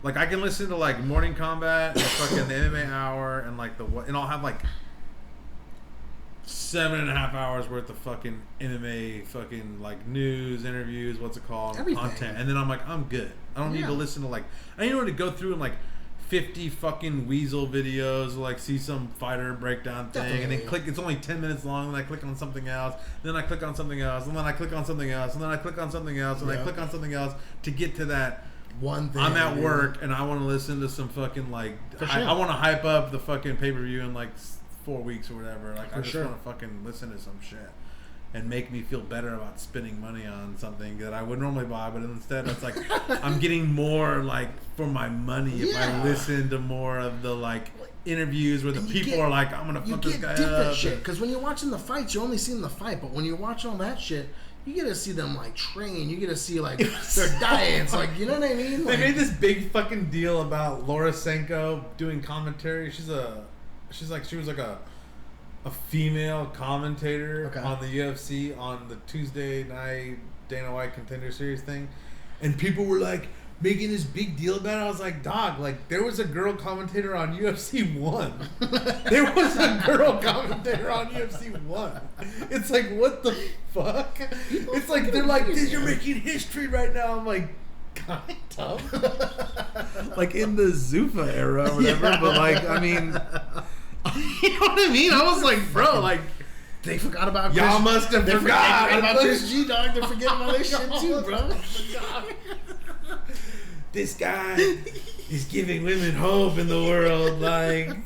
I can listen to like Morning Combat and fucking the MMA hour and like and I'll have like 7.5 hours worth of fucking MMA fucking like news, interviews, what's it called, everything. Content, and then I'm like, I'm good. I don't need to listen to like I don't need to go through and like 50 fucking weasel videos, like see some fighter breakdown thing, and then click. It's only 10 minutes long, and I click on something else, then I click on something else, and then I click on something else, and then I click on something else, and I click on something else to get to that one thing. I'm at work and I want to listen to some fucking like I want to hype up the fucking pay-per-view in like 4 weeks or whatever. Like I just want to fucking listen to some shit and make me feel better about spending money on something that I would normally buy, but instead it's like I'm getting more like for my money if I listen to more of the like interviews where the people are like, I'm gonna fuck this guy up. You get different shit because when you're watching the fights, you're only seeing the fight, but when you're watching all that shit, you get to see them like train. You get to see like their diets, like you know what I mean. Like, they made this big fucking deal about Laura Senko doing commentary. She was like a female commentator on the UFC on the Tuesday night Dana White Contender Series thing, and people were like making this big deal about it. I was like, dog, like there was a girl commentator on UFC 1. There was a girl commentator on UFC 1. It's like, what the fuck? It's like they're like, you're making history right now. I'm like, kind of. Like in the Zuffa era or whatever, but like, I mean, you know what I mean? I was like, bro, like, they forgot about y'all must have forgot about Chris G, dog. They're forgetting all this shit too, bro. This guy is giving women hope in the world, like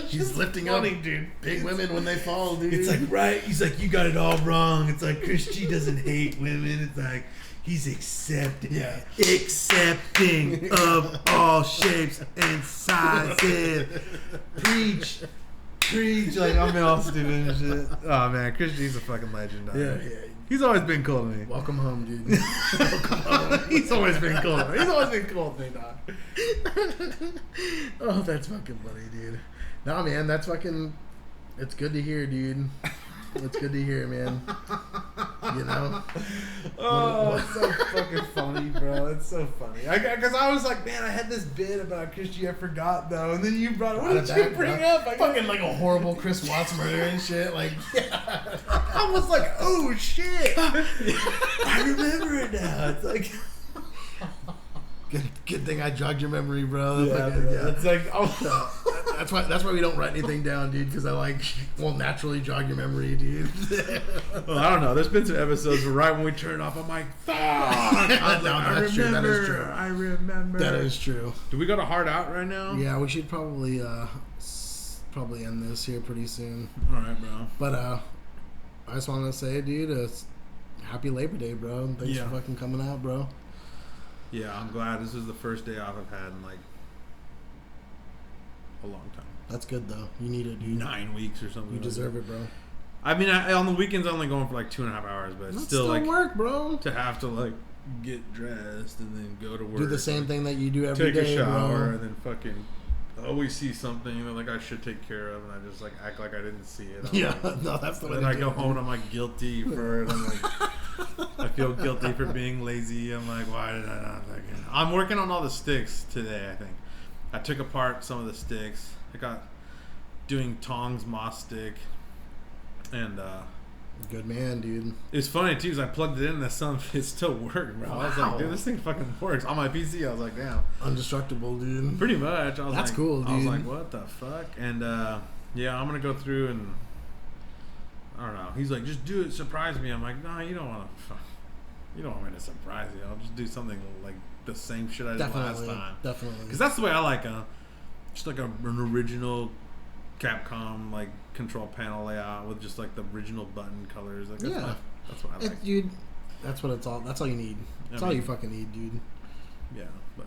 he's lifting up big women when they fall, dude. It's like, right? He's like, you got it all wrong. It's like Chris G doesn't hate women. It's like he's accepting of all shapes and sizes. Preach. Like I'm all stupid and shit. Oh man, Chris G's a fucking legend. Dog. Yeah. He's always been cool to me. Welcome home, dude. Welcome home. He's always been cool to me. He's always been cool to me, dog. Oh, that's fucking funny, dude. No, man, that's fucking... It's good to hear, dude. It's good to hear, man. You know? Oh, it's so fucking funny, bro. It's so funny. Because I was like, man, I had this bit about Christian, I forgot though, and then you brought it. What did you bring up? Fucking like a horrible Chris Watts murder and shit. Like, yeah. I was like, oh shit, I remember it now. It's like. Good thing I jogged your memory, bro. Yeah, bro. It's like, oh. That's why we don't write anything down, dude. Because I won't naturally jog your memory, dude. Well, I don't know. There's been some episodes where right when we turn off, I'm like, fuck. I remember. That is true. Do we got a hard out right now? Yeah, we should probably end this here pretty soon. All right, bro. But I just wanted to say, dude, happy Labor Day, bro. Thanks for fucking coming out, bro. Yeah, I'm glad. This is the first day off I've had in like a long time. That's good though. You need it, dude. 9 weeks or something. You deserve it, bro. I mean, on the weekends I'm only going for like 2.5 hours, but it's still like work, bro. To have to like get dressed and then go to work. Do the same thing that you do every day. Take a shower bro. and then fucking always see something that like I should take care of, and I just like act like I didn't see it. No, that's the way. And I go home and I'm like guilty for it. I'm like, I feel guilty for being lazy. I'm like, why did I not? I'm working on all the sticks today. I think I took apart some of the sticks. I got doing Tong's moss stick, and good man, dude. It's funny too, because I plugged it in and it still worked, bro. Wow. I was like, dude, this thing fucking works on my PC. I was like, damn, indestructible, dude. Pretty much. I was That's like, cool, dude. I was like, what the fuck? And yeah, I'm gonna go through and I don't know. He's like, just do it, surprise me. I'm like, nah, you don't want me to surprise you. I'll just do something like the same shit I did last time. Definitely. Because that's the way I like just like an original Capcom like control panel layout with just like the original button colors. Like that's what I like. Dude, that's what it's all. That's all you need. That's all you fucking need, dude. Yeah, but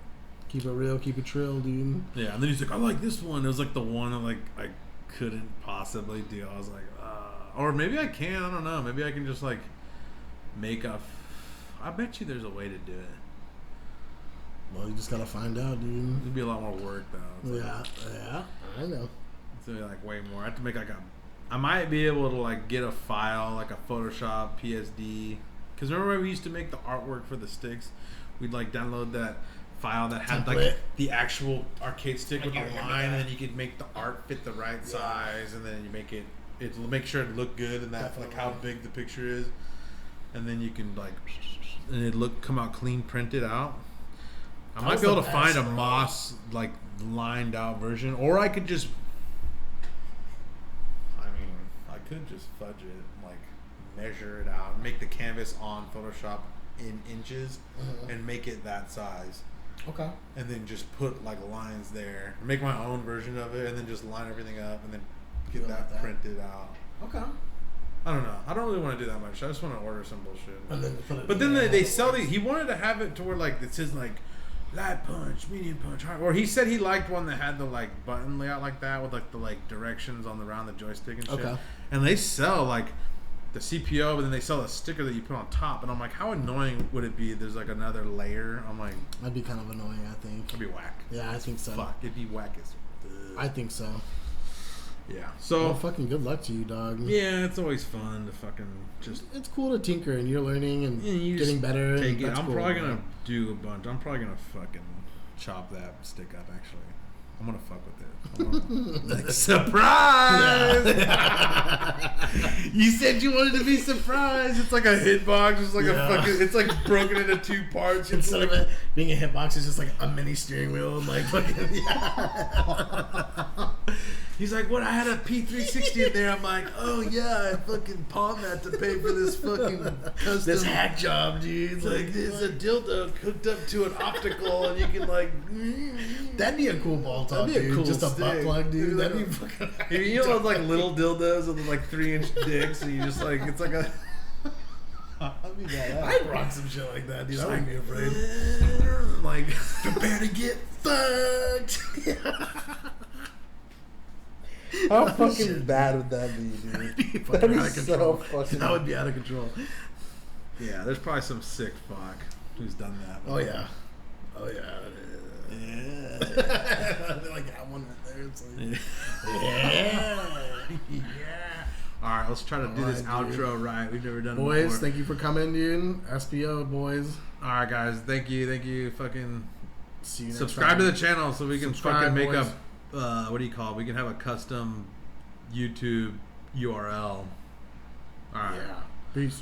keep it real, keep it trill, dude. Yeah, and then he's like, I like this one. It was like the one that like I couldn't possibly do. I was like, or maybe I can. I don't know. Maybe I can just like make I bet you there's a way to do it. Well, you just gotta find out, dude. It'd be a lot more work though. Yeah, I know. It's gonna be like way more. I have to make like I might be able to like get a file like a Photoshop PSD. Because remember when we used to make the artwork for the sticks? We'd like download that file that had like the actual arcade stick with the line, and then you could make the art fit the right size, and then you it'll make sure it looked good and that like how big the picture is, and then you can like and it come out clean printed out. I might be able to find a moss like lined out version, or I could just fudge it, like measure it out, make the canvas on Photoshop in inches, and make it that size. Okay. And then just put like lines there, make my own version of it, and then just line everything up, and then get that printed out. Okay. I don't know. I don't really want to do that much. I just want to order some bullshit. And then but then they sell he wanted to have it to where like it says like light punch, medium punch, hard. Or he said he liked one that had the like button layout like that with like the like directions on around the joystick and shit. Okay. And they sell like the CPO, but then they sell a sticker that you put on top. And I'm like, how annoying would it be if there's like another layer? I'm like, that'd be kind of annoying. I think it'd be whack. Yeah, I think so. Fuck, it'd be whack as. I think so. Yeah. So fucking good luck to you, dog. Yeah, it's always fun to fucking just. It's cool to tinker and you're learning and getting better. Take it. I'm probably gonna do a bunch. I'm probably gonna fucking chop that stick up. Actually, I'm gonna fuck with it. Like, surprise! Yeah. You said you wanted to be surprised. It's like a hitbox. It's like a fucking. It's like broken into 2 parts. Instead of it being a hitbox, it's just like a mini steering wheel and like fucking. Yeah. He's like, what? I had a P360 in there. I'm like, oh yeah, I fucking pawned that to pay for this fucking custom. This hack job, dude. It's like there's a dildo hooked up to an optical, and you can like. That'd be a cool ball top, dude. Cool just stick. A butt plug, dude. That'd be fucking. You know those like little dildos with like 3-inch dicks, and you just like it's like a. I'd rock some shit like that, dude. I wouldn't be afraid. Like, prepare to get fucked. How fucking bad would that be, dude? That'd be so fucking. That would be out of control. Yeah, there's probably some sick fuck who's done that. Oh yeah. Oh yeah. Yeah. They like have one right there. It's like, yeah. All right, let's try to do this outro right. We've never done it boys, before. thank you for coming, dude. SPO, boys. All right, guys. Thank you. Fucking see you next subscribe time. to the channel so we can fucking make boys. up. What do you call it? We can have a custom YouTube URL. All right. Yeah. Peace.